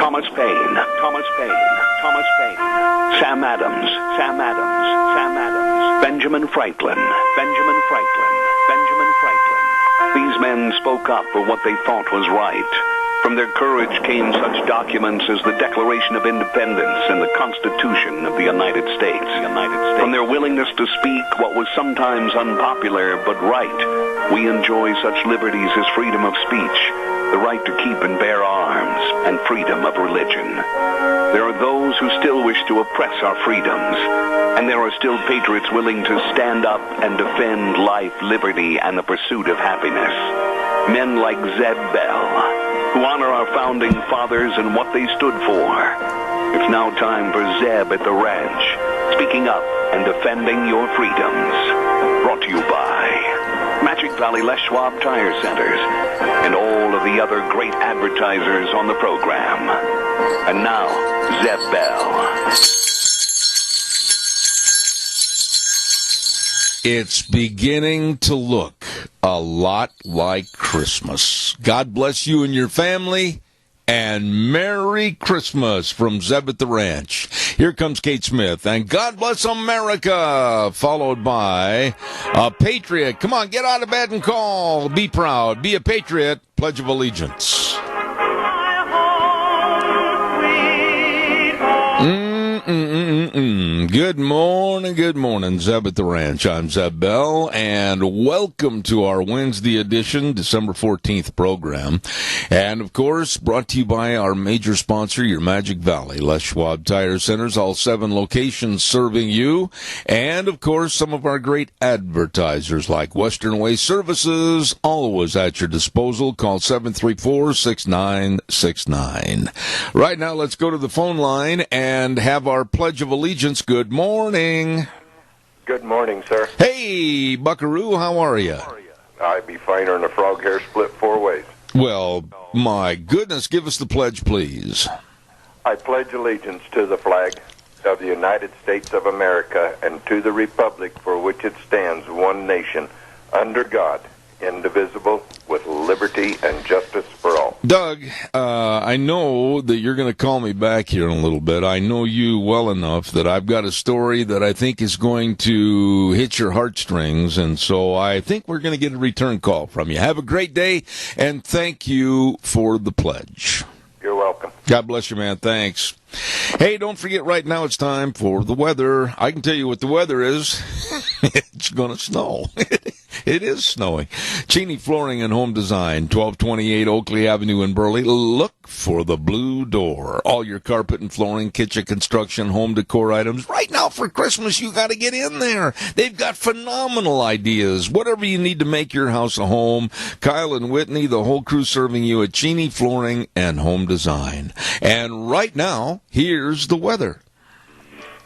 Thomas Paine, Thomas Paine, Thomas Paine, Sam Adams, Sam Adams, Sam Adams, Benjamin Franklin, Benjamin Franklin, Benjamin Franklin. These men spoke up for what they thought was right. From their courage came such documents as the Declaration of Independence and the Constitution of the United States. From their willingness to speak what was sometimes unpopular but right, we enjoy such liberties as freedom of speech, the right to keep and bear arms, and freedom of religion. There are those who still wish to oppress our freedoms, and there are still patriots willing to stand up and defend life, liberty, and the pursuit of happiness. Men like Zeb Bell, who honor our founding fathers and what they stood for. It's now time for Zeb at the Ranch, speaking up and defending your freedoms. Brought to you by Magic Valley Les Schwab Tire Centers and all of the other great advertisers on the program. And now, Zeb Bell. It's beginning to look a lot like Christmas. God bless you and your family, and Merry Christmas from Zeb at the Ranch. Here comes Kate Smith, and God bless America, followed by a patriot. Come on, get out of bed and call. Be proud. Be a patriot. Pledge of Allegiance. Good morning, Zeb at the Ranch. I'm Zeb Bell, and welcome to our Wednesday edition, December 14th program. And, of course, brought to you by our major sponsor, your Magic Valley, Les Schwab Tire Centers, all 7 locations serving you. And, of course, some of our great advertisers like Western Way Services, always at your disposal. Call 734-6969. Right now, let's go to the phone line and have our Pledge of Allegiance. Good morning. Good morning, sir. Hey, Buckaroo, how are you? I'd be finer than a frog hair split 4 ways. Well, my goodness, give us the pledge, please. I pledge allegiance to the flag of the United States of America and to the republic for which it stands, one nation, under God, indivisible, with liberty and justice for all. Doug, I know that you're going to call me back here in a little bit. I know you well enough that I've got a story that I think is going to hit your heartstrings, and so I think we're going to get a return call from you. Have a great day, and thank you for the pledge. You're welcome. God bless you, man. Thanks. Hey, don't forget, right now it's time for the weather. I can tell you what the weather is. It's going to snow. It is snowing. Cheney Flooring and Home Design, 1228 Oakley Avenue in Burley. Look for the blue door. All your carpet and flooring, kitchen construction, home decor items. Right now for Christmas, you got to get in there. They've got phenomenal ideas. Whatever you need to make your house a home, Kyle and Whitney, the whole crew serving you at Cheney Flooring and Home Design. And right now, here's the weather.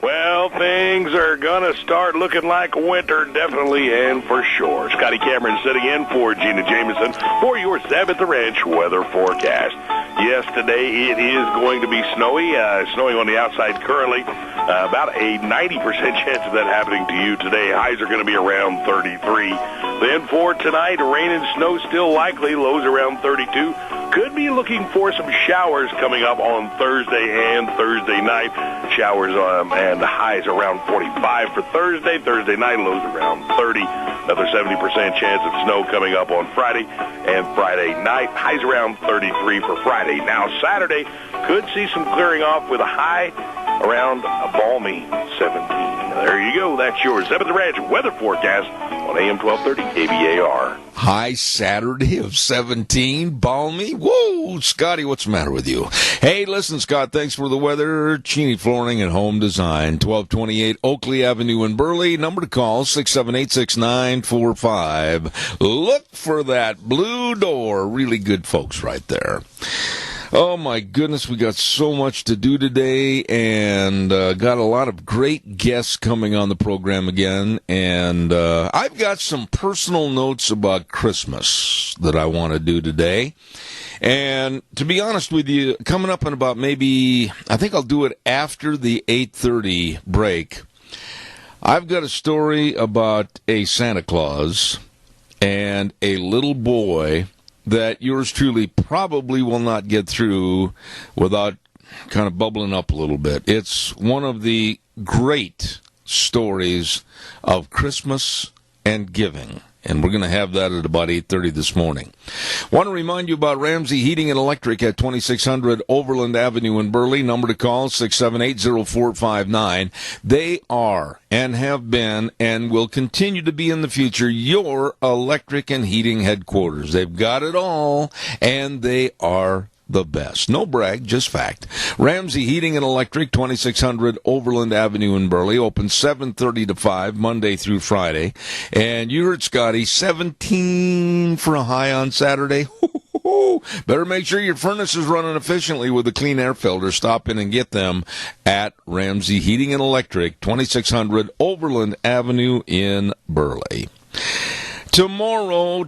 Well, things are going to start looking like winter, definitely and for sure. Scotty Cameron sitting in for Gina Jameson for your Zeb at the Ranch weather forecast. Yes, today it is going to be snowy, snowing on the outside currently. About a 90% chance of that happening to you today. Highs are going to be around 33. Then for tonight, rain and snow still likely, lows around 32. Could be looking for some showers coming up on Thursday and Thursday night. Showers and highs around 45 for Thursday. Thursday night, lows around 30. Another 70% chance of snow coming up on Friday and Friday night. Highs around 33 for Friday. Now Saturday could see some clearing off with a high around a balmy 17. There you go. That's yours. Zeb at the Ranch weather forecast on AM 1230 KBAR. High Saturday of 17, balmy. Whoa, Scotty, what's the matter with you? Hey, listen, Scott, thanks for the weather. Cheney Flooring and Home Design, 1228 Oakley Avenue in Burley. Number to call, 678-6945. Look for that blue door. Really good folks right there. Oh, my goodness, we got so much to do today, and got a lot of great guests coming on the program again, and I've got some personal notes about Christmas that I want to do today. And to be honest with you, coming up in about maybe, I think I'll do it after the 8:30 break, I've got a story about a Santa Claus and a little boy that yours truly probably will not get through without kind of bubbling up a little bit. It's one of the great stories of Christmas and giving. And we're going to have that at about 8:30 this morning. Want to remind you about Ramsey Heating and Electric at 2600 Overland Avenue in Burley. Number to call, 678-0459. They are and have been and will continue to be in the future your electric and heating headquarters. They've got it all, and they are the best. No brag, just fact. Ramsey Heating and Electric, 2600 Overland Avenue in Burley, open 7:30 to 5, Monday through Friday. And you heard Scotty, 17 for a high on Saturday. Better make sure your furnace is running efficiently with a clean air filter. Stop in and get them at Ramsey Heating and Electric, 2600 Overland Avenue in Burley. Tomorrow,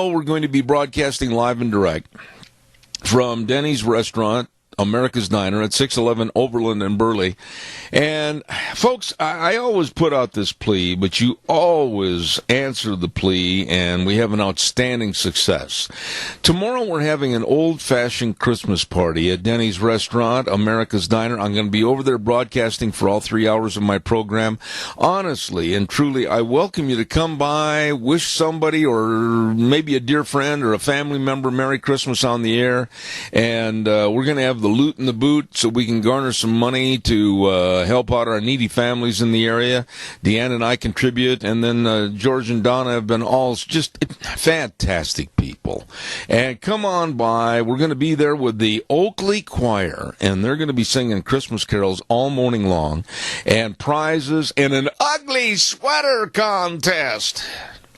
we're going to be broadcasting live and direct from Denny's Restaurant, America's Diner at 611 Overland in Burley. And, folks, I always put out this plea, but you always answer the plea, and we have an outstanding success. Tomorrow we're having an old-fashioned Christmas party at Denny's Restaurant, America's Diner. I'm going to be over there broadcasting for all 3 hours of my program. Honestly and truly, I welcome you to come by, wish somebody or maybe a dear friend or a family member Merry Christmas on the air, and we're going to have the loot in the boot so we can garner some money to help out our needy families in the area. Deanne and I contribute, and then George and Donna have been all just fantastic people. And come on by. We're going to be there with the Oakley Choir, and they're going to be singing Christmas carols all morning long, and prizes and an ugly sweater contest.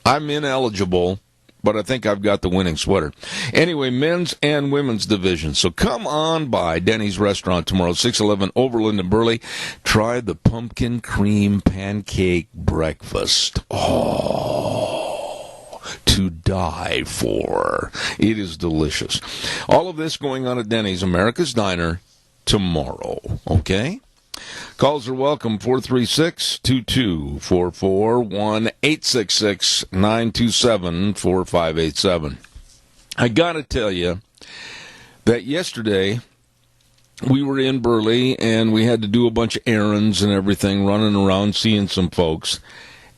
I'm ineligible, but I think I've got the winning sweater. Anyway, men's and women's division. So come on by Denny's Restaurant tomorrow, 611 Overland in Burley. Try the pumpkin cream pancake breakfast. Oh, to die for. It is delicious. All of this going on at Denny's, America's Diner, tomorrow. Okay? Calls are welcome, 436-2244, 1-866-927-4587. I got to tell you that yesterday we were in Burley and we had to do a bunch of errands and everything, running around seeing some folks,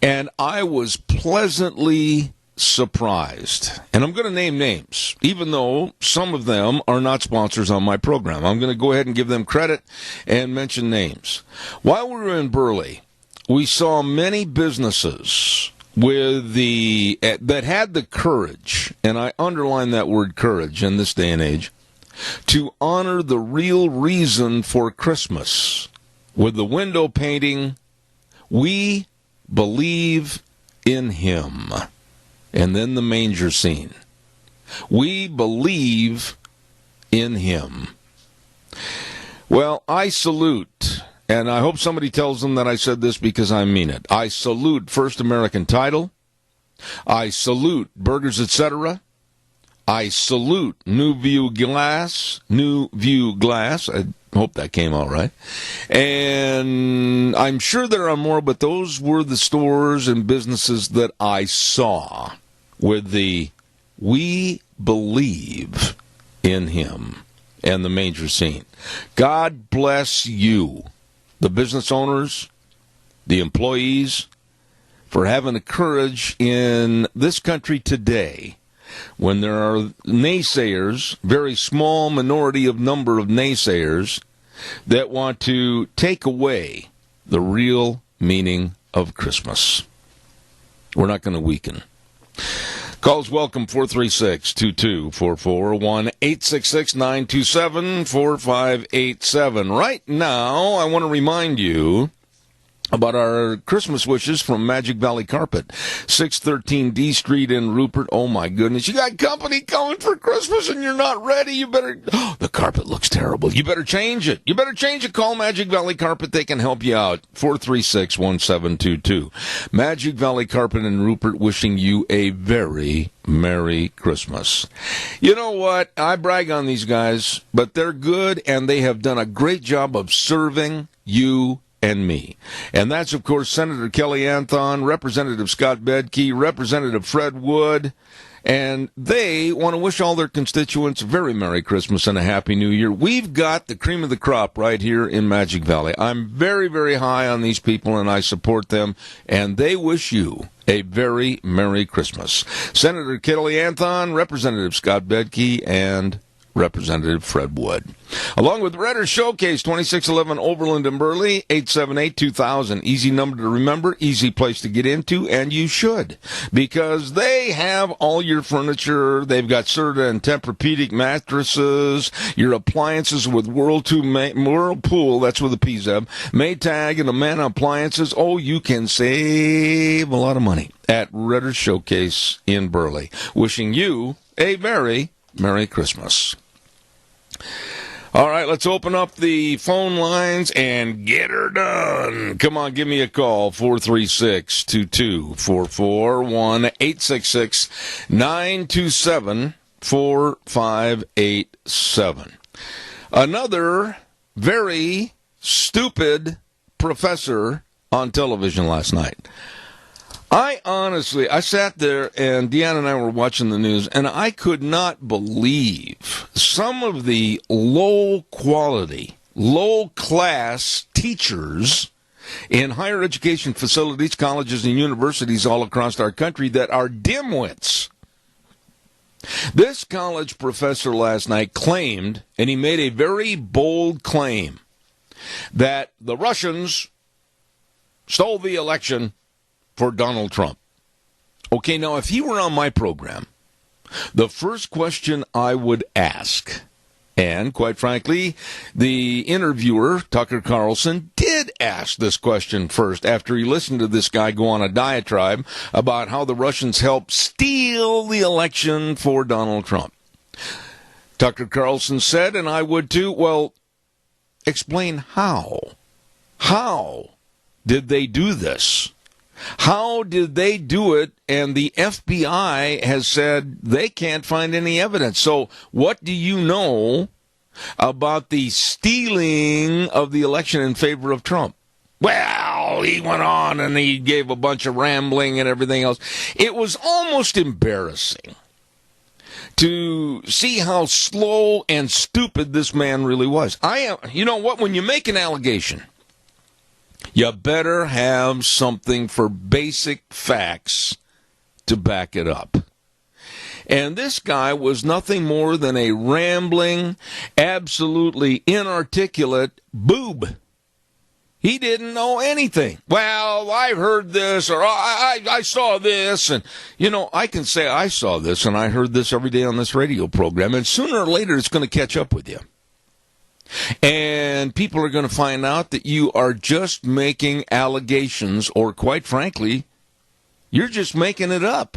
and I was pleasantly surprised. And I'm going to name names, even though some of them are not sponsors on my program. I'm going to go ahead and give them credit and mention names. While we were in Burley, we saw many businesses that had the courage, and I underline that word courage in this day and age, to honor the real reason for Christmas with the window painting, "We believe in Him." And then the manger scene. We believe in Him. Well, I salute, and I hope somebody tells them that I said this because I mean it. I salute First American Title. I salute Burgers, Etc. I salute New View Glass. I hope that came out right. And I'm sure there are more, but those were the stores and businesses that I saw with the "We believe in Him" and the manger scene. God bless you, the business owners, the employees, for having the courage in this country today when there are naysayers, very small minority of number of naysayers, that want to take away the real meaning of Christmas. We're not going to weaken. Calls welcome, 436-2244, 1-866-927-4587. Right now, I want to remind you about our Christmas wishes from Magic Valley Carpet, 613 D Street in Rupert. Oh, my goodness. You got company coming for Christmas and you're not ready. You better... Oh, the carpet looks terrible. You better change it. Call Magic Valley Carpet. They can help you out. 436-1722. Magic Valley Carpet in Rupert, wishing you a very Merry Christmas. You know what? I brag on these guys, but they're good and they have done a great job of serving you and me. And that's, of course, Senator Kelly Anthon, Representative Scott Bedke, Representative Fred Wood, and they want to wish all their constituents a very Merry Christmas and a Happy New Year. We've got the cream of the crop right here in Magic Valley. I'm very, very high on these people, and I support them, and they wish you a very Merry Christmas. Senator Kelly Anthon, Representative Scott Bedke, and Representative Fred Wood. Along with Redder Showcase, 2611 Overland and Burley, 878-2000. Easy number to remember, easy place to get into, and you should, because they have all your furniture. They've got Serta and Tempur-Pedic mattresses, your appliances with Whirlpool, that's with a PZEB, Maytag and Amana appliances. Oh, you can save a lot of money at Redder Showcase in Burley. Wishing you a very Merry Christmas. All right, let's open up the phone lines and get her done. Come on, give me a call, 436-2244, 1-866-927-4587. Another very stupid professor on television last night. I sat there, and Deanna and I were watching the news, and I could not believe some of the low-quality, low-class teachers in higher education facilities, colleges, and universities all across our country that are dimwits. This college professor last night claimed, and he made a very bold claim, that the Russians stole the election for Donald Trump. Okay, now if he were on my program, the first question I would ask, and quite frankly, the interviewer, Tucker Carlson, did ask this question first after he listened to this guy go on a diatribe about how the Russians helped steal the election for Donald Trump. Tucker Carlson said, and I would too, well, explain how. How did they do this? How did they do it? And the FBI has said they can't find any evidence. So what do you know about the stealing of the election in favor of Trump? Well, he went on and he gave a bunch of rambling and everything else. It was almost embarrassing to see how slow and stupid this man really was. You know what? When you make an allegation, you better have something for basic facts to back it up. And this guy was nothing more than a rambling, absolutely inarticulate boob. He didn't know anything. Well, I heard this, or I saw this, and, you know, I can say I saw this, and I heard this every day on this radio program, and sooner or later it's going to catch up with you. And people are going to find out that you are just making allegations, or quite frankly, you're just making it up.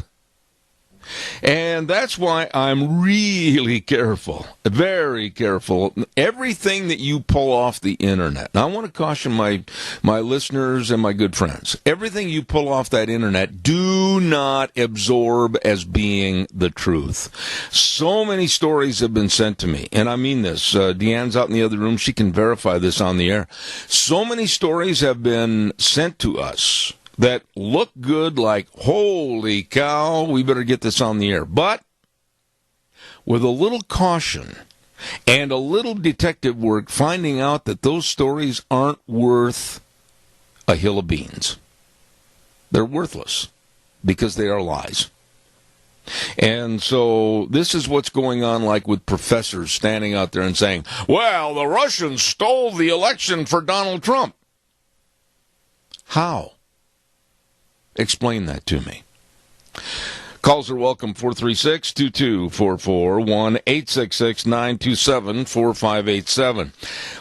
And that's why I'm really careful, very careful. Everything that you pull off the internet, and I want to caution my listeners and my good friends, everything you pull off that internet, do not absorb as being the truth. So many stories have been sent to me, and I mean this. Deanne's out in the other room. She can verify this on the air. So many stories have been sent to us that look good, like, holy cow, we better get this on the air. But with a little caution and a little detective work, finding out that those stories aren't worth a hill of beans. They're worthless because they are lies. And so this is what's going on, like with professors standing out there and saying, well, the Russians stole the election for Donald Trump. How? Explain that to me. Calls are welcome, 436-2244, 1-866-927-4587.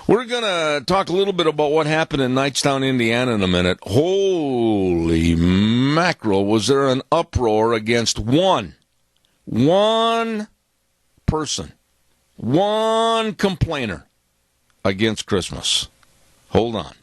We're going to talk a little bit about what happened in Knightstown, Indiana in a minute. Holy mackerel, was there an uproar against one person, one complainer against Christmas. Hold on.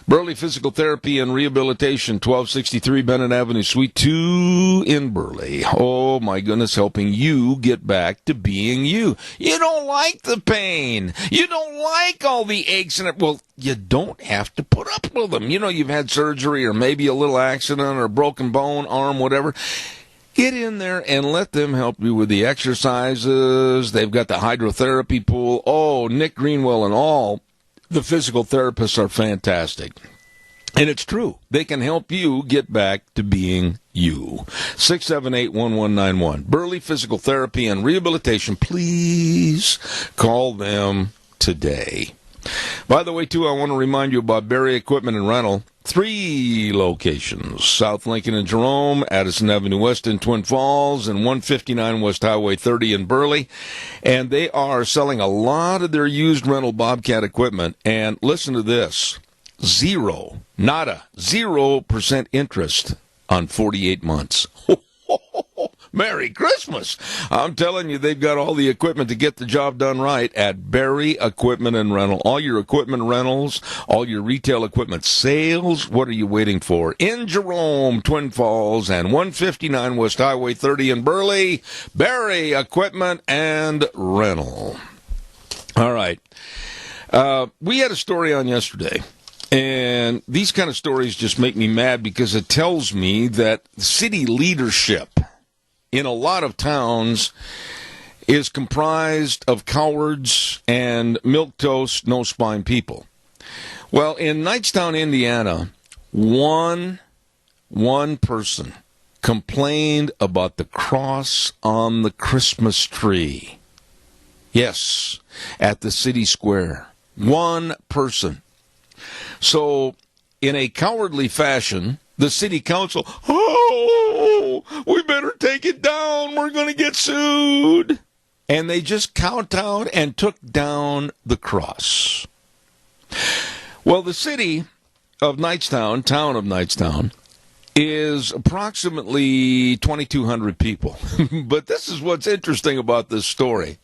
Burley Physical Therapy and Rehabilitation, 1263 Bennett Avenue, Suite 2 in Burley. Oh, my goodness, helping you get back to being you. You don't like the pain. You don't like all the aches and it. Well, you don't have to put up with them. You know, you've had surgery or maybe a little accident or broken bone, arm, whatever. Get in there and let them help you with the exercises. They've got the hydrotherapy pool. Oh, Nick Greenwell and all the physical therapists are fantastic. And it's true. They can help you get back to being you. 678-1191. Burley Physical Therapy and Rehabilitation. Please call them today. By the way, too, I want to remind you about Barry Equipment and Rental. 3 locations: South Lincoln and Jerome, Addison Avenue West in Twin Falls, and 159 West Highway 30 in Burley. And they are selling a lot of their used rental Bobcat equipment. And listen to this. 0% interest on 48 months. Merry Christmas! I'm telling you, they've got all the equipment to get the job done right at Barry Equipment and Rental. All your equipment rentals, all your retail equipment sales, what are you waiting for? In Jerome, Twin Falls, and 159 West Highway 30 in Burley, Barry Equipment and Rental. All right. We had a story on yesterday. And these kind of stories just make me mad because it tells me that city leadership in a lot of towns is comprised of cowards and milquetoast, no-spine people. Well, in Knightstown, Indiana, one person complained about the cross on the Christmas tree. Yes, at the city square. One person. So, in a cowardly fashion, the city council, we better take it down. We're going to get sued. And they just kowtowed and took down the cross. Well, the city of Knightstown, town of Knightstown, is approximately 2,200 people. But this is what's interesting about this story.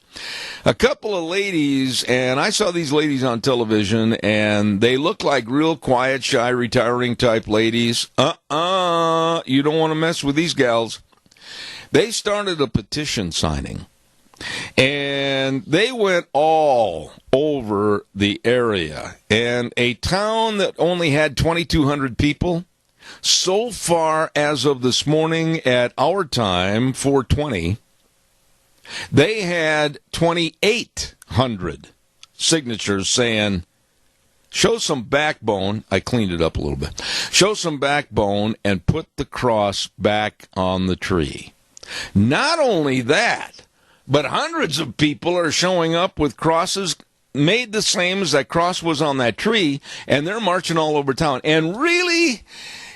A couple of ladies, and I saw these ladies on television, and they look like real quiet, shy, retiring type ladies. You don't want to mess with these gals. They started a petition signing, and they went all over the area. And a town that only had 2,200 people, so far as of this morning at our time, 4:20, they had 2,800 signatures saying, show some backbone. I cleaned it up a little bit. Show some backbone and put the cross back on the tree. Not only that, but hundreds of people are showing up with crosses made the same as that cross was on that tree, and they're marching all over town. And really,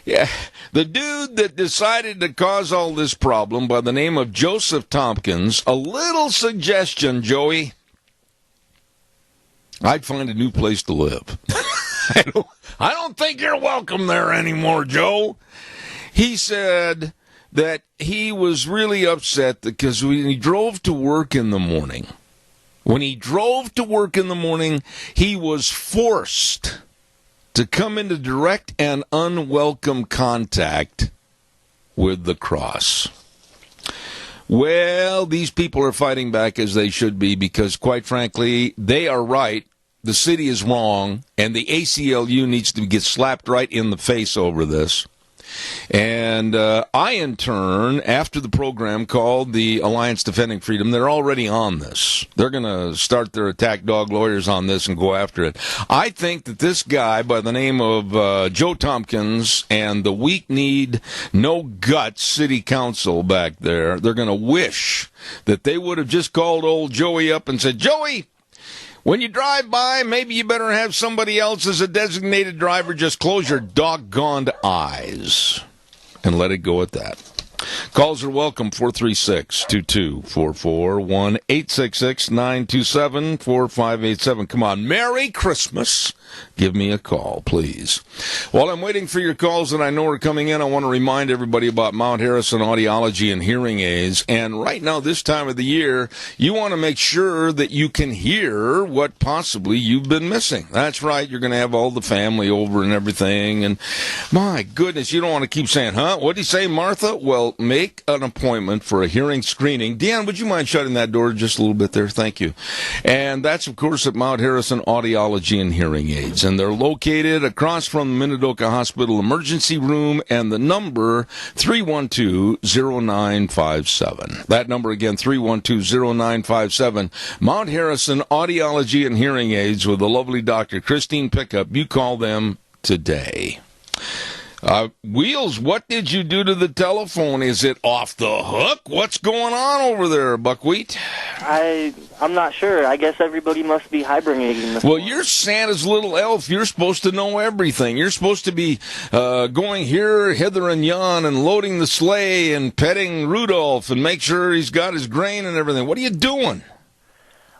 yeah, the dude that decided to cause all this problem by the name of Joseph Tompkins, a little suggestion, Joey. I'd find a new place to live. I don't think you're welcome there anymore, Joe. He said that he was really upset because when he drove to work in the morning, he was forced to come into direct and unwelcome contact with the cross. Well, these people are fighting back as they should be because, quite frankly, they are right. The city is wrong, and the ACLU needs to get slapped right in the face over this. And I, in turn, after the program called the Alliance Defending Freedom, they're already on this. They're going to start their attack dog lawyers on this and go after it. I think that this guy by the name of Joe Tompkins and the weak-kneed, no-guts city council back there, they're going to wish that they would have just called old Joey up and said, Joey, when you drive by, maybe you better have somebody else as a designated driver. Just close your doggone eyes and let it go at that. Calls are welcome, 436-2244, 1-866-927-4587. Come on, Merry Christmas. Give me a call, please. While I'm waiting for your calls that I know are coming in, I want to remind everybody about Mount Harrison Audiology and Hearing Aids. And right now, this time of the year, you want to make sure that you can hear what possibly you've been missing. That's right. You're going to have all the family over and everything. And my goodness, you don't want to keep saying, huh? What did he say, Martha? Well, will make an appointment for a hearing screening. Deanne, would you mind shutting that door just a little bit there? Thank you. And that's, of course, at Mount Harrison Audiology and Hearing Aids. And they're located across from the Minidoka Hospital Emergency Room, and the number 312-0957. That number again, 312-0957. Mount Harrison Audiology and Hearing Aids with the lovely Dr. Christine Pickup. You call them today. Wheels, what did you do to the telephone? Is it off the hook? What's going on over there, Buckwheat? I'm not sure. I guess everybody must be hibernating. Well, you're Santa's little elf. You're supposed to know everything. You're supposed to be going here, hither, and yon, and loading the sleigh and petting Rudolph and make sure he's got his grain and everything. What are you doing?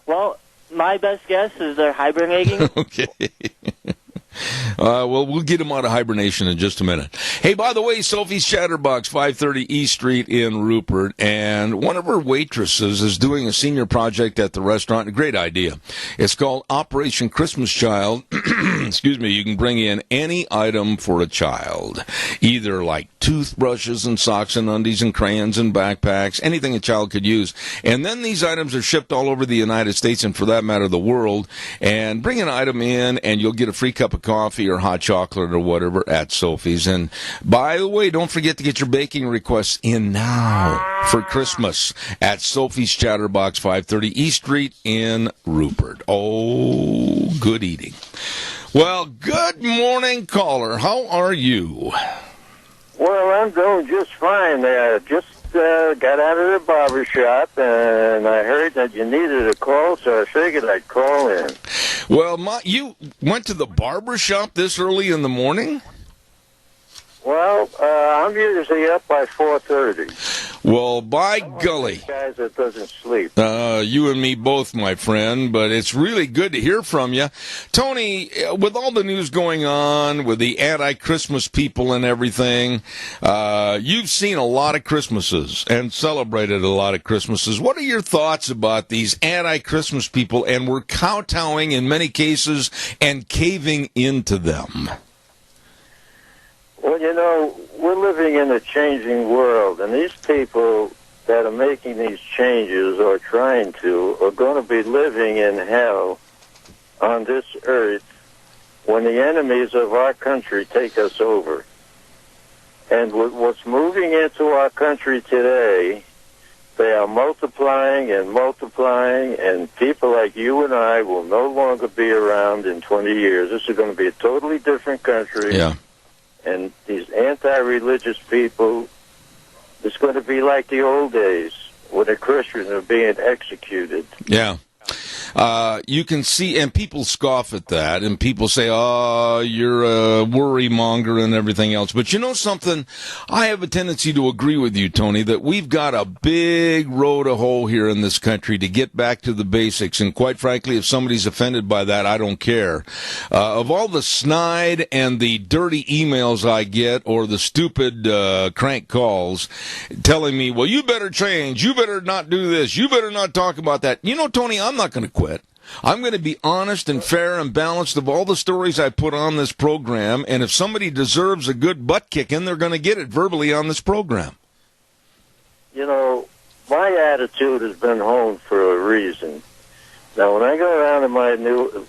Well, my best guess is they're hibernating. Okay. Well, we'll get him out of hibernation in just a minute. Hey, by the way, Sophie's Chatterbox, 530 East Street in Rupert, and one of her waitresses is doing a senior project at the restaurant. A great idea. It's called Operation Christmas Child. Excuse me. You can bring in any item for a child, either like toothbrushes and socks and undies and crayons and backpacks, anything a child could use. And then these items are shipped all over the United States and, for that matter, the world. And bring an item in, and you'll get a free cup of coffee or hot chocolate or whatever at Sophie's. And by the way, don't forget to get your baking requests in now for Christmas at Sophie's Chatterbox, 530 East Street in Rupert. Oh, good eating. Well, good morning, caller. How are you? Well, I'm doing just fine. Just got out of the barber shop, and I heard that you needed a call, so I figured I'd call in. Well, you went to the barber shop this early in the morning? Well, I'm usually up by 4:30. Well, by golly. Guys that doesn't sleep. You and me both, my friend, but it's really good to hear from you. Tony, with all the news going on, with the anti-Christmas people and everything, you've seen a lot of Christmases and celebrated a lot of Christmases. What are your thoughts about these anti-Christmas people, and we're kowtowing in many cases and caving into them? Well, you know, we're living in a changing world, and these people that are making these changes or trying to are going to be living in hell on this earth when the enemies of our country take us over. And with what's moving into our country today, they are multiplying and multiplying, and people like you and I will no longer be around in 20 years. This is going to be a totally different country. Yeah. And these anti-religious people, it's going to be like the old days when the Christians are being executed. Yeah. You can see, and people scoff at that, and people say, oh, you're a worry monger and everything else. But you know something? I have a tendency to agree with you, Tony, that we've got a big row to hoe here in this country to get back to the basics. And quite frankly, if somebody's offended by that, I don't care. Of all the snide and the dirty emails I get, or the stupid crank calls telling me, well, you better change, you better not do this, you better not talk about that. You know, Tony, I'm not going to quit. I'm going to be honest and fair and balanced of all the stories I put on this program, and if somebody deserves a good butt kicking, they're going to get it verbally on this program. You know, my attitude has been honed for a reason. Now, when I go around in my new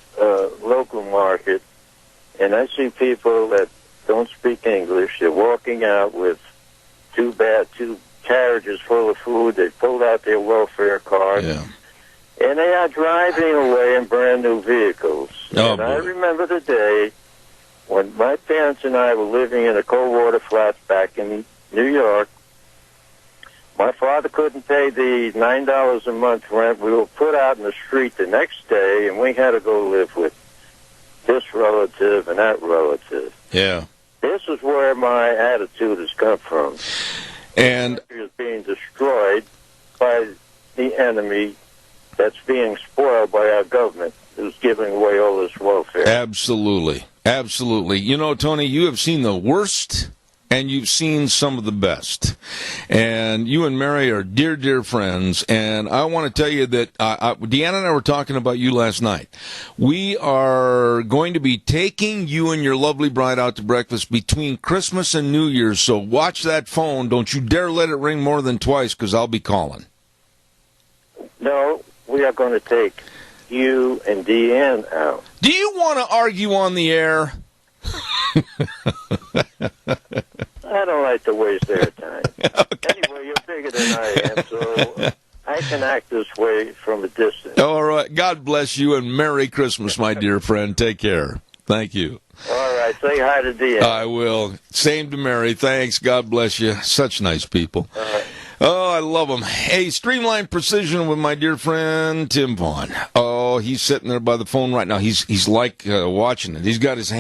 local market, and I see people that don't speak English, they're walking out with two carriages full of food, they pulled out their welfare card. Yeah. And they are driving away in brand new vehicles. Oh, and I boy. remember the day when my parents and I were living in the Coldwater Flats back in New York. My father couldn't pay the $9 a month rent. We were put out in the street the next day, and we had to go live with this relative and that relative. Yeah. This is where my attitude has come from. And The country is being destroyed by the enemy that's being spoiled by our government, who's giving away all this welfare. absolutely. Absolutely. You know, Tony, you have seen the worst and you've seen some of the best. And you and Mary are dear, dear friends. And I want to tell you that Deanna and I were talking about you last night. We are going to be taking you and your lovely bride out to breakfast between Christmas and New Year's. So watch that phone. Don't you dare let it ring more than twice, because I'll be calling. No, we are going to take you and Deanne out. Do you want to argue on the air? I don't like to waste their time. Okay. Anyway, you're bigger than I am, so I can act this way from a distance. All right. God bless you, and Merry Christmas, my dear friend. Take care. Thank you. All right. Say hi to Deanne. I will. Same to Mary. Thanks. God bless you. Such nice people. All right. Oh, I love them. Hey, Streamline Precision with my dear friend Tim Vaughn. Oh, he's sitting there by the phone right now. He's like watching it. He's got his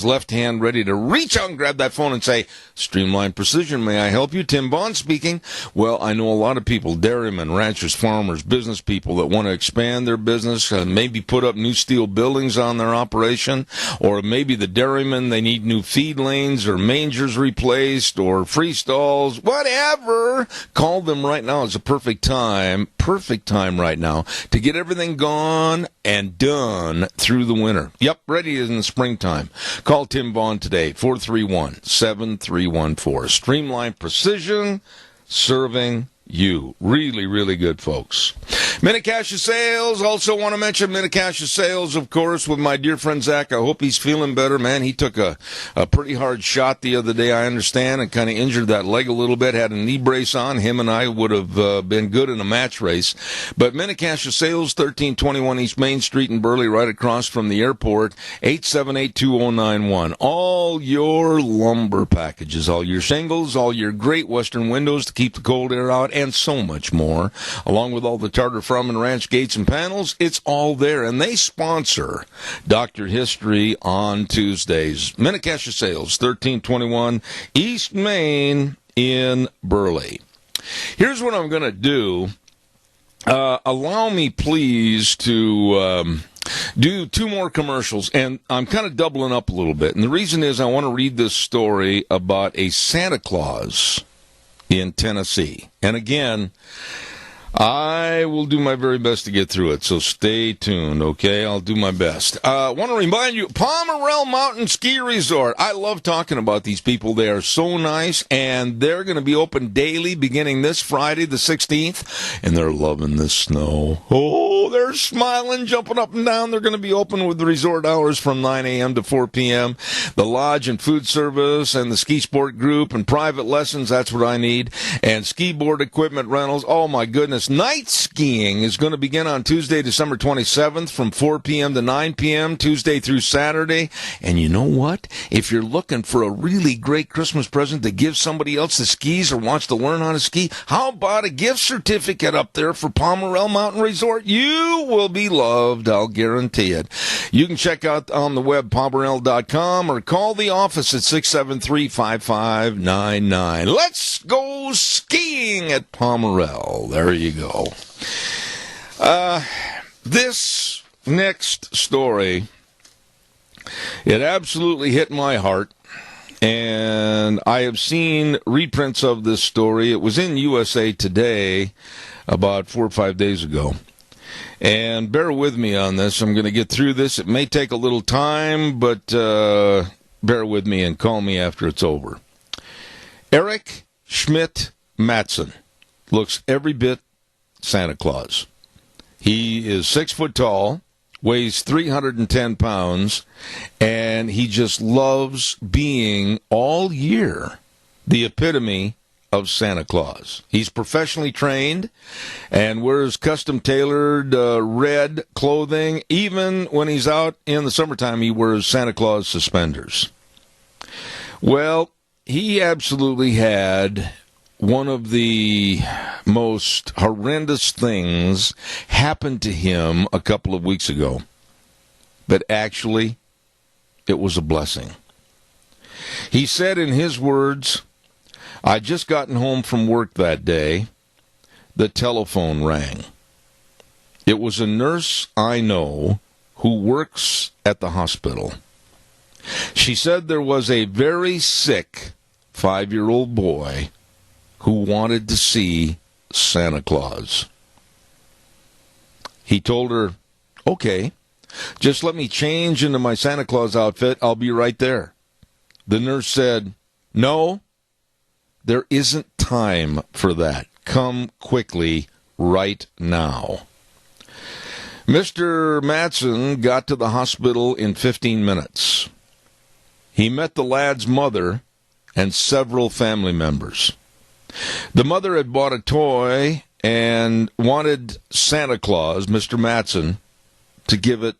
left hand ready to reach out and grab that phone and say, Streamline Precision, may I help you? Tim Vaughn speaking. Well, I know a lot of people, dairymen, ranchers, farmers, business people that want to expand their business, maybe put up new steel buildings on their operation, or maybe the dairymen, they need new feed lanes or mangers replaced or free stalls, whatever. Call them right now. It's a perfect time right now to get everything gone and done through the winter. Yep, ready in the springtime. Call Tim Vaughn today, 431-7314. Streamline Precision, serving you. Really, really good, folks. Minute Cash of Sales. Also want to mention Minute Cash of Sales, of course, with my dear friend Zach. I hope he's feeling better, man. He took a pretty hard shot the other day, I understand, and kind of injured that leg a little bit. Had a knee brace on. Him and I would have been good in a match race. But Minute Cash of Sales, 1321 East Main Street in Burley, right across from the airport, 878-2091. All your lumber packages, all your shingles, all your great Western windows to keep the cold air out, and so much more, along with all the Tartar Farm and Ranch gates and panels. It's all there, and they sponsor Dr. History on Tuesdays. Minute Cash of Sales, 1321 East Main in Burley. Here's what I'm going to do. Allow me, please, to do two more commercials, and I'm kind of doubling up a little bit. And the reason is I want to read this story about a Santa Claus in Tennessee. And again, I will do my very best to get through it, so stay tuned, okay? I'll do my best. I want to remind you, Pomerel Mountain Ski Resort. I love talking about these people. They are so nice, and they're going to be open daily beginning this Friday, the 16th, and they're loving the snow. Oh, they're smiling, jumping up and down. They're going to be open with the resort hours from 9 a.m. to 4 p.m. The lodge and food service and the ski sport group and private lessons, that's what I need, and ski board equipment rentals. Oh, my goodness. Night skiing is going to begin on Tuesday, December 27th from 4 p.m. to 9 p.m., Tuesday through Saturday. And you know what? If you're looking for a really great Christmas present to give somebody else that skis or wants to learn how to ski, how about a gift certificate up there for Pomerel Mountain Resort? You will be loved, I'll guarantee it. You can check out on the web, pomerel.com, or call the office at 673-5599. Let's go skiing at Pomerel. There you go. This next story, it absolutely hit my heart, and I have seen reprints of this story. It was in USA Today about 4 or 5 days ago. And bear with me on this. I'm going to get through this. It may take a little time, but bear with me and call me after it's over. Eric Schmidt Matson looks every bit Santa Claus. He is 6 foot tall, weighs 310 pounds, and he just loves being all year the epitome of Santa Claus. He's professionally trained and wears custom-tailored red clothing. Even when he's out in the summertime, he wears Santa Claus suspenders. Well, he absolutely had one of the most horrendous things happen to him a couple of weeks ago. But actually, it was a blessing. He said in his words, "I just gotten home from work that day. The telephone rang. It was a nurse I know who works at the hospital. She said there was a very sick 5-year-old boy who wanted to see Santa Claus. He told her, "Okay, just let me change into my Santa Claus outfit. I'll be right there." The nurse said, "No, there isn't time for that. Come quickly right now." Mr. Matson got to the hospital in 15 minutes. He met the lad's mother and several family members. The mother had bought a toy and wanted Santa Claus, Mr. Matson, to give it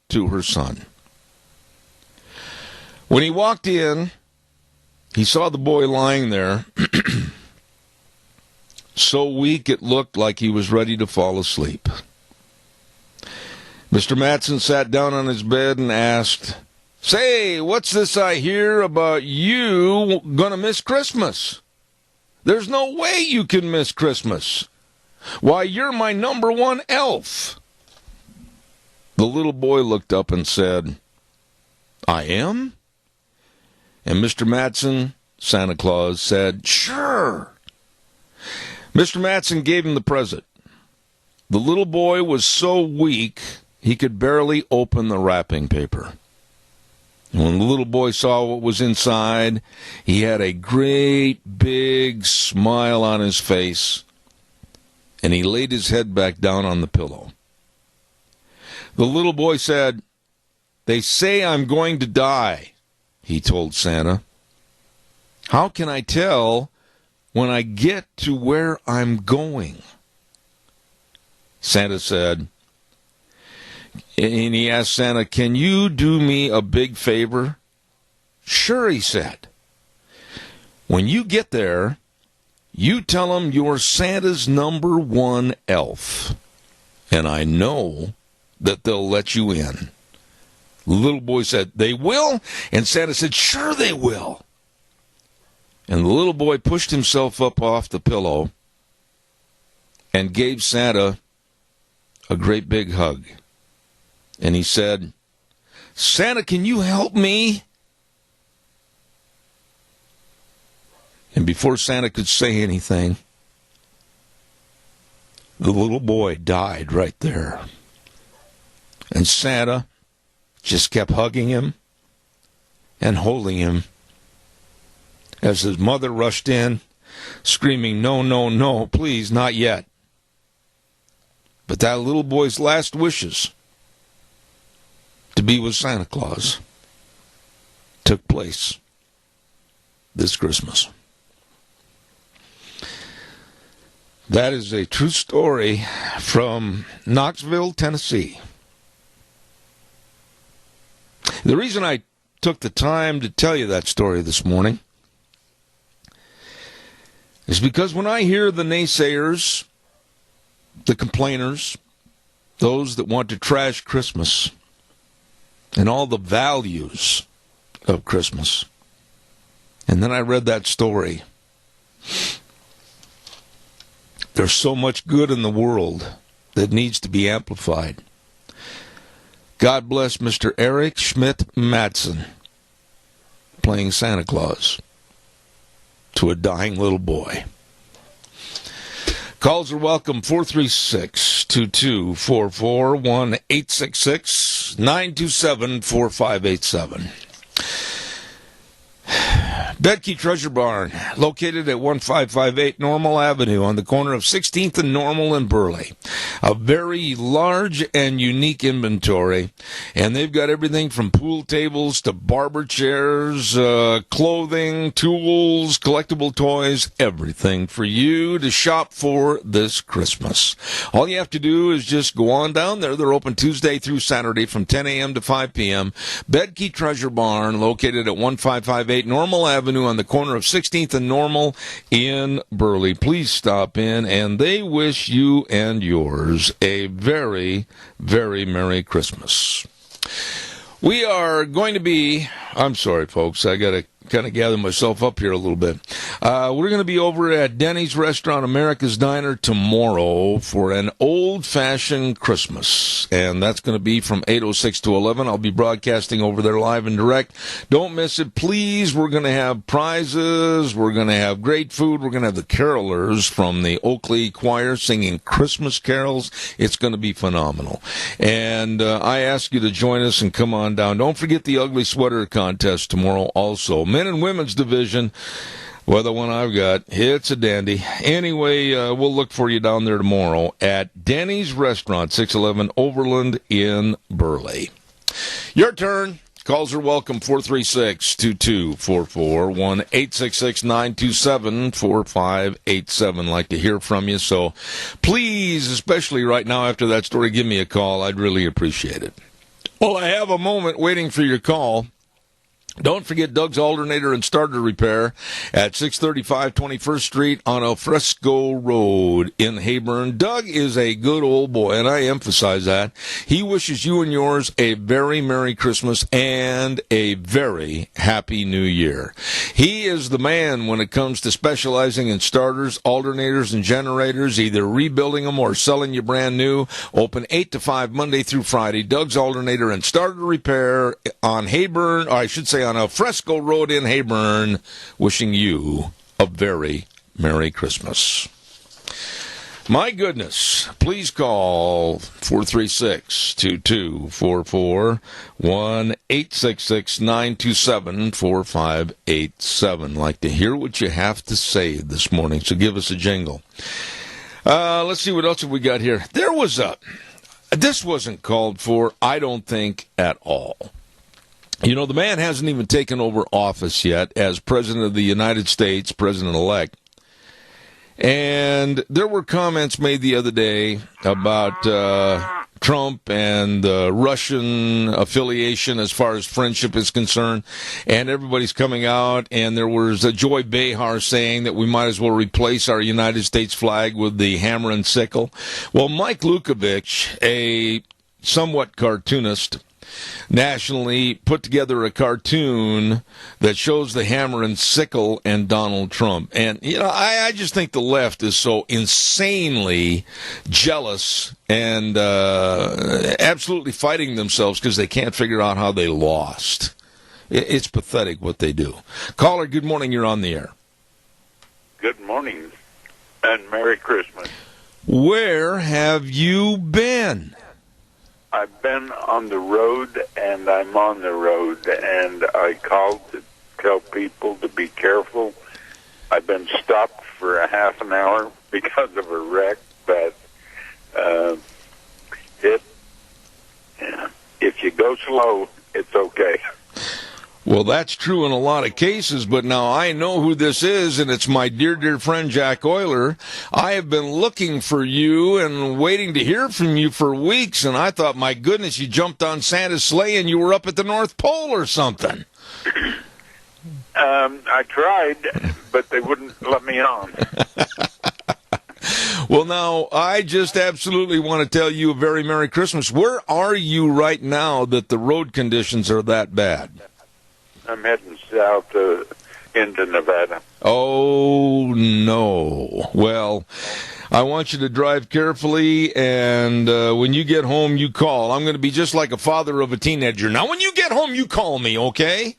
to her son. When he walked in, he saw the boy lying there, so weak it looked like he was ready to fall asleep. Mr. Matson sat down on his bed and asked, "Say, what's this I hear about you gonna miss Christmas? There's no way you can miss Christmas. Why, you're my number one elf." The little boy looked up and said, "I am?" And Mr. Matson, Santa Claus, said, "Sure." Mr. Matson gave him the present. The little boy was so weak he could barely open the wrapping paper. And when the little boy saw what was inside, he had a great big smile on his face, and he laid his head back down on the pillow. The little boy said, "They say I'm going to die," he told Santa. "How can I tell when I get to where I'm going?" Santa said, and he asked Santa, "Can you do me a big favor?" "Sure," he said. "When you get there, you tell them you're Santa's number one elf, and I know that they'll let you in." The little boy said, "They will?" And Santa said, "Sure they will." And the little boy pushed himself up off the pillow and gave Santa a great big hug. And he said, "Santa, can you help me?" And before Santa could say anything, the little boy died right there. And Santa just kept hugging him and holding him as his mother rushed in, screaming, "No, no, no, please, not yet." But that little boy's last wishes to be with Santa Claus took place this Christmas. That is a true story from Knoxville, Tennessee. The reason I took the time to tell you that story this morning is because when I hear the naysayers, the complainers, those that want to trash Christmas and all the values of Christmas, and then I read that story, there's so much good in the world that needs to be amplified. God bless Mr. Eric Schmidt Madsen playing Santa Claus to a dying little boy. Calls are welcome, 436-2244, 1-866-927-4587. Bedkey Treasure Barn, located at 1558 Normal Avenue on the corner of 16th and Normal in Burley. A very large and unique inventory, and they've got everything from pool tables to barber chairs, clothing, tools, collectible toys, everything for you to shop for this Christmas. All you have to do is just go on down there. They're open Tuesday through Saturday from 10 a.m. to 5 p.m. Bedkey Treasure Barn, located at 1558 Normal Avenue on the corner of 16th and Normal in Burley. Please stop in, and they wish you and yours a very, very Merry Christmas. We are going to be I'm sorry, folks. I got to kind of gather myself up here a little bit. We're going to be over at Denny's Restaurant, America's Diner, tomorrow for an old-fashioned Christmas. And that's going to be from 8:06 to 11. I'll be broadcasting over there live and direct. Don't miss it, please. We're going to have prizes. We're going to have great food. We're going to have the carolers from the Oakley Choir singing Christmas carols. It's going to be phenomenal. And I ask you to join us and come on down. Don't forget the ugly sweater contest tomorrow also. Men and women's division. Well, the one I've got, it's a dandy. Anyway, we'll look for you down there tomorrow at Denny's Restaurant, 611 Overland in Burley. Your turn. Calls are welcome, 436-2244, 1-866-927-4587. Like to hear from you, so please, especially right now after that story, give me a call. I'd really appreciate it. Well, I have a moment waiting for your call. Don't forget Doug's Alternator and Starter Repair at 635 21st Street on El Fresco Road in Heyburn. Doug is a good old boy, and I emphasize that. He wishes you and yours a very Merry Christmas and a very Happy New Year. He is the man when it comes to specializing in starters, alternators, and generators, either rebuilding them or selling you brand new. Open 8 to 5 Monday through Friday. Doug's Alternator and Starter Repair on Heyburn, or I should say on El Fresco Road in Heyburn, wishing you a very Merry Christmas. My goodness, please call 436-2244, 1-866-927-4587. Like to hear what you have to say this morning, so give us a jingle. Let's see, what else have we got here? This wasn't called for, I don't think, at all. You know, the man hasn't even taken over office yet as President of the United States, President-elect. And there were comments made the other day about Trump and Russian affiliation as far as friendship is concerned. And everybody's coming out, and there was Joy Behar saying that we might as well replace our United States flag with the hammer and sickle. Well, Mike Lukovich, a somewhat cartoonist, nationally put together a cartoon that shows the hammer and sickle and Donald Trump. And, you know, I just think the left is so insanely jealous and absolutely fighting themselves because they can't figure out how they lost. It's pathetic what they do. Caller, good morning. You're on the air. Good morning and Merry Christmas. Where have you been? I've been on the road, and I'm on the road, and I called to tell people to be careful. I've been stopped for a half an hour because of a wreck, but if you go slow, it's okay. Well, that's true in a lot of cases, but now I know who this is, and it's my dear, dear friend Jack Euler. I have been looking for you and waiting to hear from you for weeks, and I thought, my goodness, you jumped on Santa's sleigh and you were up at the North Pole or something. I tried, but they wouldn't let me on. Well, now, I just absolutely want to tell you a very Merry Christmas. Where are you right now that the road conditions are that bad? I'm heading south into Nevada. Oh, no. Well, I want you to drive carefully, and when you get home, you call. I'm going to be just like a father of a teenager. Now, when you get home, you call me, okay?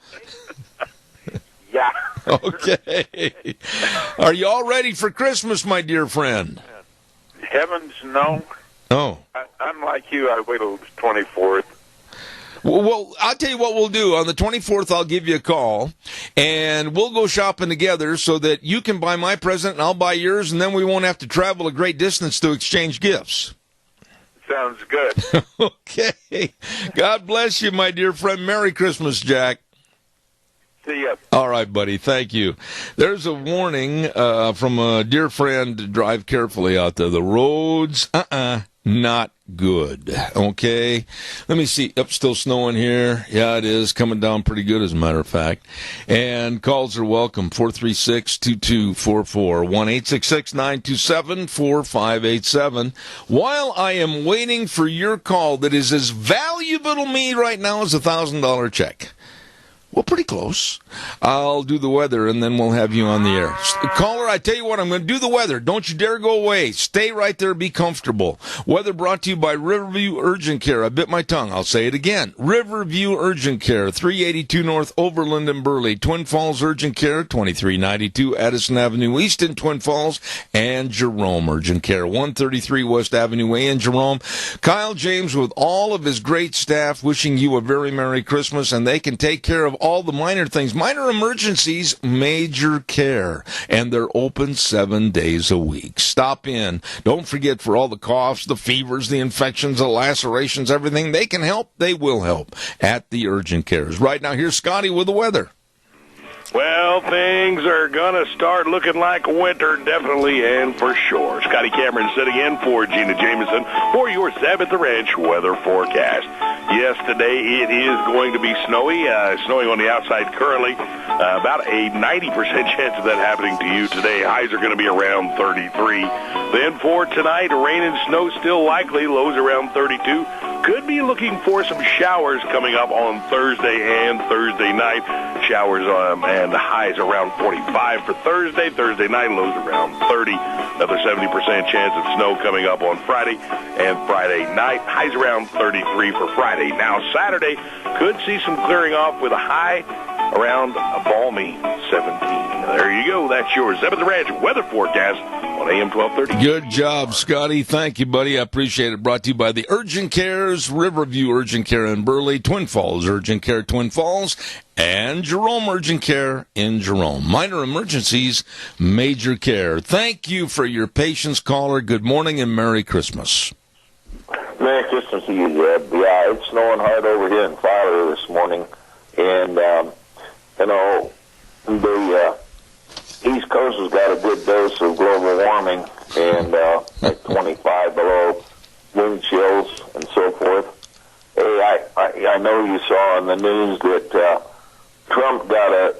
Yeah. Okay. Are you all ready for Christmas, my dear friend? Heavens, no. Oh. I'm like you. I wait till the 24th. Well, I'll tell you what we'll do. On the 24th, I'll give you a call, and we'll go shopping together so that you can buy my present and I'll buy yours, and then we won't have to travel a great distance to exchange gifts. Sounds good. Okay. God bless you, my dear friend. Merry Christmas, Jack. See ya. All right, buddy. Thank you. There's a warning from a dear friend. Drive carefully out there. The roads, not good. Okay. Let me see. Still snowing here. Yeah, it is. Coming down pretty good, as a matter of fact. And calls are welcome. 436-2244. 1-866-927-4587. While I am waiting for your call that is as valuable to me right now as $1,000 check. Well, pretty close. I'll do the weather, and then we'll have you on the air. Caller, I tell you what, I'm going to do the weather. Don't you dare go away. Stay right there. Be comfortable. Weather brought to you by Riverview Urgent Care. I bit my tongue. I'll say it again. Riverview Urgent Care, 382 North Overland and Burley. Twin Falls Urgent Care, 2392 Addison Avenue East in Twin Falls. And Jerome Urgent Care, 133 West Avenue Way in Jerome. Kyle James with all of his great staff wishing you a very Merry Christmas, and they can take care of all the minor things, minor emergencies, major care, and they're open 7 days a week. Stop in. Don't forget, for all the coughs, the fevers, the infections, the lacerations, everything, they can help. They will help at the urgent cares. Right now, here's Scotty with the weather. Well, things are going to start looking like winter, definitely and for sure. Scotty Cameron sitting in for Gina Jameson for your 7th Ranch weather forecast. Yes, today it is going to be snowy. Snowing on the outside currently. About a 90% chance of that happening to you today. Highs are going to be around 33. Then for tonight, rain and snow still likely. Lows around 32. Could be looking for some showers coming up on Thursday and Thursday night. Showers and highs around 45 for Thursday. Thursday night, lows around 30. Another 70% chance of snow coming up on Friday and Friday night. Highs around 33 for Friday. Now, Saturday could see some clearing off with a high around a balmy 17. There you go. That's your 7th Ranch weather forecast on AM 1230. Good job, Scotty. Thank you, buddy. I appreciate it. Brought to you by the Urgent Cares, Riverview Urgent Care in Burley, Twin Falls Urgent Care, Twin Falls, and Jerome Urgent Care in Jerome. Minor emergencies, major care. Thank you for your patience, caller. Good morning and Merry Christmas. Merry Christmas to you, Deb. Yeah, it's snowing hard over here in Fowler this morning. And, the East Coast has got a good dose of global warming and like 25 below, wind chills and so forth. Hey, I know you saw on the news that Trump got a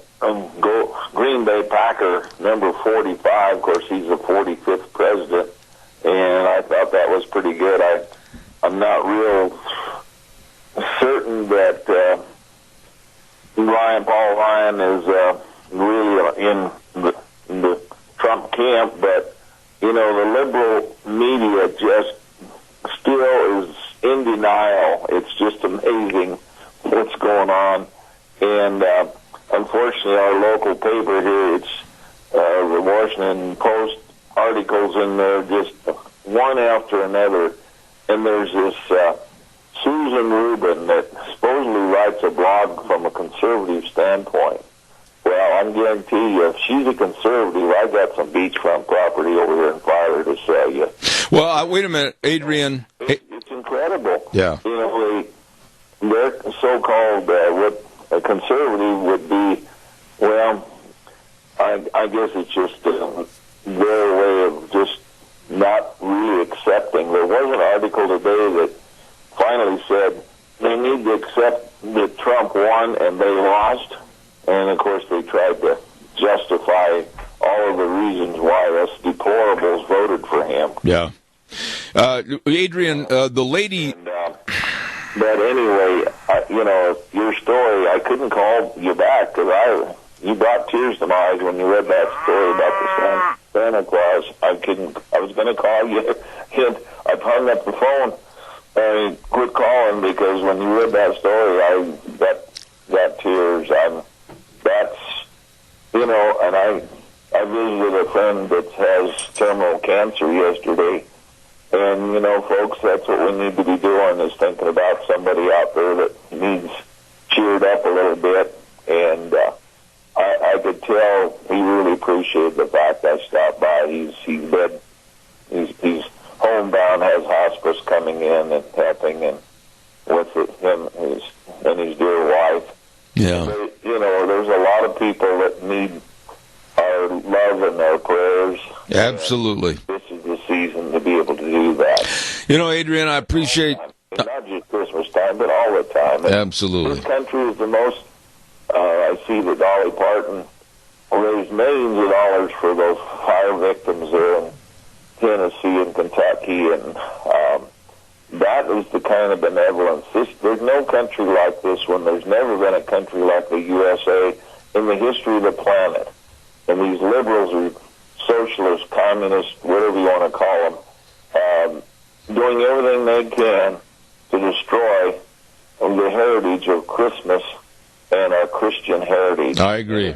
Green Bay Packer number 45. Of course, he's the 45th president, and I thought that was pretty good. I'm not real certain that Paul Ryan is really in the Trump camp, but the liberal media just still is in denial. It's just amazing what's going on, and unfortunately, our local paper here, it's the Washington Post articles in there, just one after another, and there's this Susan Rubin that supposedly writes a blog from a conservative standpoint. Well, I'm guarantee you, if she's a conservative, I got some beachfront property over here in Fowler to sell you. Well, wait a minute, Adrian. It's incredible. Yeah. Their so-called, what a conservative would be, well, I guess it's just their way of just not really accepting. There was an article today that finally said they need to accept that Trump won and they lost. And, of course, they tried to justify all of the reasons why us deplorables voted for him. Yeah. Adrian, the lady... But anyway, your story, I couldn't call you back because you brought tears to my eyes when you read that story about the Santa Claus. I was going to call you, and I hung up the phone and quit calling because when you read that story, I got tears. And I visited a friend that has terminal cancer yesterday. And, folks, that's what we need to be doing is thinking about somebody out there that needs cheered up a little bit. And I could tell he really appreciated the fact I stopped by. He's homebound, has hospice coming in and helping and with him and his dear wife. Yeah. But, there's a lot of people that need our love and our prayers. Absolutely. This is the season to be able to do that. Adrian, I appreciate... Not just Christmas time, but all the time. Absolutely. This country is the most... I see that Dolly Parton raised millions of dollars for those fire victims there in Tennessee and Kentucky, and That is the kind of benevolence. There's no country like this one. There's never been a country like the USA in the history of the planet. And these liberals or socialists, communists, whatever you want to call them, doing everything they can to destroy the heritage of Christmas and our Christian heritage. I agree.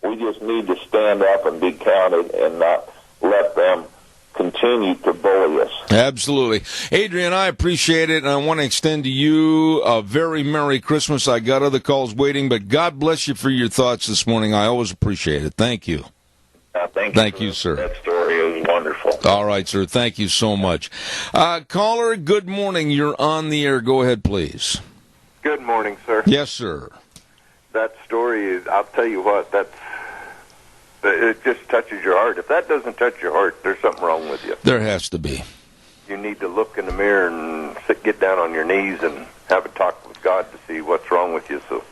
We just need to stand up and be counted and not let them continue to bully us. Absolutely. Adrian, I appreciate it, and I want to extend to you a very Merry Christmas. I got other calls waiting, but God bless you for your thoughts this morning. I always appreciate it. Thank you. Thank you, sir. That story is wonderful. All right, sir. Thank you so much. Caller, good morning. You're on the air. Go ahead, please. Good morning, sir. Yes, sir. That story is, I'll tell you what, it just touches your heart. If that doesn't touch your heart, there's something wrong with you. There has to be. You need to look in the mirror and get down on your knees and have a talk with God to see what's wrong with you. So,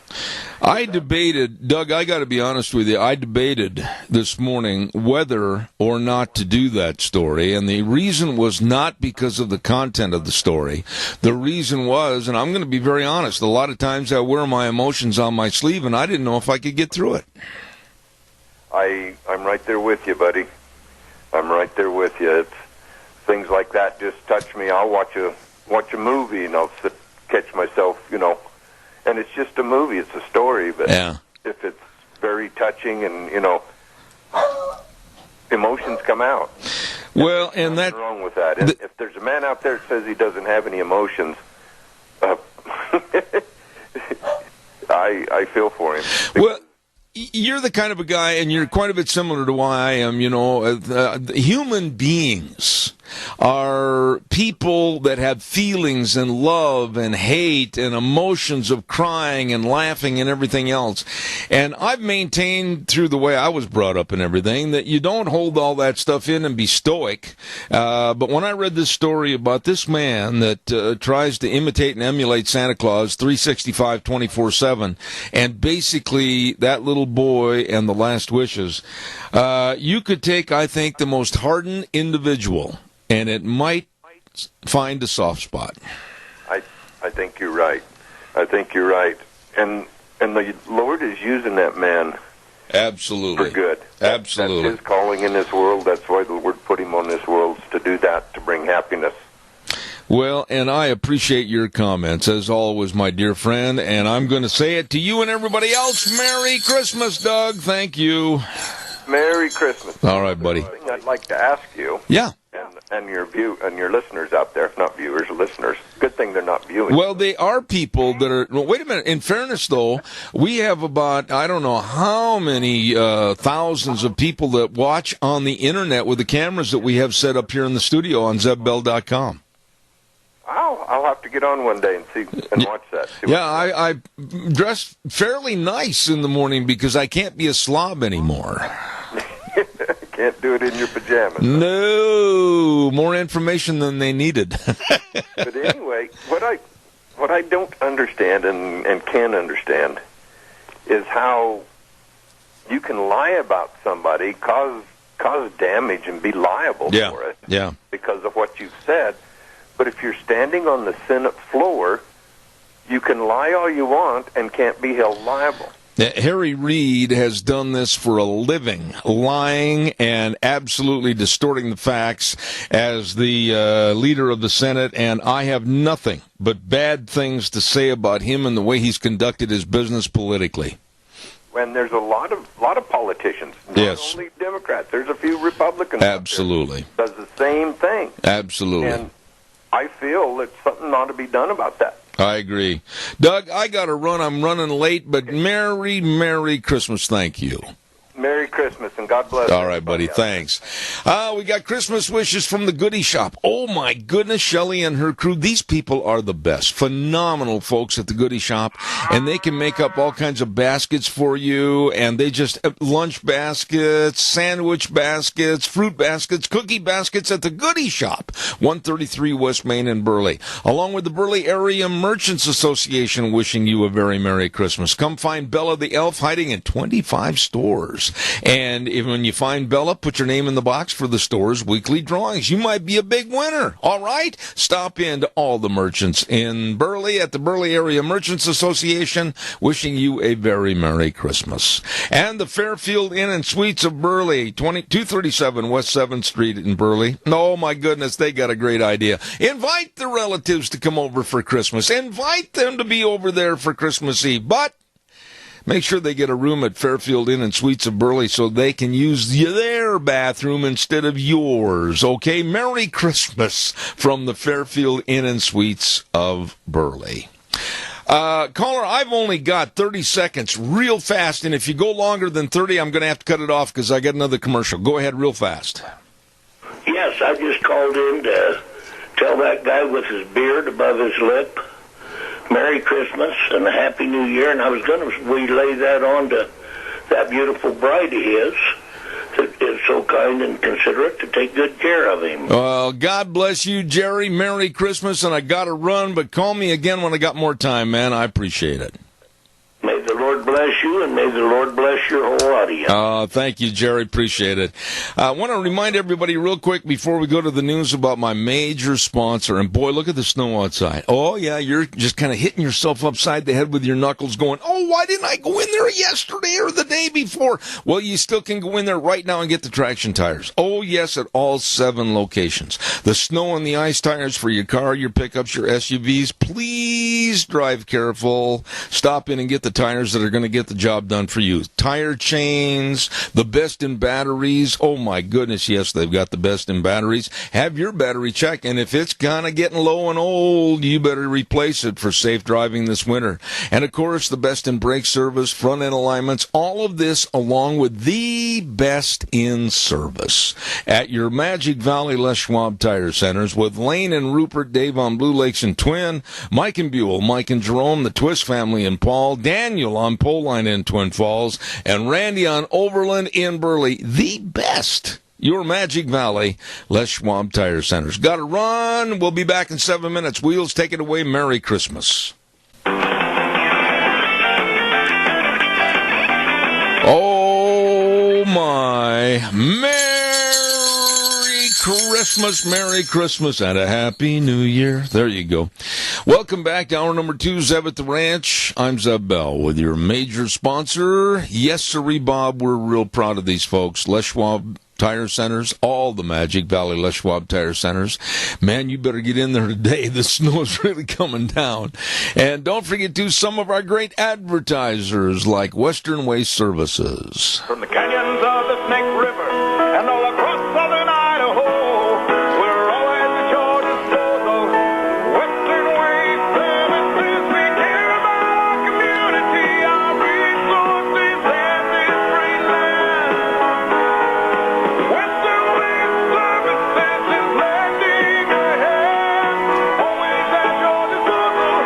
I debated, Doug, I got to be honest with you, I debated this morning whether or not to do that story, and the reason was not because of the content of the story. The reason was, and I'm going to be very honest, a lot of times I wear my emotions on my sleeve, and I didn't know if I could get through it. I'm right there with you, buddy. I'm right there with you. It's things like that just touch me. I'll watch a movie and I'll catch myself, and it's just a movie. It's a story, but if it's very touching and emotions come out. Well, and nothing wrong with that. If there's a man out there that says he doesn't have any emotions, I feel for him. Well, you're the kind of a guy, and you're quite a bit similar to why I am, human beings are people that have feelings and love and hate and emotions of crying and laughing and everything else. And I've maintained through the way I was brought up and everything that you don't hold all that stuff in and be stoic. But when I read this story about this man that tries to imitate and emulate Santa Claus 365, 24/7, and basically that little boy and the last wishes, you could take, I think, the most hardened individual, and it might find a soft spot. I think you're right. I think you're right. And the Lord is using that man absolutely for good. Absolutely. That's his calling in this world. That's why the Lord put him on this world, to do that, to bring happiness. Well, and I appreciate your comments, as always, my dear friend, and I'm going to say it to you and everybody else. Merry Christmas, Doug. Thank you. Merry Christmas. All right, buddy. One thing I'd like to ask you. Yeah. And your listeners out there, if not viewers, listeners. Good thing they're not viewing. Well, they are people that are. Well, wait a minute. In fairness, though, we have about, I don't know how many thousands of people that watch on the internet with the cameras that we have set up here in the studio on ZebBell.com. I'll have to get on one day and watch that. I dress fairly nice in the morning because I can't be a slob anymore. Can't do it in your pajamas. No, more information than they needed. But anyway, what I don't understand and can understand is how you can lie about somebody, cause damage, and be liable for it because of what you've said. But if you're standing on the Senate floor, you can lie all you want and can't be held liable. Harry Reid has done this for a living, lying and absolutely distorting the facts as the leader of the Senate, and I have nothing but bad things to say about him and the way he's conducted his business politically. And there's a lot of politicians, not only Democrats. There's a few Republicans. Absolutely. Does the same thing. Absolutely. And I feel that something ought to be done about that. I agree. Doug, I got to run. I'm running late, but Merry, Merry Christmas. Thank you. Merry Christmas, and God bless. All right, buddy. Thanks. We got Christmas wishes from the Goodie Shop. Oh, my goodness, Shelley and her crew. These people are the best. Phenomenal folks at the Goodie Shop, and they can make up all kinds of baskets for you, and they just lunch baskets, sandwich baskets, fruit baskets, cookie baskets at the Goodie Shop, 133 West Main in Burley, along with the Burley Area Merchants Association wishing you a very Merry Christmas. Come find Bella the Elf hiding in 25 stores. And when you find Bella, put your name in the box for the store's weekly drawings. You might be a big winner, all right? Stop in to all the merchants in Burley at the Burley Area Merchants Association, wishing you a very Merry Christmas. And the Fairfield Inn and Suites of Burley, 237 West 7th Street in Burley. Oh, my goodness, they got a great idea. Invite the relatives to come over for Christmas. Invite them to be over there for Christmas Eve. But make sure they get a room at Fairfield Inn and Suites of Burley so they can use their bathroom instead of yours, okay? Merry Christmas from the Fairfield Inn and Suites of Burley. Caller, I've only got 30 seconds real fast, and if you go longer than 30, I'm going to have to cut it off because I got another commercial. Go ahead real fast. Yes, I just called in to tell that guy with his beard above his lip Merry Christmas and a Happy New Year, and I was going to relay that on to that beautiful bride of his that is so kind and considerate to take good care of him. Well, God bless you, Jerry. Merry Christmas, and I got to run, but call me again when I got more time, man. I appreciate it. May the Lord bless you, and may the Lord bless your whole audience. Thank you, Jerry. Appreciate it. I want to remind everybody real quick before we go to the news about my major sponsor. And, boy, look at the snow outside. Oh, yeah, you're just kind of hitting yourself upside the head with your knuckles going, oh, why didn't I go in there yesterday or the day before? Well, you still can go in there right now and get the traction tires. Oh, yes, at all 7 locations. The snow and the ice tires for your car, your pickups, your SUVs. Please drive careful. Stop in and get the tires that are going to get the job done for you. Tire chains, the best in batteries. Oh, my goodness, yes, they've got the best in batteries. Have your battery checked, and if it's kind of getting low and old, you better replace it for safe driving this winter. And, of course, the best in brake service, front-end alignments, all of this along with the best in service at your Magic Valley Les Schwab Tire Centers with Lane and Rupert, Dave on Blue Lakes and Twin, Mike and Buell, Mike and Jerome, the Twist family and Paul, Daniel on Pole Line in Twin Falls, and Randy on Overland in Burley. The best. Your Magic Valley Les Schwab Tire Centers. Got to run. We'll be back in 7 minutes. Wheels, take it away. Merry Christmas. Oh, my. Merry Christmas, and a Happy New Year. There you go. Welcome back to hour number 2, Zeb at the Ranch. I'm Zeb Bell with your major sponsor. Yes, sirree, Bob, we're real proud of these folks. Les Schwab Tire Centers, all the Magic Valley Les Schwab Tire Centers. Man, you better get in there today. The snow is really coming down. And don't forget to some of our great advertisers like Western Waste Services. From the canyons of the Snake River and all across southern Idaho, we're always at your disposal. Western Waste Services, we care about our community, our resources, and this great land. Western Waste Services is lending a hand, always at your disposal.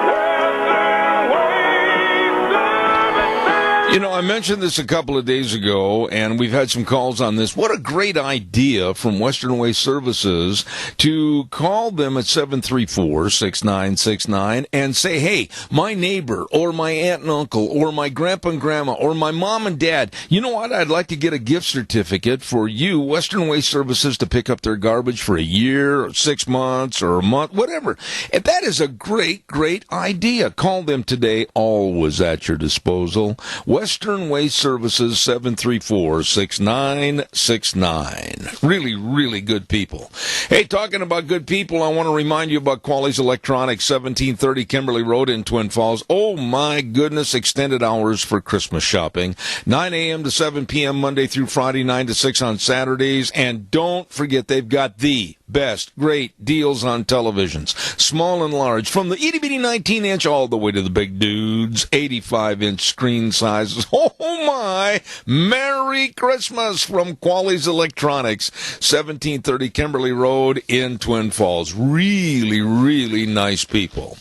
Western Waste Services. You know, I mentioned this a couple of days ago, and we've had some calls on this. What a great idea from Western Waste Services to call them at 734-6969 and say, hey, my neighbor or my aunt and uncle or my grandpa and grandma or my mom and dad, you know what? I'd like to get a gift certificate for you, Western Waste Services, to pick up their garbage for a year or 6 months or a month, whatever. And that is a great, great idea. Call them today, always at your disposal. Western Waste Services, 734-6969. Really, really good people. Hey, talking about good people, I want to remind you about Quality's Electronics, 1730 Kimberly Road in Twin Falls. Oh, my goodness, extended hours for Christmas shopping. 9 a.m. to 7 p.m. Monday through Friday, 9 to 6 on Saturdays. And don't forget, they've got the best, great deals on televisions, small and large, from the itty-bitty 19-inch all the way to the big dudes, 85-inch screen sizes. Oh, my! Merry Christmas from Quality's Electronics, 1730 Kimberly Road in Twin Falls. Really, really nice people.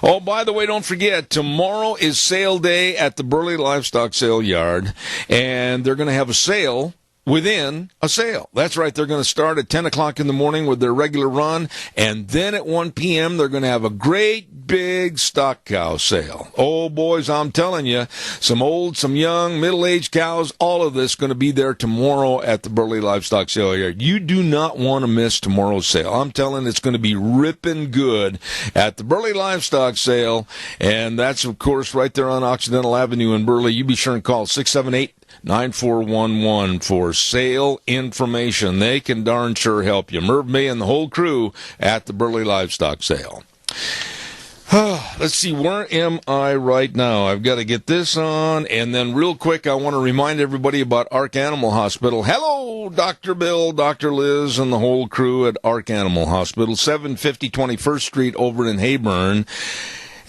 Oh, by the way, don't forget, tomorrow is sale day at the Burley Livestock Sale Yard, and they're going to have a sale within a sale. That's right. They're going to start at 10 o'clock in the morning with their regular run, and then at 1 p.m. they're going to have a great big stock cow sale. Oh, boys, I'm telling you, some old, some young, middle-aged cows, all of this going to be there tomorrow at the Burley Livestock Sale here. You do not want to miss tomorrow's sale. I'm telling you, it's going to be ripping good at the Burley Livestock Sale, and that's, of course, right there on Occidental Avenue in Burley. You be sure and call 678-9411 for sale information. They can darn sure help you. Merv, me, and the whole crew at the Burley Livestock Sale. Let's see, where am I right now? I've got to get this on, and then real quick, I want to remind everybody about Ark Animal Hospital. Hello, Dr. Bill, Dr. Liz, and the whole crew at Ark Animal Hospital, 750 21st Street over in Hayburn.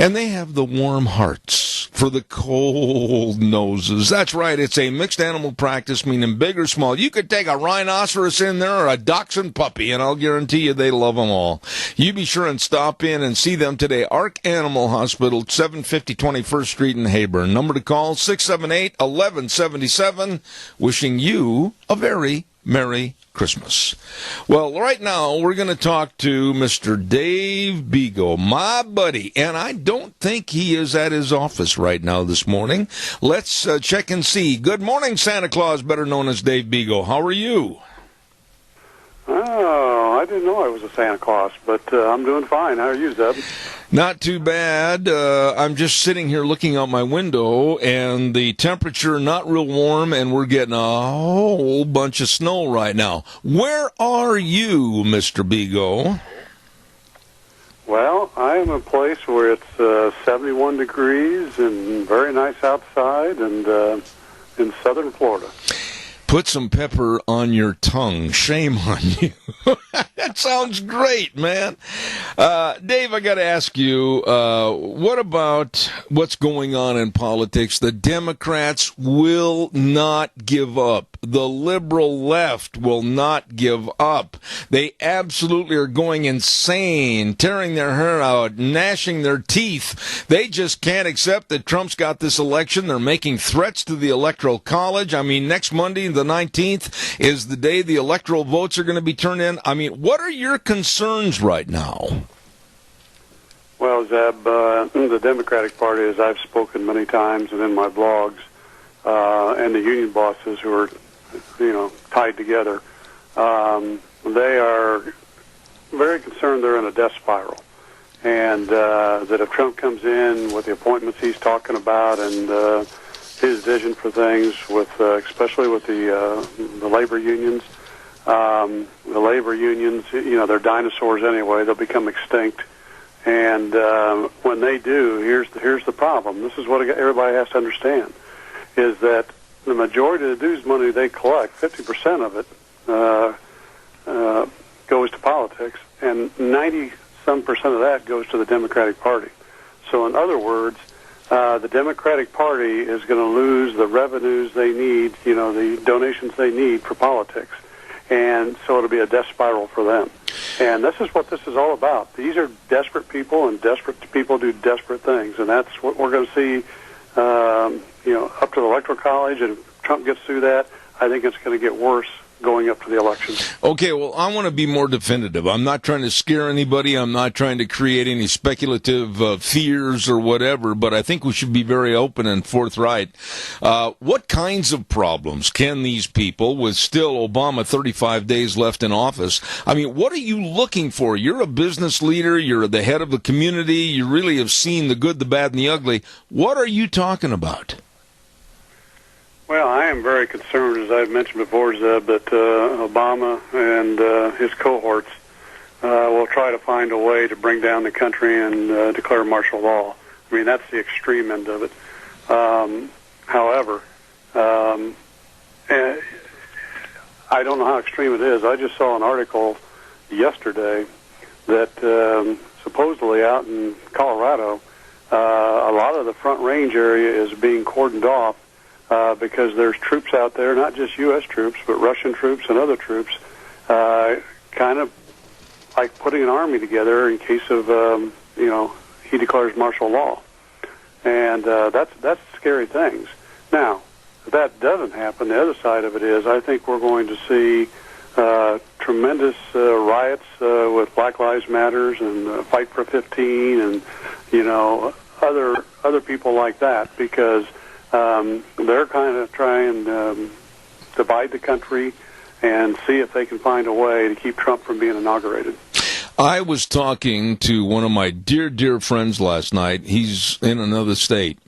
And they have the warm hearts for the cold noses. That's right. It's a mixed animal practice, meaning big or small. You could take a rhinoceros in there or a dachshund puppy, and I'll guarantee you they love them all. You be sure and stop in and see them today. Ark Animal Hospital, 750 21st Street in Hayburn. Number to call, 678-1177. Wishing you a very Merry Christmas. Well, right now, we're going to talk to Mr. Dave Bego, my buddy, and I don't think he is at his office right now this morning. Let's check and see. Good morning, Santa Claus, better known as Dave Bego. How are you? Oh, I didn't know I was a Santa Claus, but I'm doing fine. How are you, Zeb? Not too bad. I'm just sitting here looking out my window, and the temperature not real warm, and we're getting a whole bunch of snow right now. Where are you, Mr. Bego? Well, I am in a place where it's 71 degrees and very nice outside, and in southern Florida. Put some pepper on your tongue. Shame on you. That sounds great, man. Dave, I got to ask you, what about what's going on in politics? The Democrats will not give up. The liberal left will not give up. They absolutely are going insane, tearing their hair out, gnashing their teeth. They just can't accept that Trump's got this election. They're making threats to the Electoral College. I mean, next Monday, the 19th, is the day the electoral votes are going to be turned in. I mean, what are your concerns right now? Well, Zeb, the Democratic Party, as I've spoken many times and in my blogs, and the union bosses who are, tied together, they are very concerned they're in a death spiral. And that if Trump comes in with the appointments he's talking about and his vision for things, with especially with the labor unions, they're dinosaurs anyway. They'll become extinct. And when they do, here's the problem. This is what everybody has to understand, is that the majority of the dues money they collect, 50% of it, goes to politics, and 90-some% of that goes to the Democratic Party. So in other words, the Democratic Party is going to lose the revenues they need, the donations they need for politics. And so it'll be a death spiral for them. And this is what this is all about. These are desperate people, and desperate people do desperate things. And that's what we're going to see, up to the Electoral College. And if Trump gets through that, I think it's going to get worse going up to the election. Okay, well, I want to be more definitive. I'm not trying to scare anybody. I'm not trying to create any speculative fears or whatever, but I think we should be very open and forthright. What kinds of problems can these people, with still Obama 35 days left in office, I mean, what are you looking for? You're a business leader. You're the head of a community. You really have seen the good, the bad, and the ugly. What are you talking about? Well, I am very concerned, as I've mentioned before, Zeb, that Obama and his cohorts will try to find a way to bring down the country and declare martial law. I mean, that's the extreme end of it. However, I don't know how extreme it is. I just saw an article yesterday that supposedly out in Colorado, a lot of the Front Range area is being cordoned off because there's troops out there, not just U.S. troops, but Russian troops and other troops, kind of like putting an army together in case of, he declares martial law. And that's scary things. Now, if that doesn't happen, the other side of it is I think we're going to see tremendous riots with Black Lives Matters and Fight for 15 and, other people like that, because they're kind of trying to divide the country and see if they can find a way to keep Trump from being inaugurated. I was talking to one of my dear, dear friends last night. He's in another state.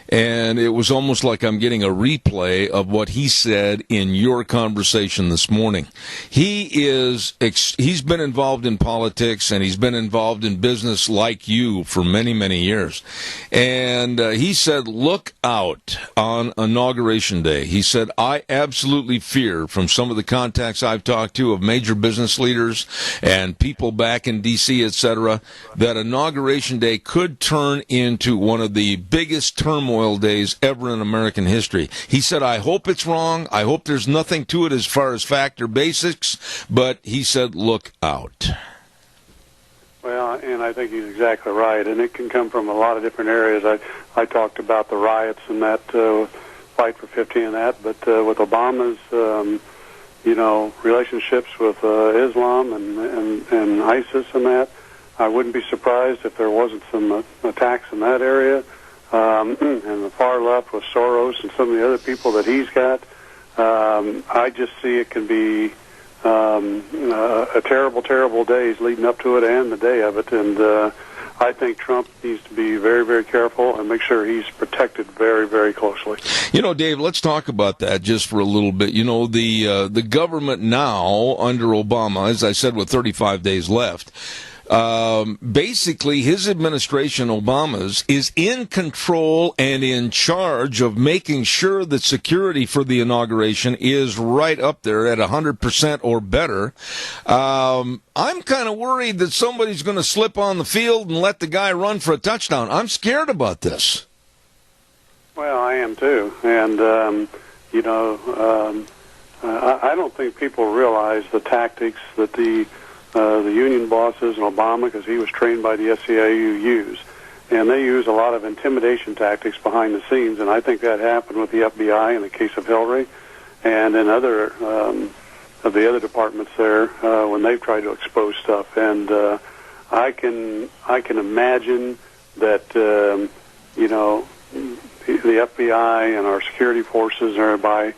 And it was almost like I'm getting a replay of what he said in your conversation this morning. He's been involved in politics and he's been involved in business like you for many, many years. And he said, look out on Inauguration Day. He said, I absolutely fear from some of the contacts I've talked to of major business leaders and people back in D.C., etc., that Inauguration Day could turn into one of the biggest turmoil days ever in American history. He said, I hope it's wrong. I hope there's nothing to it as far as fact or basics, but he said, look out. Well, and I think he's exactly right, and it can come from a lot of different areas. I talked about the riots and that Fight for 15 and that, but with Obama's, relationships with Islam and ISIS and that, I wouldn't be surprised if there wasn't some attacks in that area. And the far left with Soros and some of the other people that he's got, I just see it can be a terrible, terrible days leading up to it and the day of it. And I think Trump needs to be very, very careful and make sure he's protected very, very closely. Dave, let's talk about that just for a little bit. The government now under Obama, as I said, with 35 days left, basically his administration, Obama's, is in control and in charge of making sure that security for the inauguration is right up there at 100% or better. I'm kind of worried that somebody's going to slip on the field and let the guy run for a touchdown. I'm scared about this. Well, I am too. And, I don't think people realize the tactics that the union bosses and Obama, because he was trained by the SEIU, use. And they use a lot of intimidation tactics behind the scenes, and I think that happened with the FBI in the case of Hillary and in other of the other departments there when they've tried to expose stuff. And I can imagine that, the FBI and our security forces and everybody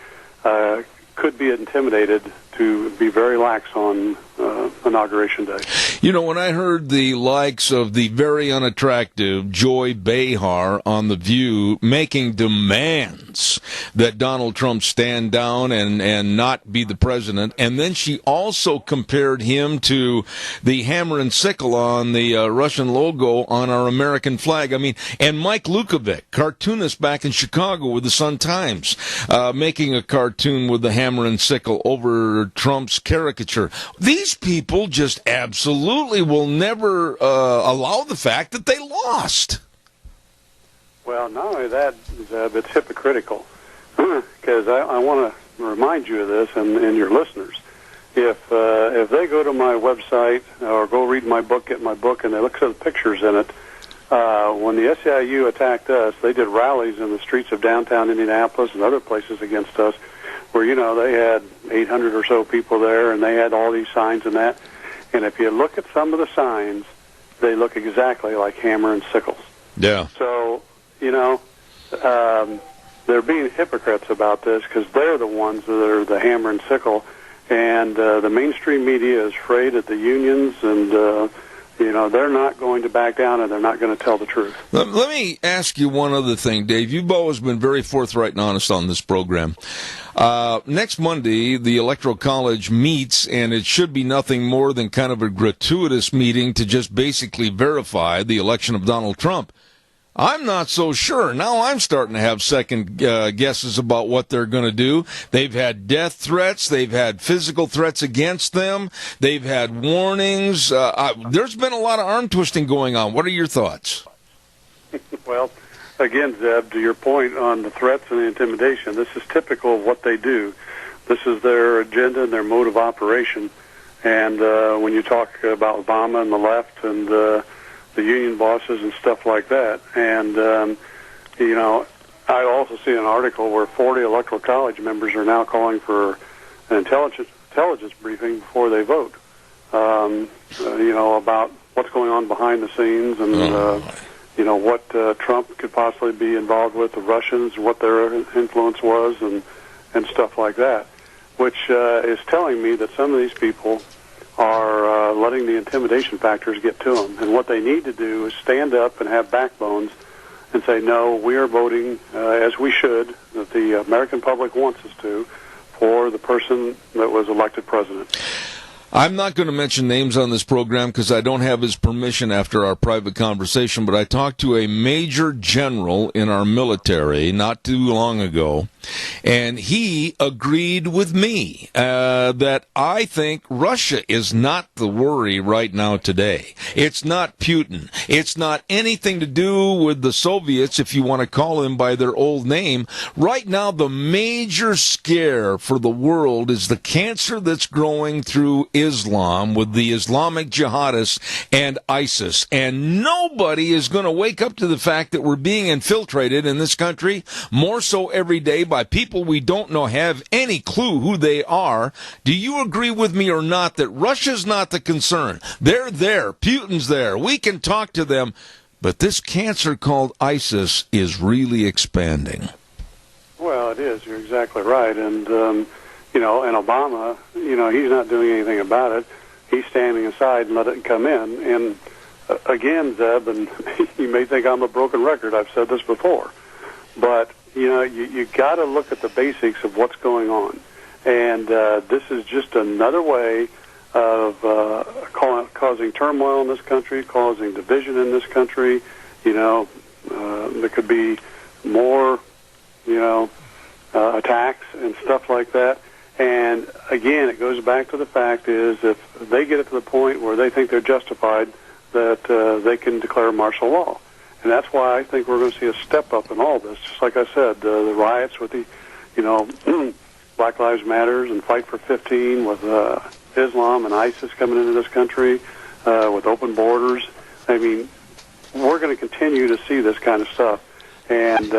could be intimidated to be very lax on Inauguration Day. When I heard the likes of the very unattractive Joy Behar on The View making demands that Donald Trump stand down and not be the president, and then she also compared him to the hammer and sickle on the Russian logo on our American flag. And Mike Lukovic, cartoonist back in Chicago with the Sun-Times, making a cartoon with the hammer and sickle over Trump's caricature. These people just absolutely will never allow the fact that they lost. Well, not only that, it's hypocritical. Because I want to remind you of this and your listeners. If they go to my website or go read my book, get my book, and they look at the pictures in it, when the SEIU attacked us, they did rallies in the streets of downtown Indianapolis and other places against us, where, they had 800 or so people there, and they had all these signs and that. And if you look at some of the signs, they look exactly like hammer and sickles. Yeah. So, they're being hypocrites about this because they're the ones that are the hammer and sickle. And the mainstream media is afraid of the unions, and they're not going to back down, and they're not going to tell the truth. Let me ask you one other thing, Dave. You've always been very forthright and honest on this program. Next Monday, the Electoral College meets, and it should be nothing more than kind of a gratuitous meeting to just basically verify the election of Donald Trump. I'm not so sure. Now I'm starting to have second guesses about what they're going to do. They've had death threats. They've had physical threats against them. They've had warnings. There's been a lot of arm twisting going on. What are your thoughts? Well, again, Zeb, to your point on the threats and the intimidation, this is typical of what they do. This is their agenda and their mode of operation. And when you talk about Obama and the left and the union bosses and stuff like that. And, I also see an article where 40 electoral college members are now calling for an intelligence briefing before they vote. About what's going on behind the scenes and what Trump could possibly be involved with, the Russians, what their influence was, and stuff like that, which is telling me that some of these people are letting the intimidation factors get to them. And what they need to do is stand up and have backbones and say, no, we are voting as we should, that the American public wants us to, for the person that was elected president. I'm not going to mention names on this program because I don't have his permission after our private conversation, but I talked to a major general in our military not too long ago, and he agreed with me that I think Russia is not the worry right now today. It's not Putin. It's not anything to do with the Soviets, if you want to call them by their old name. Right now, the major scare for the world is the cancer that's growing through Islam with the Islamic jihadists and ISIS. And nobody is going to wake up to the fact that we're being infiltrated in this country, more so every day by people we don't know, have any clue who they are. Do you agree with me or not that Russia's not the concern? They're there. Putin's there. We can talk to them. But this cancer called ISIS is really expanding. Well, it is. You're exactly right. And, and Obama, he's not doing anything about it. He's standing aside and let it come in. And again, Zeb, and you may think I'm a broken record. I've said this before. But, you got to look at the basics of what's going on. And this is just another way of causing turmoil in this country, causing division in this country. There could be more, attacks and stuff like that. And again, it goes back to the fact is if they get it to the point where they think they're justified, that they can declare martial law. And that's why I think we're going to see a step up in all this. Just like I said, the riots with the, Black Lives Matters and Fight for 15 with Islam and ISIS coming into this country, with open borders. I mean, we're going to continue to see this kind of stuff. And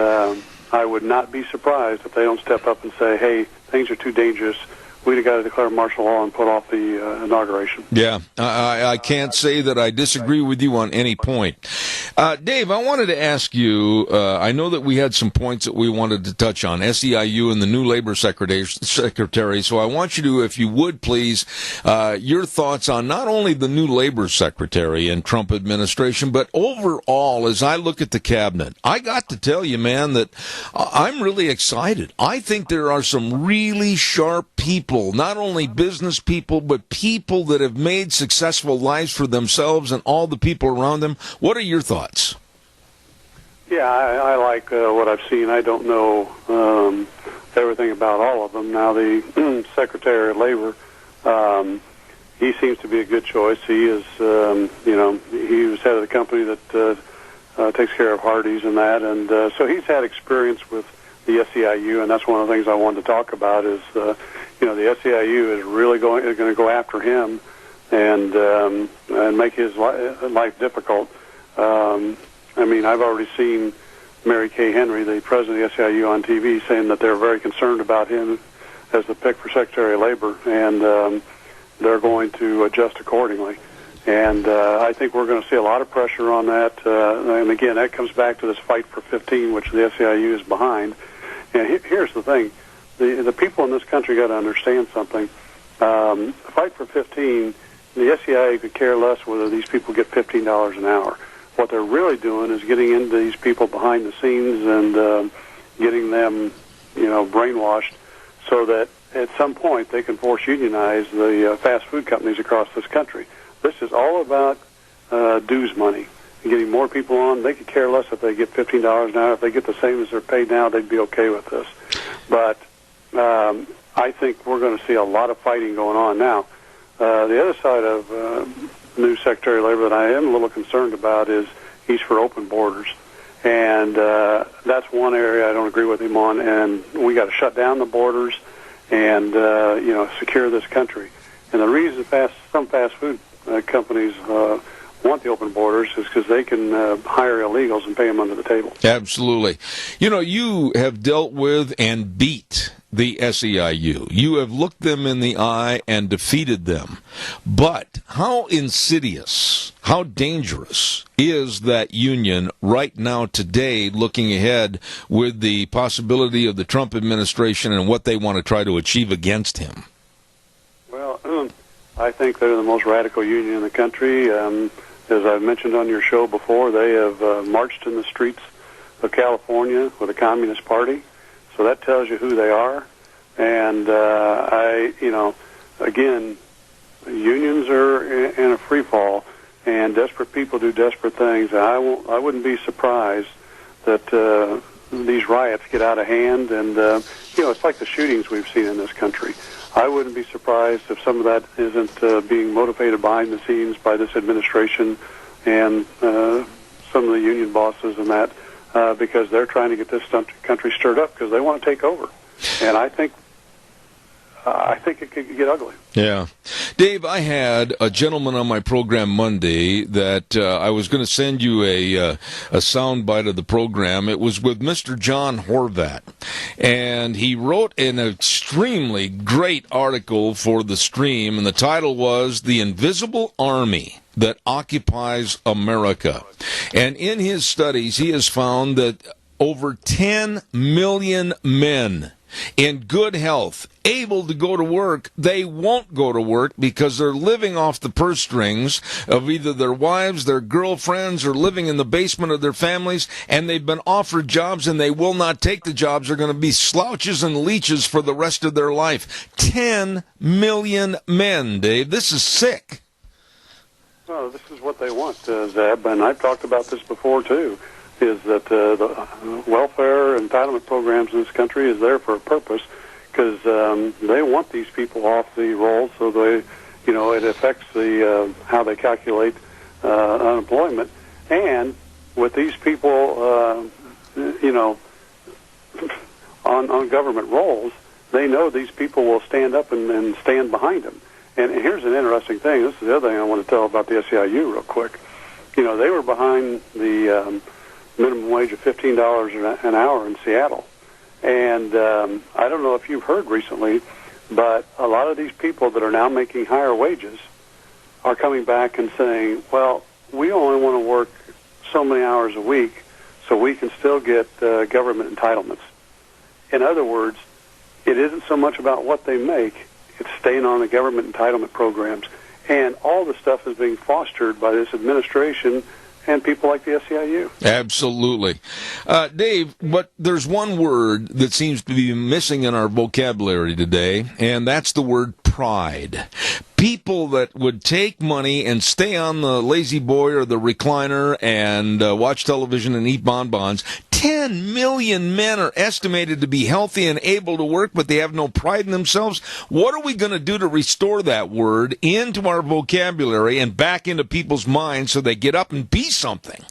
I would not be surprised if they don't step up and say, hey, things are too dangerous. We've got to declare martial law and put off the inauguration. Yeah, I can't say that I disagree with you on any point. Dave, I wanted to ask you, I know that we had some points that we wanted to touch on, SEIU and the new labor secretary, so I want you to, if you would please, your thoughts on not only the new labor secretary and Trump administration, but overall, as I look at the cabinet, I got to tell you, man, that I'm really excited. I think there are some really sharp people, not only business people, but people that have made successful lives for themselves and all the people around them. What are your thoughts? Yeah, I like what I've seen. I don't know everything about all of them. Now, the Secretary of Labor, he seems to be a good choice. He is, he was head of the company that takes care of Hardee's and that, and so he's had experience with the SEIU, and that's one of the things I wanted to talk about is, the SEIU is really going to go after him and make his life difficult. I've already seen Mary Kay Henry, the president of the SEIU, on TV saying that they're very concerned about him as the pick for Secretary of Labor, and they're going to adjust accordingly. And I think we're going to see a lot of pressure on that. And again, that comes back to this Fight for 15, which the SEIU is behind. And here's the thing. The people in this country got to understand something. Fight for 15, the SEIU could care less whether these people get $15 an hour. What they're really doing is getting into these people behind the scenes and getting them, brainwashed so that at some point they can force unionize the fast food companies across this country. This is all about dues money. Getting more people on, they could care less if they get $15 an hour. If they get the same as they're paid now, they'd be okay with this. But I think we're going to see a lot of fighting going on now. The other side of new Secretary of Labor that I am a little concerned about is he's for open borders. And that's one area I don't agree with him on. And we got to shut down the borders and, secure this country. And the reason some fast food companies want the open borders is because they can hire illegals and pay them under the table. Absolutely. You know, you have dealt with and beat the SEIU. You have looked them in the eye and defeated them. But how insidious, how dangerous is that union right now today, looking ahead with the possibility of the Trump administration and what they want to try to achieve against him? Well, I think they're the most radical union in the country. As I've mentioned on your show before, they have marched in the streets of California with the Communist Party. So that tells you who they are. And again, unions are in a free fall, and desperate people do desperate things. I wouldn't be surprised that these riots get out of hand, and it's like the shootings we've seen in this country. I wouldn't be surprised if some of that isn't being motivated behind the scenes by this administration and some of the union bosses and that, because they're trying to get this country stirred up because they want to take over. And I think it could get ugly. Yeah. Dave, I had a gentleman on my program Monday that I was going to send you a sound bite of the program. It was with Mr. John Horvat. And he wrote an extremely great article for the Stream, and the title was The Invisible Army That Occupies America. And in his studies, he has found that over 10 million men in good health, able to go to work, they won't go to work because they're living off the purse strings of either their wives, their girlfriends, or living in the basement of their families, and they've been offered jobs and they will not take the jobs. They're going to be slouches and leeches for the rest of their life. 10 million men, Dave. This is sick. Well, this is what they want, Zeb, and I've talked about this before, too, is that the welfare entitlement programs in this country is there for a purpose because they want these people off the rolls, so they, it affects the how they calculate unemployment. And with these people, on government rolls, they know these people will stand up and stand behind them. And here's an interesting thing. This is the other thing I want to tell about the SEIU real quick. They were behind the minimum wage of $15 an hour in Seattle. And I don't know if you've heard recently, but a lot of these people that are now making higher wages are coming back and saying, well, we only want to work so many hours a week so we can still get government entitlements. In other words, it isn't so much about what they make, it's staying on the government entitlement programs. And all the stuff is being fostered by this administration and people like the SEIU. Absolutely. Dave, but there's one word that seems to be missing in our vocabulary today, and that's the word pride. People that would take money and stay on the lazy boy or the recliner and watch television and eat bonbons. 10 million men are estimated to be healthy and able to work, but they have no pride in themselves. What are we going to do to restore that word into our vocabulary and back into people's minds so they get up and be something?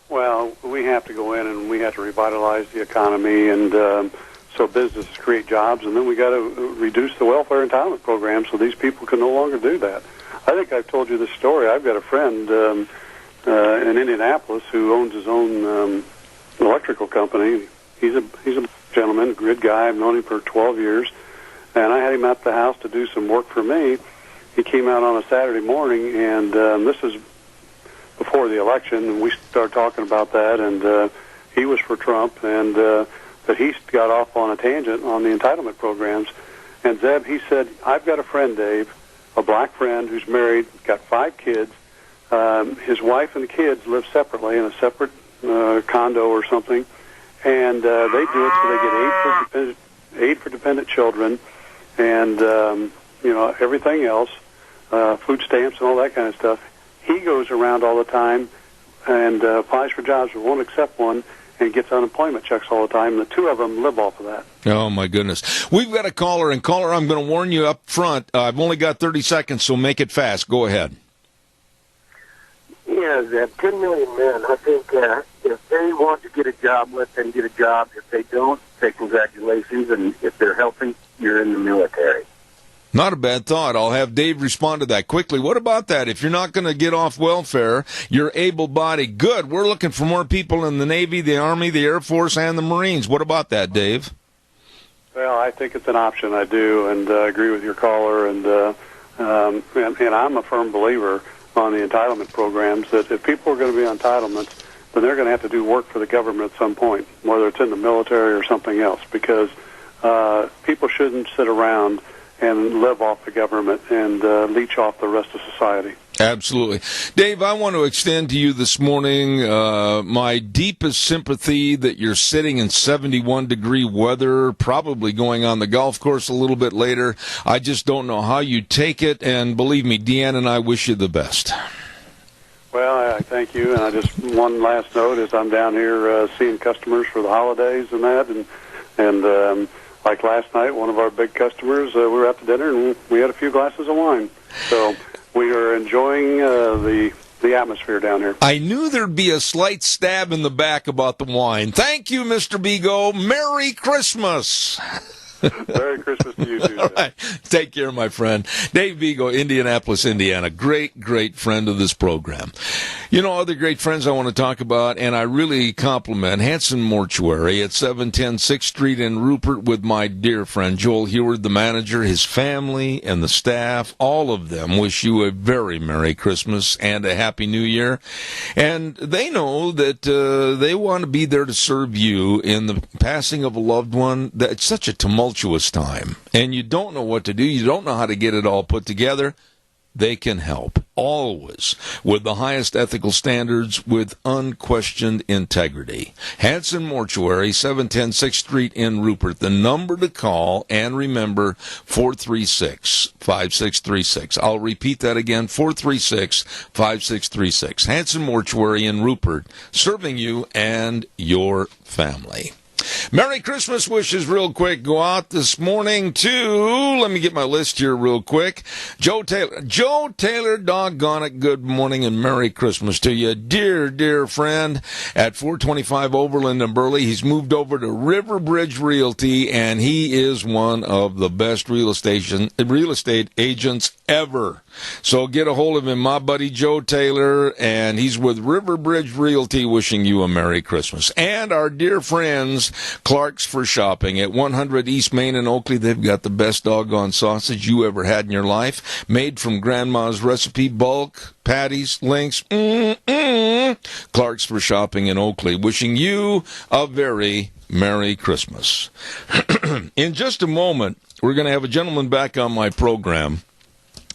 Well, we have to go in and we have to revitalize the economy, and so businesses create jobs, and then we got to reduce the welfare entitlement program so these people can no longer do that. I think I've told you this story. I've got a friend in Indianapolis who owns his own electrical company. He's a gentleman, a good guy. I've known him for 12 years, and I had him at the house to do some work for me. He came out on a Saturday morning, and this is before the election, and we started talking about that, and he was for Trump, and but he got off on a tangent on the entitlement programs. And Zeb, he said, I've got a friend, Dave, a black friend who's married, got 5 kids. His wife and the kids live separately in a separate condo or something, and they do it so they get aid for dependent children, and everything else, food stamps and all that kind of stuff. He goes around all the time and applies for jobs but won't accept one, and gets unemployment checks all the time. And the two of them live off of that. Oh, my goodness. We've got a caller, and caller, I'm going to warn you up front. I've only got 30 seconds, so make it fast. Go ahead. Yeah, that 10 million men, I think if they want to get a job, let them get a job. If they don't, say congratulations, and if they're healthy, you're in the military. Not a bad thought. I'll have Dave respond to that quickly. What about that? If you're not going to get off welfare, you're able-bodied. Good. We're looking for more people in the Navy, the Army, the Air Force, and the Marines. What about that, Dave? Well, I think it's an option. I do, and I agree with your caller. And I'm a firm believer on the entitlement programs that if people are going to be on entitlements, then they're going to have to do work for the government at some point, whether it's in the military or something else, because people shouldn't sit around and live off the government and leech off the rest of society. Absolutely. Dave, I want to extend to you this morning my deepest sympathy that you're sitting in 71-degree weather, probably going on the golf course a little bit later. I just don't know how you take it, and believe me, Deanne and I wish you the best. Well, I thank you, and I just one last note is I'm down here seeing customers for the holidays and that, and like last night, one of our big customers, we were out to dinner and we had a few glasses of wine. So we are enjoying the atmosphere down here. I knew there'd be a slight stab in the back about the wine. Thank you, Mr. Bigo. Merry Christmas. Merry Christmas to you, too. All right. Take care, my friend. Dave Vigo, Indianapolis, Indiana. Great, great friend of this program. You know, other great friends I want to talk about, and I really compliment Hanson Mortuary at 710 6th Street in Rupert with my dear friend Joel Heward, the manager, his family, and the staff. All of them wish you a very Merry Christmas and a Happy New Year. And they know that they want to be there to serve you in the passing of a loved one. It's such a tumultuous time, and you don't know what to do. You don't know how to get it all put together. They can help, always, with the highest ethical standards, with unquestioned integrity. Hanson Mortuary, 710 6th Street in Rupert. The number to call, and remember, 436-5636. I'll repeat that again, 436-5636. Hanson Mortuary in Rupert, serving you and your family. Merry Christmas wishes real quick go out this morning to, let me get my list here real quick. Joe Taylor, doggone it, good morning and Merry Christmas to you. Dear, dear friend at 425 Overland and Burley. He's moved over to River Bridge Realty, and he is one of the best real estate agents ever. So get a hold of him, my buddy Joe Taylor, and he's with River Bridge Realty, wishing you a Merry Christmas. And our dear friends, Clark's for Shopping at 100 East Main in Oakley. They've got the best doggone sausage you ever had in your life, made from Grandma's recipe, bulk, patties, links. Clark's for Shopping in Oakley, wishing you a very Merry Christmas. In just a moment, we're going to have a gentleman back on my program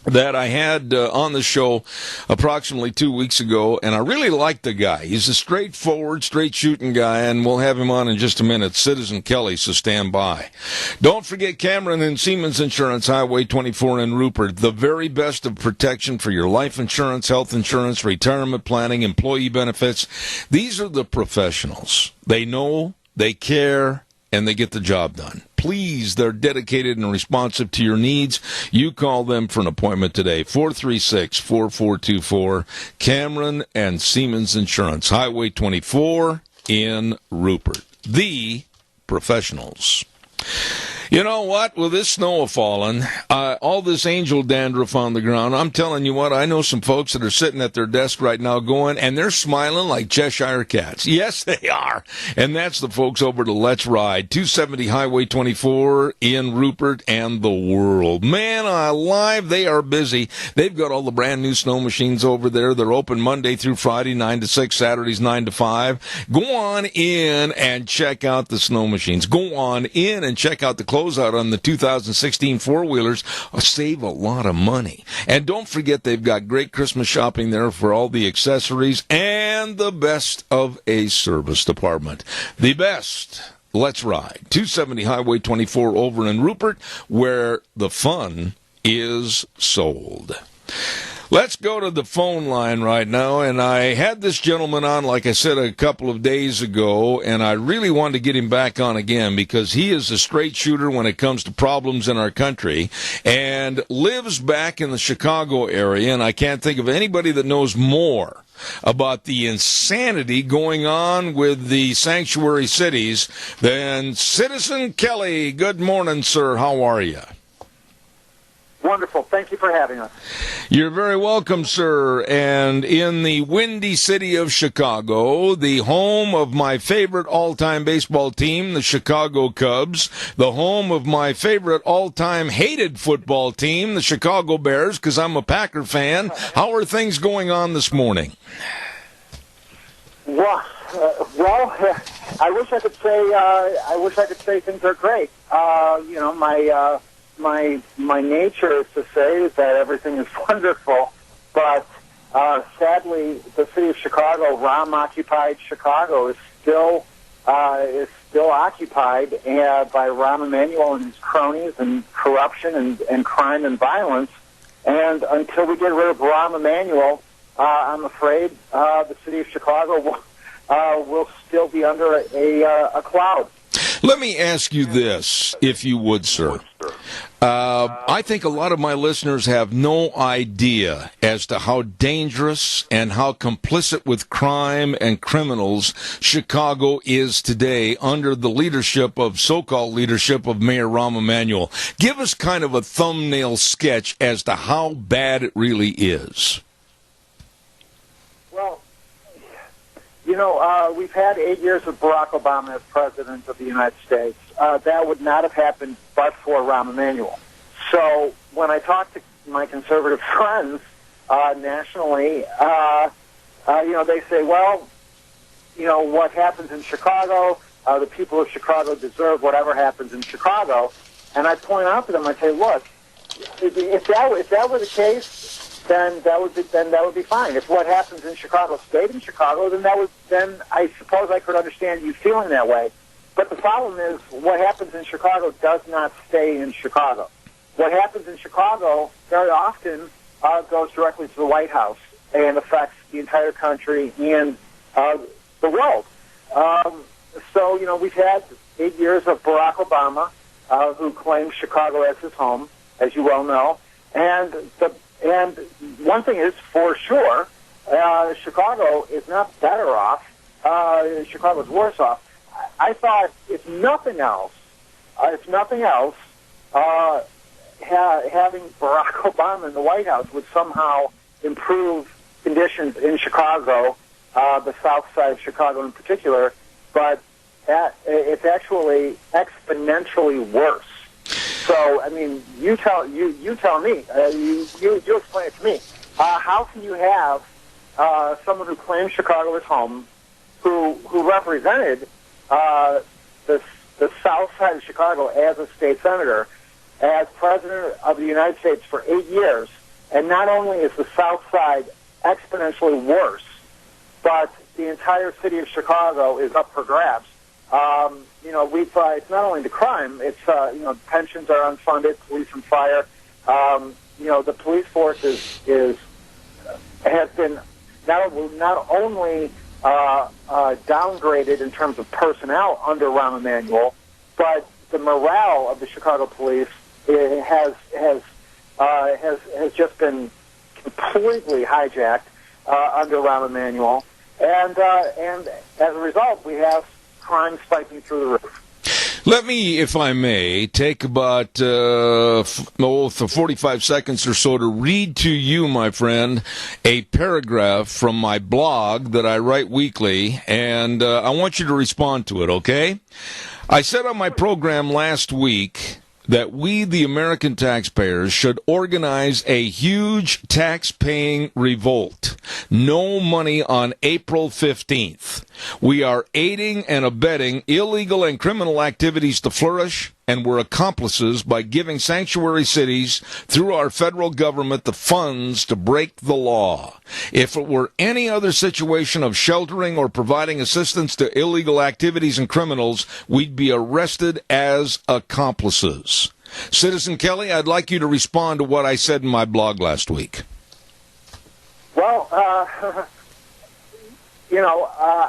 that I had on the show approximately 2 weeks ago, and I really like the guy. He's a straightforward, straight-shooting guy, and we'll have him on in just a minute. Citizen Kelly, so stand by. Don't forget Cameron and Siemens Insurance, Highway 24 in Rupert. The very best of protection for your life insurance, health insurance, retirement planning, employee benefits. These are the professionals. They know, they care, and they get the job done. Please, they're dedicated and responsive to your needs. You call them for an appointment today, 436-4424, Cameron and Siemens Insurance, Highway 24 in Rupert. The professionals. You know what? With this snow falling, all this angel dandruff on the ground, I'm telling you what, I know some folks that are sitting at their desk right now going, and they're smiling like Cheshire cats. Yes, they are. And that's the folks over to Let's Ride, 270 Highway 24 in Rupert and the world. Man alive, they are busy. They've got all the brand new snow machines over there. They're open Monday through Friday, 9 to 6, Saturdays, 9 to 5. Go on in and check out the snow machines. Go on in and check out the closeout on the 2016 four-wheelers. Save a lot of money. And don't forget they've got great Christmas shopping there for all the accessories and the best of a service department. The best. Let's Ride. 270 Highway 24 over in Rupert, where the fun is sold. Let's go to the phone line right now, and I had this gentleman on, like I said, a couple of days ago, and I really wanted to get him back on again because he is a straight shooter when it comes to problems in our country and lives back in the Chicago area, and I can't think of anybody that knows more about the insanity going on with the sanctuary cities than Citizen Kelly. Good morning, sir. How are you? Wonderful. Thank you for having us. You're very welcome, sir. And in the windy city of Chicago, the home of my favorite all-time baseball team, the Chicago Cubs, the home of my favorite all-time hated football team, the Chicago Bears, because I'm a Packer fan. How are things going on this morning? Well, I wish I could say. I wish I could say things are great. My nature is to say that everything is wonderfon, but sadly, the city of Chicago, Rahm-occupied Chicago, is still occupied by Rahm Emanuel and his cronies and corruption and crime and violence. And until we get rid of Rahm Emanuel, I'm afraid the city of Chicago will still be under a cloud. Let me ask you this, if you would, sir. I think a lot of my listeners have no idea as to how dangerous and how complicit with crime and criminals Chicago is today under the leadership of so-called leadership of Mayor Rahm Emanuel. Give us kind of a thumbnail sketch as to how bad it really is. Well, we've had 8 years of Barack Obama as president of the United States. That would not have happened but for Rahm Emanuel. So when I talk to my conservative friends nationally, they say, well, what happens in Chicago, the people of Chicago deserve whatever happens in Chicago. And I point out to them, I say, look, if that were the case, then that would be fine. If what happens in Chicago stayed in Chicago, then I suppose I could understand you feeling that way. But the problem is, what happens in Chicago does not stay in Chicago. What happens in Chicago very often goes directly to the White House and affects the entire country and the world. So we've had 8 years of Barack Obama, who claims Chicago as his home, as you well know, and one thing is for sure, Chicago is not better off. Chicago's worse off. I thought, if nothing else, having Barack Obama in the White House would somehow improve conditions in Chicago, the south side of Chicago in particular. But it's actually exponentially worse. So, I mean, you tell me. You explain it to me. How can you have someone who claims Chicago as home, who represented the south side of Chicago as a state senator, as president of the United States for 8 years, and not only is the south side exponentially worse, but the entire city of Chicago is up for grabs. It's not only the crime; it's pensions are unfunded, police and fire. The police force has been not only downgraded in terms of personnel under Rahm Emanuel, but the morale of the Chicago police has just been completely hijacked under Rahm Emanuel, and as a result, we have crime spiking through the roof. Let me, if I may, take about 45 seconds or so to read to you, my friend, a paragraph from my blog that I write weekly, and I want you to respond to it, okay? I said on my program last week that we, the American taxpayers, should organize a huge tax-paying revolt. No money on April 15th. We are aiding and abetting illegal and criminal activities to flourish, and we're accomplices by giving sanctuary cities, through our federal government, the funds to break the law. If it were any other situation of sheltering or providing assistance to illegal activities and criminals, we'd be arrested as accomplices. Citizen Kelly, I'd like you to respond to what I said in my blog last week. Well,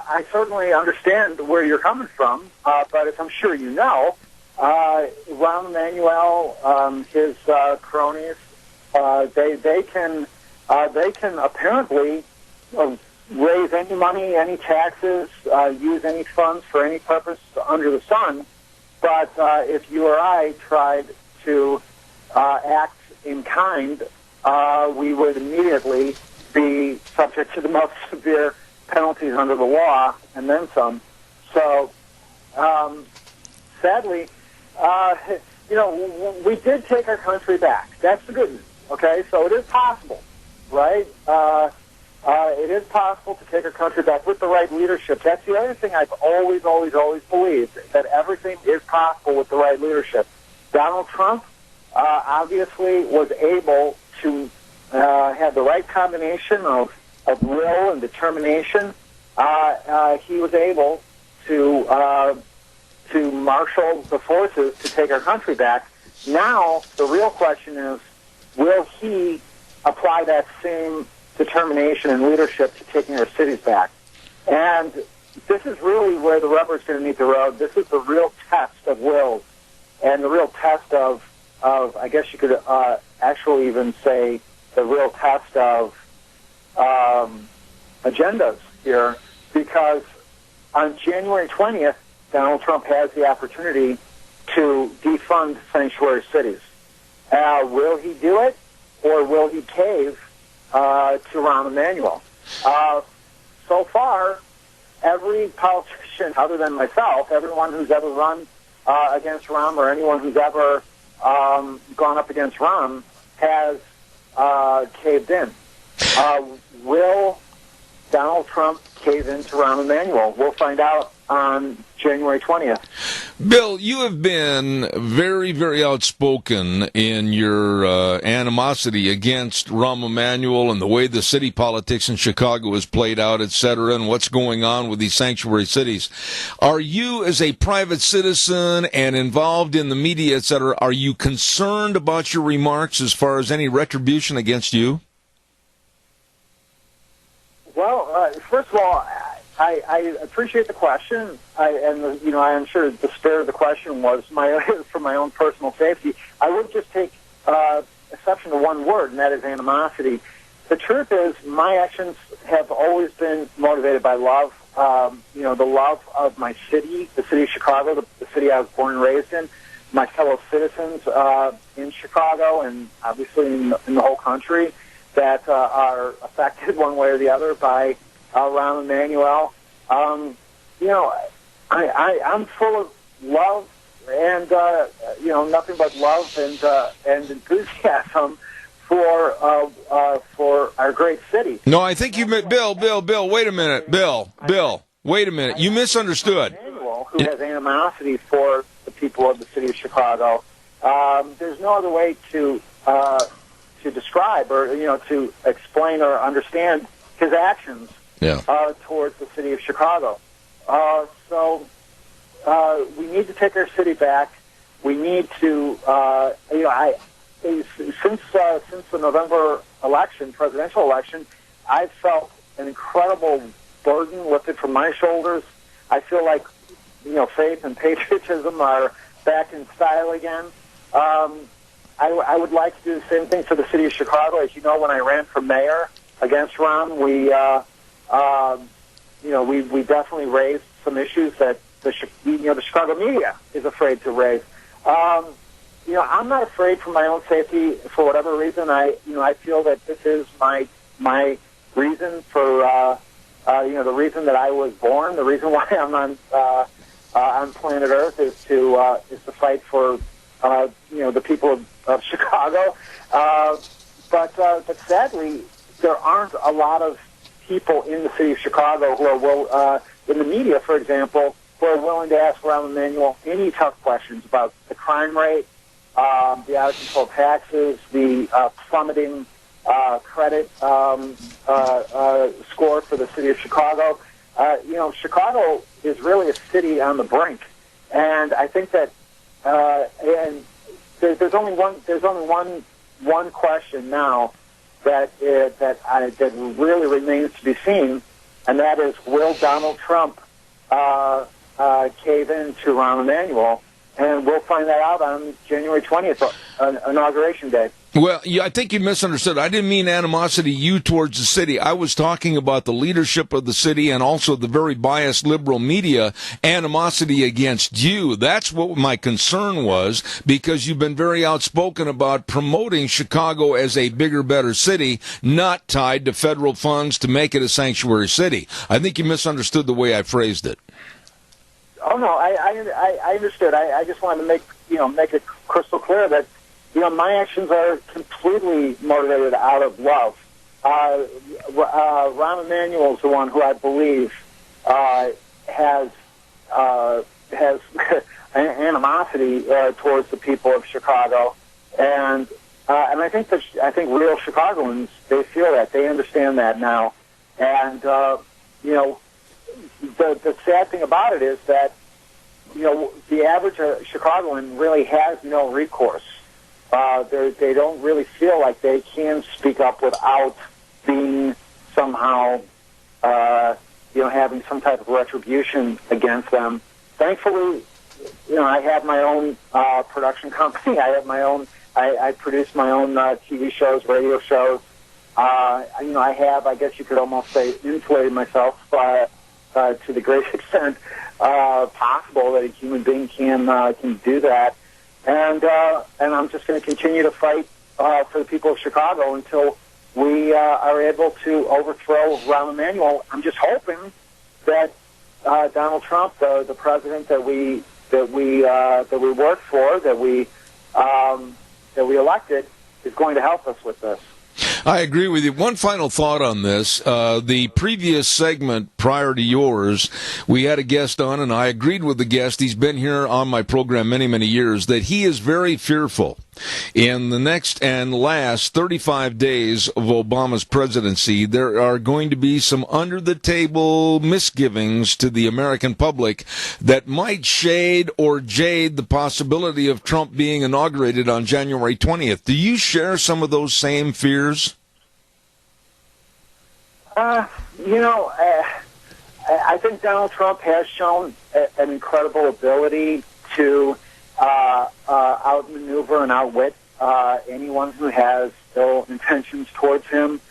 I certainly understand where you're coming from, but as I'm sure you know, Rahm Emanuel, his cronies, they can apparently raise any money, any taxes, use any funds for any purpose under the sun. But if you or I tried to act in kind, we would immediately be subject to the most severe penalties under the law, and then some. So, sadly, we did take our country back. That's the good news. Okay, so it is possible, right? It is possible to take our country back with the right leadership. That's the other thing I've always believed, that everything is possible with the right leadership. Donald Trump obviously was able to have the right combination of will and determination. He was able to marshal the forces to take our country back. Now, the real question is, will he apply that same determination and leadership to taking our cities back? And this is really where the rubber's going to meet the road. This is the real test of wills, and the real test of I guess you could actually even say the real test of agendas here, because on January 20th, Donald Trump has the opportunity to defund sanctuary cities. Will he do it, or will he cave to Rahm Emanuel? So far, every politician other than myself, everyone who's ever run against Rahm, or anyone who's ever gone up against Rahm, has caved in. Will Donald Trump cave in to Rahm Emanuel? We'll find out on January 20th. Bill, you have been very, very outspoken in your animosity against Rahm Emanuel and the way the city politics in Chicago has played out, et cetera, and what's going on with these sanctuary cities. Are you, as a private citizen and involved in the media, et cetera, are you concerned about your remarks as far as any retribution against you? Well, first of all, I appreciate the question, I'm sure the spirit of the question was for my own personal safety. I would just take exception to one word, and that is animosity. The truth is, my actions have always been motivated by love. The love of my city, the city of Chicago, the city I was born and raised in, my fellow citizens in Chicago, and obviously in the whole country, that are affected one way or the other by Rahm Emanuel. I'm full of love and nothing but love and enthusiasm for our great city. No, I think you meant Bill. Wait a minute, Bill. Wait a minute. You misunderstood. Emanuel, who has animosity for the people of the city of Chicago. There's no other way to describe or to explain or understand his actions towards the city of Chicago. So we need to take our city back. We need to, since the November election, presidential election, I've felt an incredible burden lifted from my shoulders. I feel like, faith and patriotism are back in style again. I would like to do the same thing for the city of Chicago. As you know, when I ran for mayor against Rahm, we definitely raised some issues that the Chicago media is afraid to raise. I'm not afraid for my own safety for whatever reason. I feel that this is my reason for the reason that I was born. The reason why I'm on planet Earth is to fight for the people of Chicago. But sadly, there aren't a lot of people in the city of Chicago who are in the media, for example, who are willing to ask Rahm Emanuel any tough questions about the crime rate, the out-of-control taxes, the plummeting credit score for the city of Chicago. Chicago is really a city on the brink, and I think that and there's only one question now that really remains to be seen, and that is, will Donald Trump cave in to Rahm Emanuel? And we'll find that out on January 20th, Inauguration Day. Well, yeah, I think you misunderstood. I didn't mean animosity you towards the city. I was talking about the leadership of the city and also the very biased liberal media animosity against you. That's what my concern was, because you've been very outspoken about promoting Chicago as a bigger, better city, not tied to federal funds to make it a sanctuary city. I think you misunderstood the way I phrased it. Oh no, I understood. I just wanted to make it crystal clear that my actions are completely motivated out of love. Rahm Emanuel is the one who I believe has animosity towards the people of Chicago, and I think real Chicagoans, they feel that, they understand that now, and the sad thing about it is that the average Chicagoan really has no recourse. They don't really feel like they can speak up without being somehow, having some type of retribution against them. Thankfully, I have my own production company. I have my own. I produce my own TV shows, radio shows. I have, I guess you could almost say, insulated myself to the greatest extent possible that a human being can do that. And I'm just going to continue to fight for the people of Chicago until we are able to overthrow Rahm Emanuel. I'm just hoping that Donald Trump, the president that we worked for, that we elected, is going to help us with this. I agree with you. One final thought on this. The previous segment prior to yours, we had a guest on, and I agreed with the guest. He's been here on my program many, many years, that he is very fearful in the next and last 35 days of Obama's presidency. There are going to be some under-the-table misgivings to the American public that might shade or jade the possibility of Trump being inaugurated on January 20th. Do you share some of those same fears? I think Donald Trump has shown an incredible ability to outmaneuver and outwit anyone who has ill intentions towards him.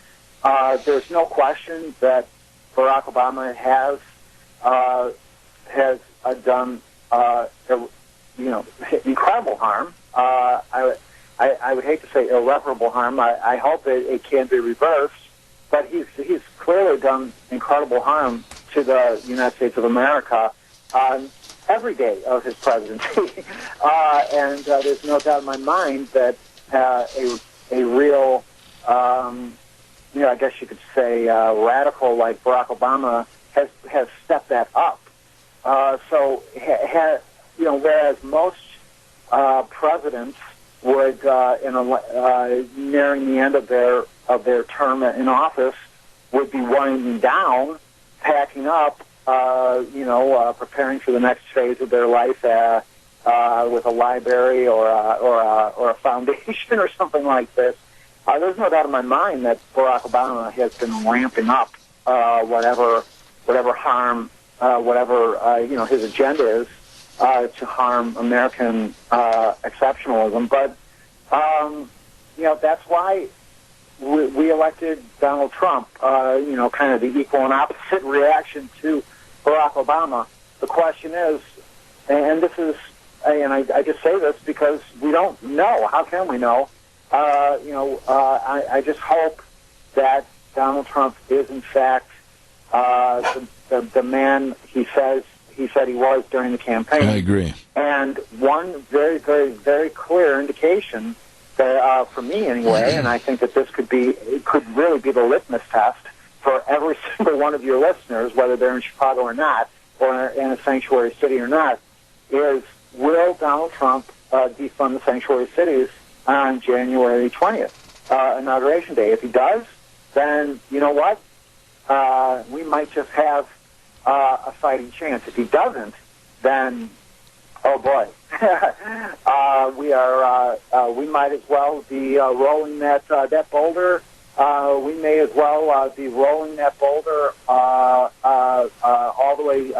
There's no question that Barack Obama has done incredible harm. I would hate to say irreparable harm. I hope it can be reversed. But he's clearly done incredible harm to the United States of America every day of his presidency. And there's no doubt in my mind that a real, I guess you could say, radical like Barack Obama has stepped that up. Whereas most presidents would, nearing the end of their term in office, would be winding down, packing up, preparing for the next phase of their life with a library or a foundation or something like this. There's no doubt in my mind that Barack Obama has been ramping up whatever harm, his agenda is to harm American exceptionalism. But that's why we elected Donald Trump, kind of the equal and opposite reaction to Barack Obama. The question is, and this is, and I just say this because we don't know. How can we know? I just hope that Donald Trump is, in fact, the man he said he was during the campaign. I agree. And one very, very, very clear indication that, for me anyway, and I think that this could really be the litmus test for every single one of your listeners, whether they're in Chicago or not, or in a sanctuary city or not, is will Donald Trump defund the sanctuary cities on January 20th, Inauguration Day? If he does, then you know what? We might just have a fighting chance. If he doesn't, then oh boy, we might as well be rolling that boulder. We may as well be rolling that boulder all the way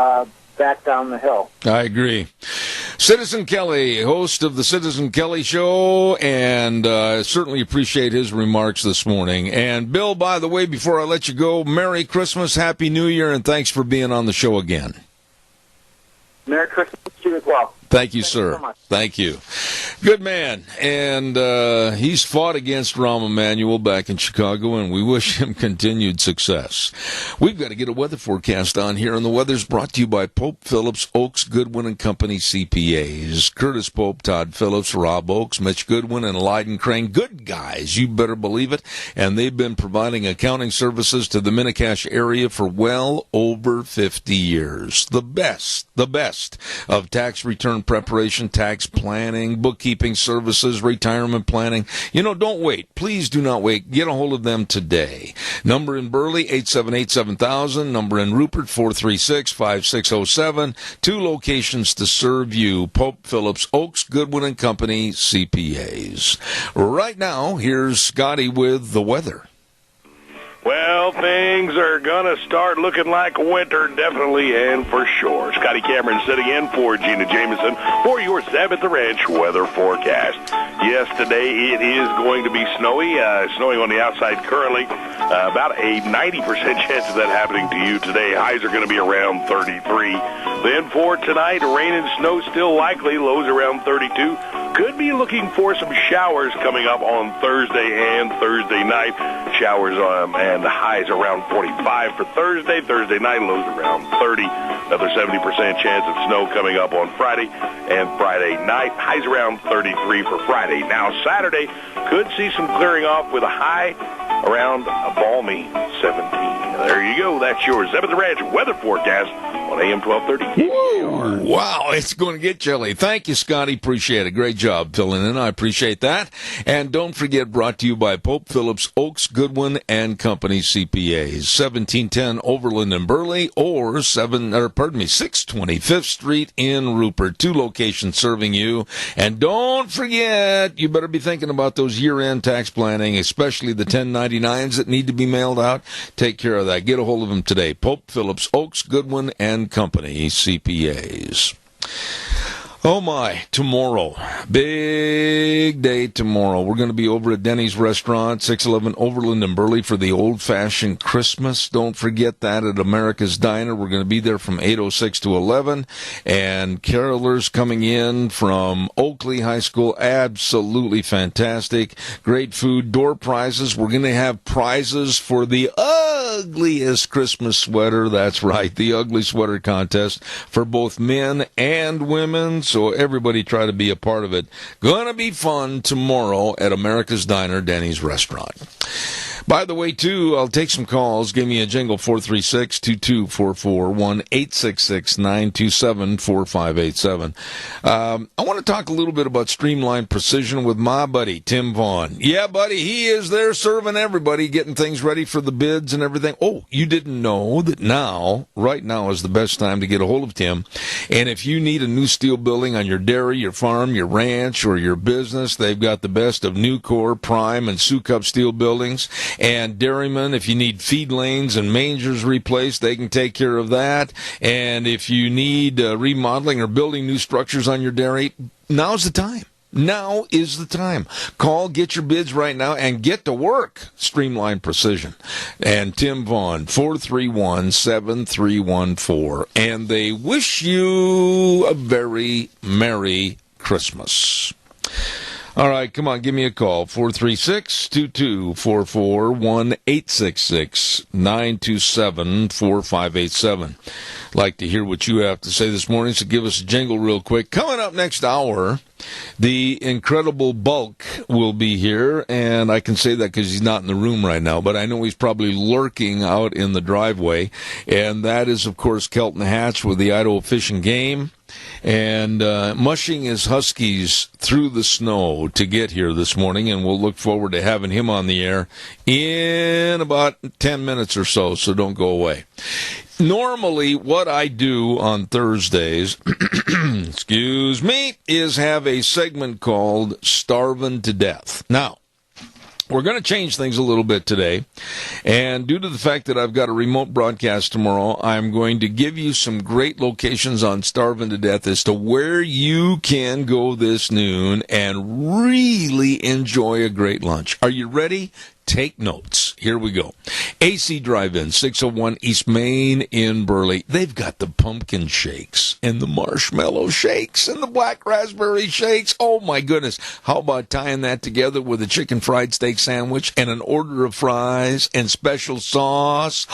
back down the hill. I agree. Citizen Kelly, host of the Citizen Kelly Show, and certainly appreciate his remarks this morning. And Bill, by the way, before I let you go, Merry Christmas, Happy New Year, and thanks for being on the show again. Merry Christmas to you as well. Thank you, sir. So much. Thank you. Good man. And he's fought against Rahm Emanuel back in Chicago, and we wish him continued success. We've got to get a weather forecast on here, and the weather's brought to you by Pope Phillips, Oaks, Goodwin and Company CPAs. Curtis Pope, Todd Phillips, Rob Oaks, Mitch Goodwin, and Lyden Crane. Good guys, you better believe it. And they've been providing accounting services to the Minicash area for well over 50 years. The best of tax return preparation, tax planning, bookkeeping services, retirement planning. Don't wait. Please do not wait. Get a hold of them today. Number in Burley, 878-7000. Number in Rupert, 436-5607. 2 locations to serve you. Pope Phillips, Oaks, Goodwin and Company, CPAs. Right now, here's Scotty with the weather. Well, things are going to start looking like winter, definitely and for sure. Scotty Cameron sitting in for Gina Jameson for your Sam at the Ranch weather forecast. Yes, today it is going to be snowy, snowing on the outside currently. About a 90% chance of that happening to you today. Highs are going to be around 33. Then for tonight, rain and snow still likely, lows around 32. Could be looking for some showers coming up on Thursday and Thursday night. Showers and the highs around 45 for Thursday. Thursday night, lows around 30. Another 70% chance of snow coming up on Friday and Friday night. Highs around 33 for Friday. Now Saturday could see some clearing off with a high around a balmy 17. There you go. That's your Sam at the Ranch weather forecast on AM 1230. Woo, wow, it's going to get chilly. Thank you, Scotty. Appreciate it. Great job filling in. I appreciate that. And don't forget, brought to you by Pope Phillips, Oaks, Goodwin and Company CPAs. 1710 Overland and Burley or 625th Street in Rupert. 2 locations serving you. And don't forget, you better be thinking about those year-end tax planning, especially the 1099s that need to be mailed out. Take care of that. Get a hold of them today. Pope Phillips, Oaks, Goodwin and Company CPAs. Oh my, tomorrow. Big day tomorrow. We're going to be over at Denny's Restaurant, 611 Overland and Burley for the old-fashioned Christmas. Don't forget that at America's Diner. We're going to be there from 8:06 to 11. And carolers coming in from Oakley High School. Absolutely fantastic. Great food. Door prizes. We're going to have prizes for the ugliest Christmas sweater. That's right, the ugly sweater contest for both men and women. So everybody try to be a part of it. Gonna be fun tomorrow at America's Diner, Denny's Restaurant. By the way, too, I'll take some calls. Give me a jingle, 436-2244, 1-866-927-4587. I want to talk a little bit about Streamline Precision with my buddy, Tim Vaughn. Yeah, buddy, he is there serving everybody, getting things ready for the bids and everything. Oh, you didn't know that right now is the best time to get a hold of Tim. And if you need a new steel building on your dairy, your farm, your ranch, or your business, they've got the best of Nucor, Prime, and Sukup steel buildings. And dairymen, if you need feed lanes and mangers replaced, they can take care of that. And if you need remodeling or building new structures on your dairy, now's the time. Now is the time. Call, get your bids right now, and get to work. Streamline Precision. And Tim Vaughn, 431-7314. And they wish you a very Merry Christmas. All right, come on, give me a call, 436-2244, 1-866-927-4587. Like to hear what you have to say this morning, so give us a jingle real quick. Coming up next hour, the incredible Bulk will be here, and I can say that because he's not in the room right now, but I know he's probably lurking out in the driveway, and that is, of course, Kelton Hatch with the Idaho Fish and Game. And mushing his huskies through the snow to get here this morning, and we'll look forward to having him on the air in about 10 minutes or so don't go away. Normally, what I do on Thursdays, excuse me, is have a segment called Starvin' to Death. Now, We're going to change things a little bit today, and due to the fact that I've got a remote broadcast tomorrow, I'm going to give you some great locations on Starving to Death as to where you can go this noon and really enjoy a great lunch. Are you ready? Take notes. Here we go. AC Drive-In, 601 East Main in Burley. They've got the pumpkin shakes and the marshmallow shakes and the black raspberry shakes. Oh, my goodness. How about tying that together with a chicken fried steak sandwich and an order of fries and special sauce?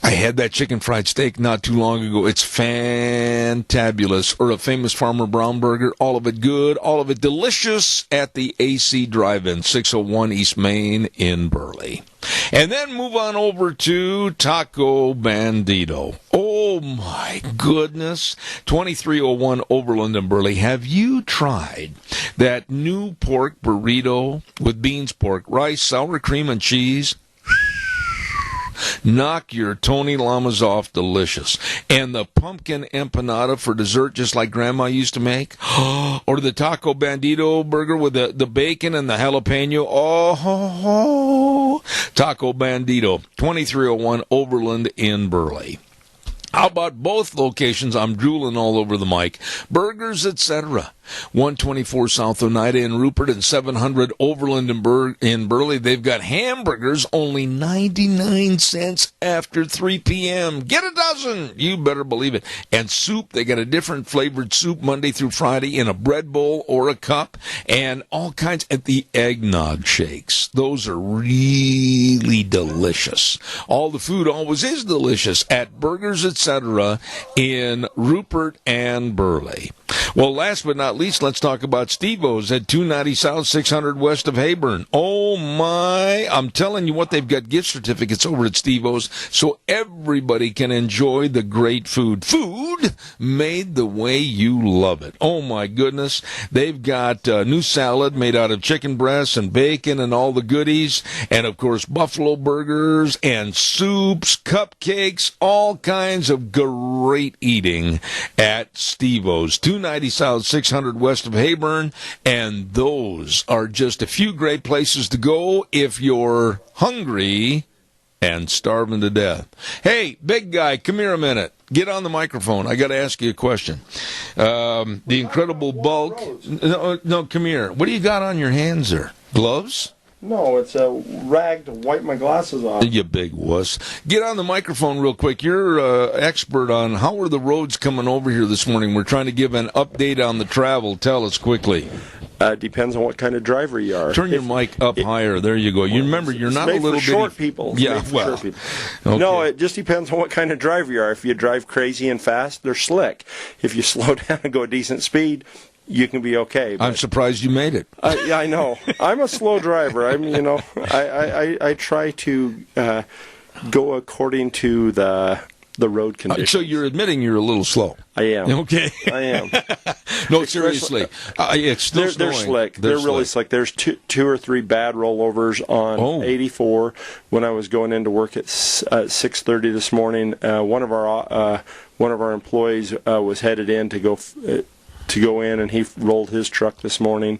I had that chicken fried steak not too long ago. It's fantabulous. Or a Famous Farmer Brown Burger. All of it good, all of it delicious at the AC Drive-In, 601 East Main in Burley. And then move on over to Taco Bandito. Oh, my goodness. 2301 Overland in Burley. Have you tried that new pork burrito with beans, pork, rice, sour cream, and cheese? Knock your Tony Llamas off delicious. And the pumpkin empanada for dessert, just like Grandma used to make. Or the Taco Bandito burger with the bacon and the jalapeno. Oh, Taco Bandito, 2301 Overland in Burley. How about both locations? I'm drooling all over the mic. Burgers, etc. 124 South Oneida in Rupert and 700 Overland in Burley. They've got hamburgers only 99 cents after 3 p.m. Get a dozen. You better believe it. And soup, they got a different flavored soup Monday through Friday in a bread bowl or a cup. And all kinds at the eggnog shakes. Those are really delicious. All the food always is delicious at Burgers, etc. in Rupert and Burley. Well, last but not least, let's talk about Steve-O's at 290 South, 600 west of Hayburn. Oh, my. I'm telling you what, they've got gift certificates over at Steve-O's so everybody can enjoy the great food. Food made the way you love it. Oh, my goodness. They've got new salad made out of chicken breasts and bacon and all the goodies. And, of course, buffalo burgers and soups, cupcakes, all kinds of great eating at Steve-O's. 290 South, 600 west of Hayburn, and those are just a few great places to go if you're hungry and starving to death. Hey, big guy, come here a minute. Get on the microphone. I got to ask you a question. The Incredible Bulk. No, come here. What do you got on your hands there? Gloves? No, it's a rag to wipe my glasses off. You big wuss. Get on the microphone real quick. You're expert on how are the roads coming over here this morning. We're trying to give an update on the travel. Tell us quickly. Depends on what kind of driver you are. Turn your mic up higher. There you go. You remember, you're not a little bit short people. Yeah, well. Short people. Okay. No, it just depends on what kind of driver you are. If you drive crazy and fast, they're slick. If you slow down and go a decent speed, you can be okay. I'm surprised you made it. Yeah, I know. I'm a slow driver. I try to go according to the road conditions. So you're admitting you're a little slow. I am. Okay. I am. No, seriously. It's still they're slick. They're really slick. There's two or three bad rollovers on 84. When I was going into work at 6:30 this morning, one of our employees was headed in to go in, and he rolled his truck this morning.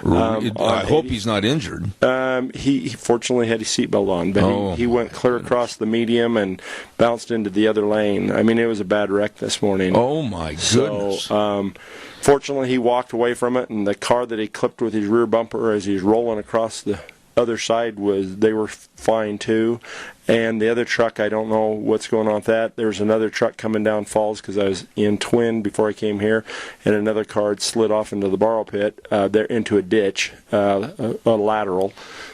I hope he's not injured. He fortunately had his seatbelt on, but he went clear across the medium and bounced into the other lane. I mean, it was a bad wreck this morning. Oh, my goodness. So, fortunately, he walked away from it, and the car that he clipped with his rear bumper as he was rolling across the other side they were fine too. And the other truck, I don't know what's going on with that. There's another truck coming down Falls because I was in Twin before I came here, and another car had slid off into the borrow pit. They're into a ditch, a lateral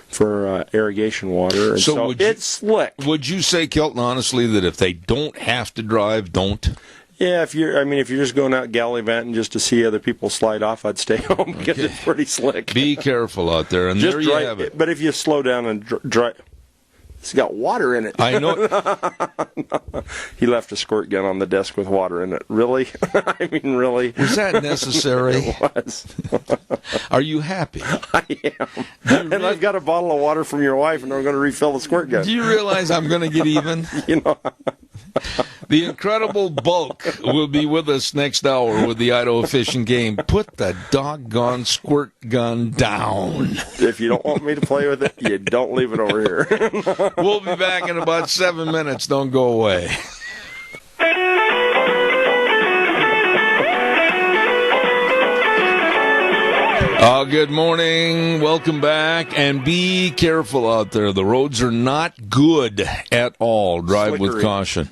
for irrigation water. And so it's slick. Would you say, Kelton, honestly, that if they don't have to drive, don't? Yeah, if you're just going out gallivanting just to see other people slide off, I'd stay home because it's pretty slick. Be careful out there, and there you have it. But if you slow down and drive, it's got water in it. I know. He left a squirt gun on the desk with water in it. Really? I mean, really? Was that necessary? It was. Are you happy? I am. And I've got a bottle of water from your wife, and I'm going to refill the squirt gun. Do you realize I'm going to get even? The incredible Bulk will be with us next hour with the Idaho Fishing Game. Put the doggone squirt gun down. If you don't want me to play with it, you don't leave it over here. We'll be back in about 7 minutes. Don't go away. Good morning. Welcome back. And be careful out there. The roads are not good at all. Drive with caution.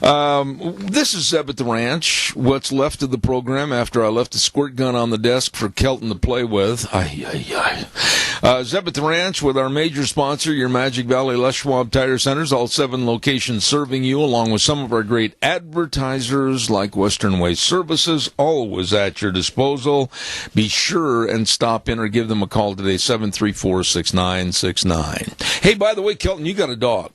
This is Zeb at the Ranch. What's left of the program after I left the squirt gun on the desk for Kelton to play with. Zeb at the Ranch with our major sponsor, your Magic Valley Les Schwab Tire Centers. All 7 locations serving you, along with some of our great advertisers like Western Waste Services, always at your disposal. Be sure and stop in or give them a call today, 734-6969. Hey, by the way, Kelton, you got a dog,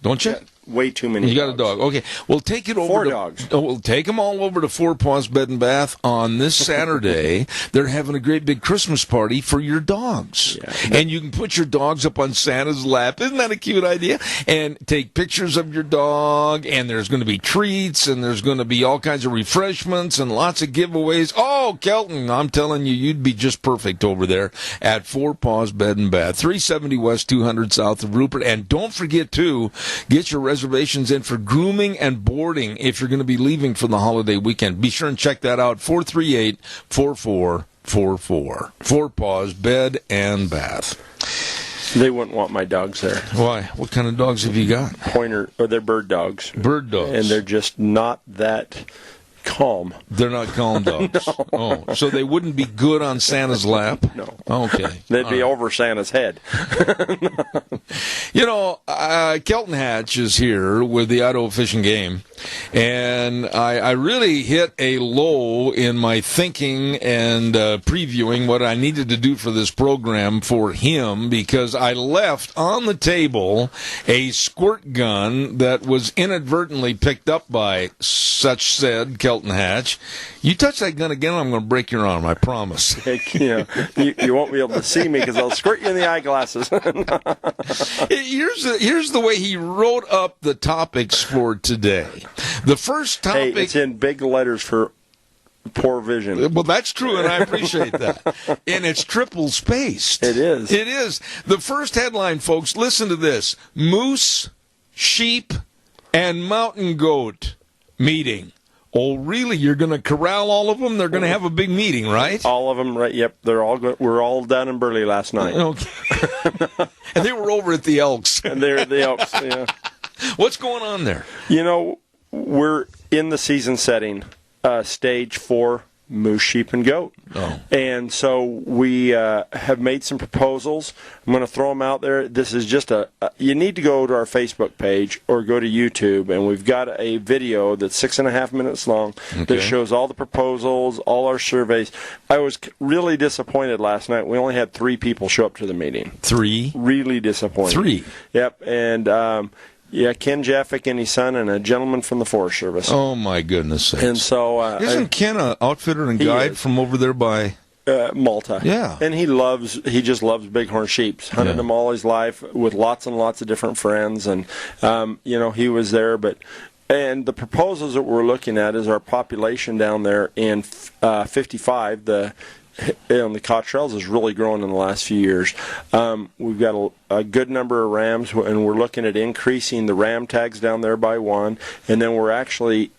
don't you? Yeah, way too many. You got a dog. Okay. Well, take it over 4 to, dogs. Oh, we'll take them all over to Four Paws Bed and Bath on this Saturday. They're having a great big Christmas party for your dogs. Yeah. And you can put your dogs up on Santa's lap. Isn't that a cute idea? And take pictures of your dog, and there's going to be treats, and there's going to be all kinds of refreshments and lots of giveaways. Oh, Kelton, I'm telling you, you'd be just perfect over there at Four Paws Bed and Bath, 370 West 200 south of Rupert. And don't forget to get your reservations in for grooming and boarding if you're going to be leaving for the holiday weekend. Be sure and check that out, 438-4444. Four Paws Bed and Bath. They wouldn't want my dogs there. Why? What kind of dogs have you got? Pointer, or they're bird dogs. Bird dogs. And they're just not that calm. They're not calm dogs. No. Oh, so they wouldn't be good on Santa's lap? No. Okay. They'd be over Santa's head. You know, Kelton Hatch is here with the Idaho Fishing Game, and I really hit a low in my thinking and previewing what I needed to do for this program for him, because I left on the table a squirt gun that was inadvertently picked up by such said Kelton Hatch. You touch that gun again, I'm going to break your arm, I promise. You won't be able to see me because I'll squirt you in the eyeglasses. Here's the way he wrote up the topics for today. The first topic... Hey, it's in big letters for poor vision. Well, that's true, and I appreciate that. And it's triple spaced. It is. It is. The first headline, folks, listen to this. Moose, sheep, and mountain goat meeting. Oh, really? You're going to corral all of them? They're going to have a big meeting, right? All of them, right? Yep. We're all down in Burley last night. Okay. And they were over at the Elks. And they're at the Elks, yeah. What's going on there? You know, we're in the season setting, stage 4, moose, sheep, and goat. Oh. And so we have made some proposals. I'm going to throw them out there. This is just you need to go to our Facebook page or go to YouTube, and we've got a video that's 6.5 minutes long that shows all the proposals, all our surveys. I was really disappointed last night. We only had 3 people show up to the meeting. 3? Really disappointed. 3? Yep, and... yeah, Ken Jaffick and his son and a gentleman from the Forest Service. Oh, my goodness sakes. And so... Isn't Ken an outfitter and guide from over there by... Malta. Yeah. And he just loves bighorn sheep. Hunted them all his life with lots and lots of different friends. And, he was there. And the proposals that we're looking at is our population down there in 55, the Cottrells has really grown in the last few years. We've got a good number of rams, and we're looking at increasing the ram tags down there by 1. And then we're actually,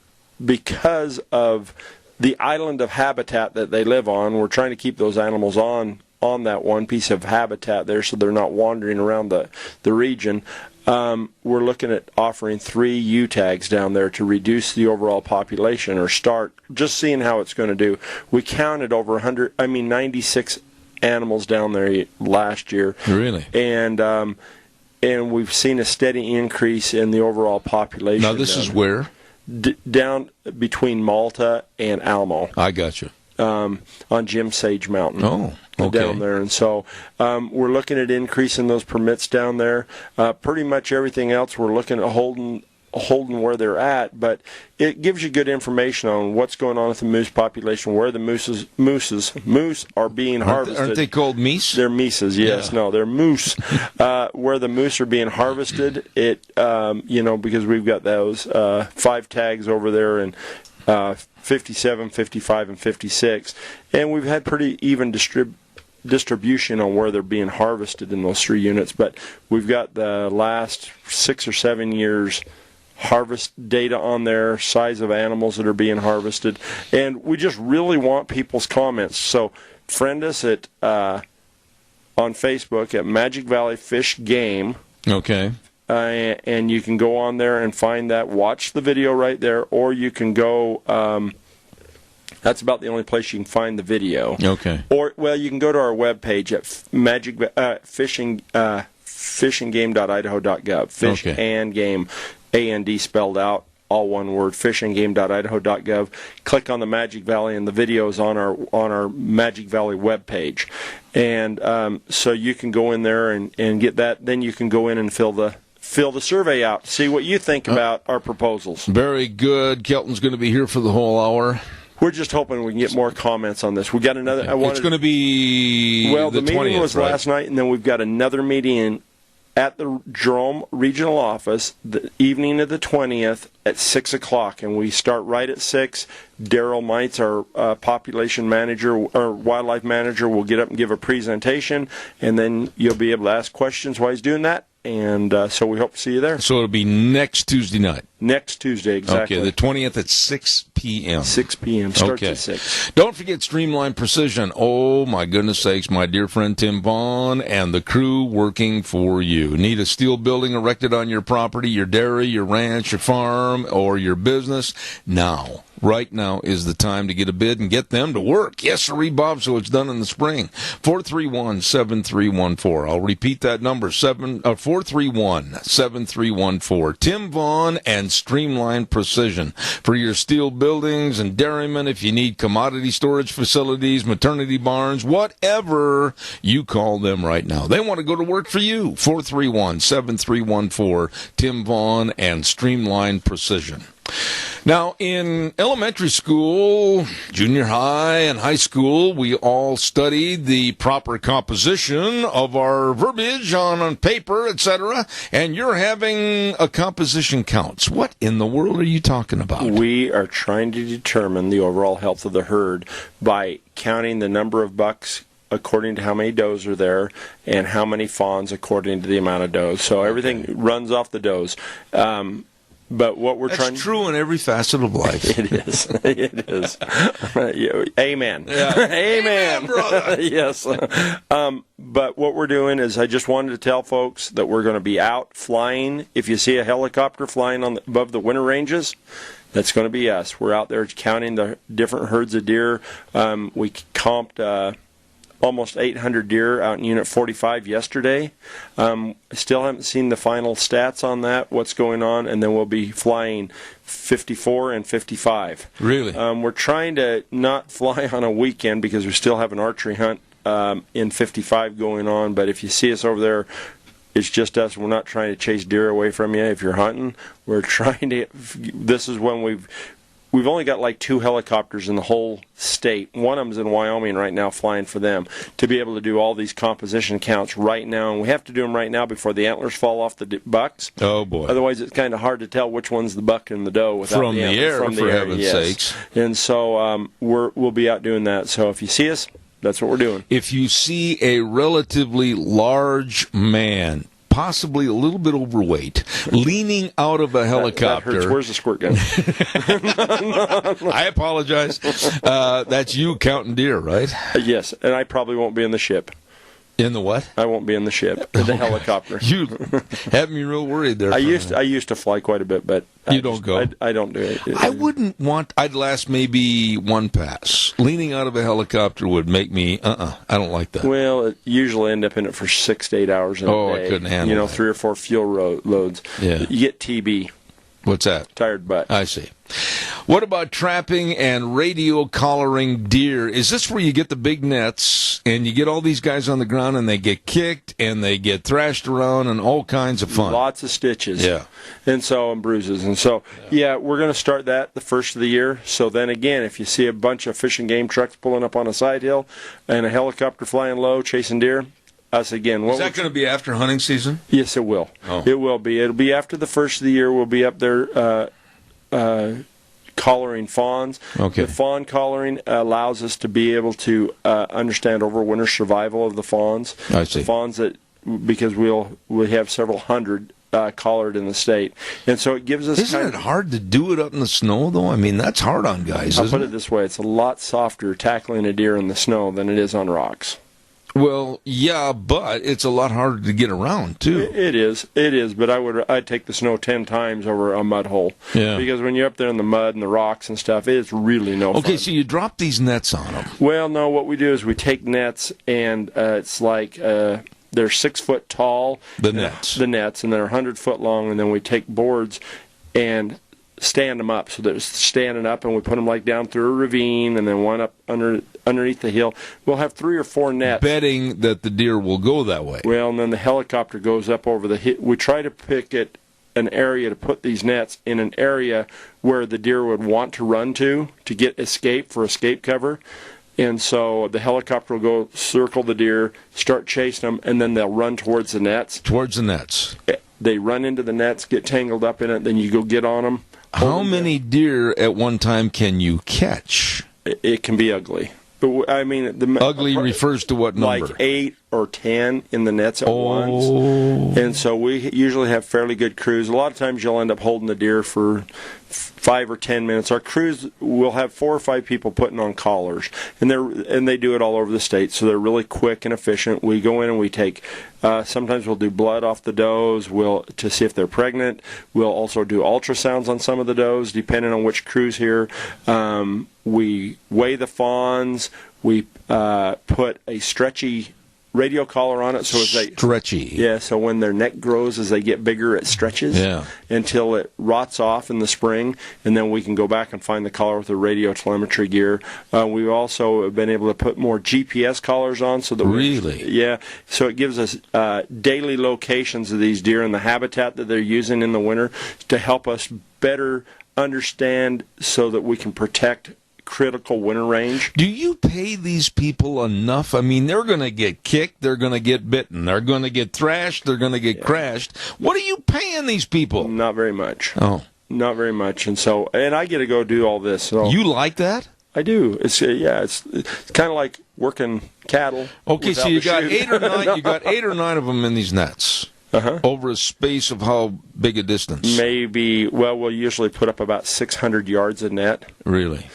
because of the island of habitat that they live on, we're trying to keep those animals on that one piece of habitat there so they're not wandering around the region. We're looking at offering 3 U-tags down there to reduce the overall population, or start just seeing how it's going to do. We counted over 96 animals down there last year. Really? And we've seen a steady increase in the overall population. Now this is where? Down between Malta and Alamo. I got you. On Jim Sage Mountain. Oh, okay. Down there. And so we're looking at increasing those permits down there. Pretty much everything else we're looking at holding holding where they're at, but it gives you good information on what's going on with the moose population, where the moose are being harvested. Aren't they called meese? They're meeses, yes. Yeah. No, they're moose. Where the moose are being harvested, because we've got those 5 tags over there, and 57, 55, and 56, and we've had pretty even distribution on where they're being harvested in those 3 units, but we've got the last 6 or 7 years harvest data on there, size of animals that are being harvested, and we just really want people's comments. So friend us at on Facebook at Magic Valley Fish Game. Okay. And you can go on there and find that. Watch the video right there, or you can go. That's about the only place you can find the video. Okay. Or you can go to our webpage at fishanggame.idaho.gov. Fish and game, A-N-D spelled out, all one word. Fishanggame.idaho.gov. Click on the Magic Valley, and the video is on our Magic Valley webpage. And so you can go in there and get that. Then you can go in and fill the survey out, see what you think about our proposals. Very good. Kelton's going to be here for the whole hour. We're just hoping we can get more comments on this. We got another. It's going to be the meeting 20th, was right? last night, and then we've got another meeting at the Jerome Regional Office the evening of the 20th at 6 o'clock, and we start right at 6. Daryl Mites, our population manager or wildlife manager, will get up and give a presentation, and then you'll be able to ask questions while he's doing that. And so we hope to see you there. So it'll be next Tuesday night. Next Tuesday, exactly. Okay, the 20th at 6 p.m. 6 p.m. Starts at 6. Don't forget Streamline Precision. Oh, my goodness sakes, my dear friend Tim Vaughn and the crew working for you. Need a steel building erected on your property, your dairy, your ranch, your farm, or your business? Now. Right now is the time to get a bid and get them to work. Yes, sirree, Bob, so it's done in the spring. 431-7314. I'll repeat that number, 431-7314. Tim Vaughn and Streamline Precision. For your steel buildings and dairymen, if you need commodity storage facilities, maternity barns, whatever, you call them right now. They want to go to work for you. 431-7314. Tim Vaughn and Streamline Precision. Now, in elementary school, junior high, and high school, we all studied the proper composition of our verbiage on paper, etc., and you're having a composition counts. What in the world are you talking about? We are trying to determine the overall health of the herd by counting the number of bucks according to how many does are there, and how many fawns according to the amount of does. So everything runs off the does. But what we're That's true in every facet of life. It is. It is. Amen. Yeah. Amen, brother. Yes. But what we're doing is, I just wanted to tell folks that we're going to be out flying. If you see a helicopter flying above the winter ranges, that's going to be us. We're out there counting the different herds of deer. We comped almost 800 deer out in Unit 45 yesterday. Still haven't seen the final stats on that, what's going on, and then we'll be flying 54 and 55. Really? We're trying to not fly on a weekend because we still have an archery hunt in 55 going on, but if you see us over there, it's just us. We're not trying to chase deer away from you. If you're hunting, we're trying to. This is when we've only got like 2 helicopters in the whole state. One of them's in Wyoming right now, flying for them, to be able to do all these composition counts right now. And we have to do them right now before the antlers fall off the bucks. Oh, boy. Otherwise, it's kind of hard to tell which one's the buck and the doe without from the air, from the for air, heaven's yes. sakes. And so we'll be out doing that. So if you see us, that's what we're doing. If you see a relatively large man, possibly a little bit overweight, leaning out of a helicopter. That hurts. Where's the squirt gun? I apologize. That's you counting deer, right? Yes, and I probably won't be in the ship. In the what? I won't be in the ship. In the helicopter. You have me real worried there. I used to fly quite a bit, but you don't go. I don't do it. I wouldn't want. I'd last maybe one pass. Leaning out of a helicopter would make me. I don't like that. Well, it usually end up in it for 6 to 8 hours in a day. I couldn't handle. 3 or 4 fuel loads. Yeah. You get TB. What's that? Tired butt. I see. What about trapping and radio collaring deer? Is this where you get the big nets and you get all these guys on the ground and they get kicked and they get thrashed around and all kinds of fun? Lots of stitches. Yeah. And bruises. And so, we're going to start that the first of the year. So then again, if you see a bunch of fish and game trucks pulling up on a side hill and a helicopter flying low chasing deer, us again. Is that going to be after hunting season? Yes, it will. Oh. It will be. It'll be after the first of the year. We'll be up there collaring fawns. Okay. The fawn collaring allows us to be able to understand overwinter survival of the fawns. I see. The fawns because we have several hundred collared in the state, and so it gives us. Isn't it hard to do it up in the snow, though? I mean, that's hard on guys. I'll put it this way: it's a lot softer tackling a deer in the snow than it is on rocks. Well, yeah, but it's a lot harder to get around too. It is, but I'd take the snow 10 times over a mud hole. Yeah. Because when you're up there in the mud and the rocks and stuff, it's really no fun. Okay, so you drop these nets on them. Well, no, what we do is we take nets, and it's like they're 6 foot tall. The nets, and they're 100 foot long, and then we take boards and stand them up, so they're standing up, and we put them like down through a ravine, and then one up underneath the hill. We'll have 3 or 4 nets, betting that the deer will go that way. Well, and then the helicopter goes up over the hill. We try to pick an area to put these nets in an area where the deer would want to run to get escape cover. And so the helicopter will go circle the deer, start chasing them, and then they'll run towards the nets. Towards the nets. They run into the nets, get tangled up in it, then you go get on them. How many deer at one time can you catch? It can be ugly. But I mean, ugly refers to what number? Like 8 or 10 in the nets at once. And so we usually have fairly good crews. A lot of times you'll end up holding the deer for 5 or 10 minutes. Our crews will have 4 or 5 people putting on collars, and they do it all over the state. So they're really quick and efficient. We go in and we take. Sometimes we'll do blood off the does. To see if they're pregnant. We'll also do ultrasounds on some of the does, depending on which crew's here. We weigh the fawns. We put a stretchy radio collar on it, so as they stretchy. Yeah, so when their neck grows as they get bigger, it stretches until it rots off in the spring, and then we can go back and find the collar with the radio telemetry gear. We've also been able to put more GPS collars on, so that so it gives us daily locations of these deer and the habitat that they're using in the winter to help us better understand, so that we can protect critical winter range. Do you pay these people enough? I mean, they're going to get kicked, they're going to get bitten, they're going to get thrashed, they're going to get crashed. What are you paying these people? Not very much. Oh. Not very much. And I get to go do all this. So you like that? I do. It's kind of like working cattle. Okay, so you got 8 or 9. You got 8 or 9 of them in these nets. Over a space of how big a distance? Maybe. Well, we'll usually put up about 600 yards of net. Really?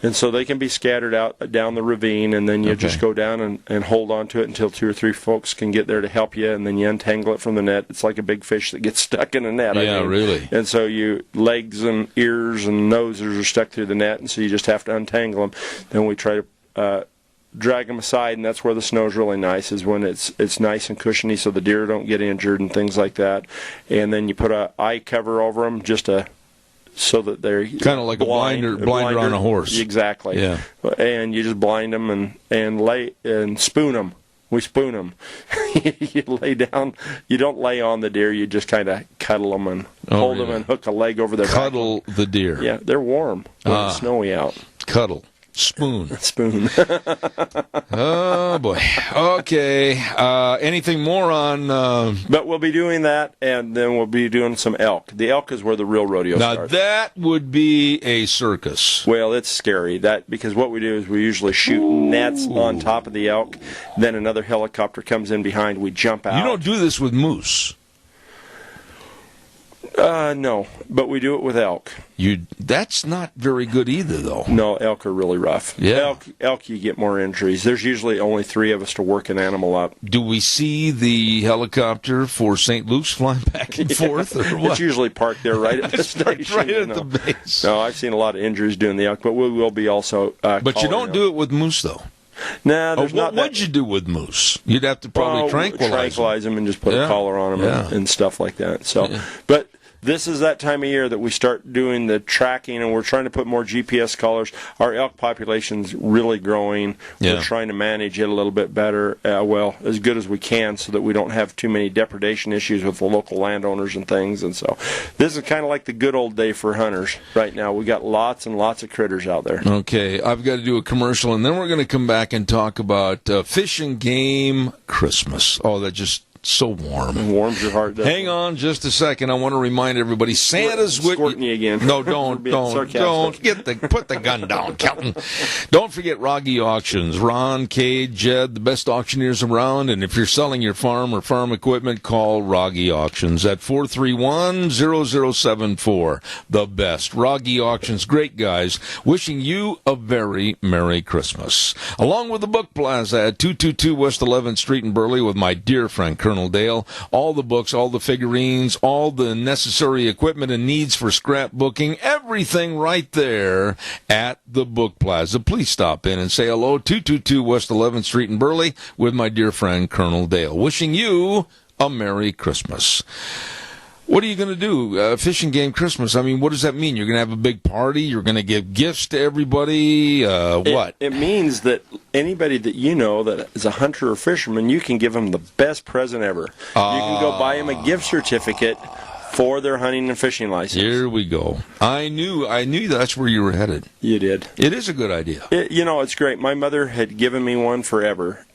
And so they can be scattered out down the ravine, and then you just go down and hold on to it until 2 or 3 folks can get there to help you, and then you untangle it from the net. It's like a big fish that gets stuck in a net. Yeah, really. And so legs and ears and noses are stuck through the net, and so you just have to untangle them. Then we try to drag them aside, and that's where the snow is really nice, is when it's nice and cushiony so the deer don't get injured and things like that. And then you put a eye cover over them so that they're kind of like a blinder on a horse. Exactly. Yeah. And you just blind them and spoon them. We spoon them. You lay down. You don't lay on the deer. You just kind of cuddle them and hold them and hook a leg over their cuddle back. the deer. Yeah, they're warm when it's snowy out. Cuddle. Spoon. Oh, boy. Okay. Anything more on... But we'll be doing that, and then we'll be doing some elk. The elk is where the real rodeo starts. Now, that would be a circus. Well, it's scary, because what we do is we usually shoot nets on top of the elk, then another helicopter comes in behind, we jump out. You don't do this with moose. No, but we do it with elk. That's not very good either, though. No, elk are really rough. Yeah. Elk, you get more injuries. There's usually only 3 of us to work an animal up. Do we see the helicopter for St. Luke's flying back and forth, or what? It's usually parked there right at the station. Right at the base. No, I've seen a lot of injuries doing the elk, but we will be also But you don't do it with moose, though. No, there's not. What would you do with moose? You'd have to probably tranquilize them and just put a collar on them and stuff like that. So, but this is that time of year that we start doing the tracking, and we're trying to put more GPS collars. Our elk population's really growing. Yeah. We're trying to manage it a little bit better, as good as we can, so that we don't have too many depredation issues with the local landowners and things. And so this is kind of like the good old day for hunters right now. We got lots and lots of critters out there. Okay, I've got to do a commercial, and then we're going to come back and talk about Fish and Game Christmas. Oh, that just so warm. It warms your heart. Hang on just a second. I want to remind everybody, Santa's with you. Me again. No, don't put the gun down, Kelton. Don't forget Rogge Auctions. Ron, Kay, Jed, the best auctioneers around. And if you're selling your farm or farm equipment, call Rogge Auctions at 431-0074. The best. Rogge Auctions, great guys. Wishing you a very Merry Christmas. Along with the Book Plaza at 222 West 11th Street in Burley with my dear friend Colonel Dale. All the books, all the figurines, all the necessary equipment and needs for scrapbooking, everything right there at the Book Plaza. Please stop in and say hello. 222 West 11th Street in Burley with my dear friend Colonel Dale. Wishing you a Merry Christmas. What are you going to do? Fish and Game Christmas. I mean, what does that mean? You're going to have a big party? You're going to give gifts to everybody? What? It means that anybody that you know that is a hunter or fisherman, you can give them the best present ever. You can go buy them a gift certificate for their hunting and fishing license. Here we go. I knew that's where you were headed. You did. It is a good idea. It's great. My mother had given me one forever.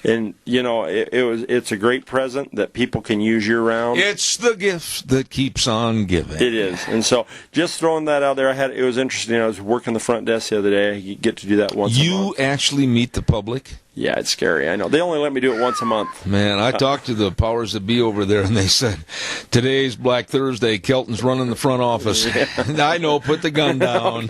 And it's a great present that people can use year round. It's the gift that keeps on giving. It is. And so just throwing that out there, it was interesting. I was working the front desk the other day. You get to do that once a month. You actually meet the public? Yeah, it's scary. I know. They only let me do it once a month. Man, I talked to the powers that be over there, and they said, today's Black Thursday. Kelton's running the front office. Yeah. I know. Put the gun down.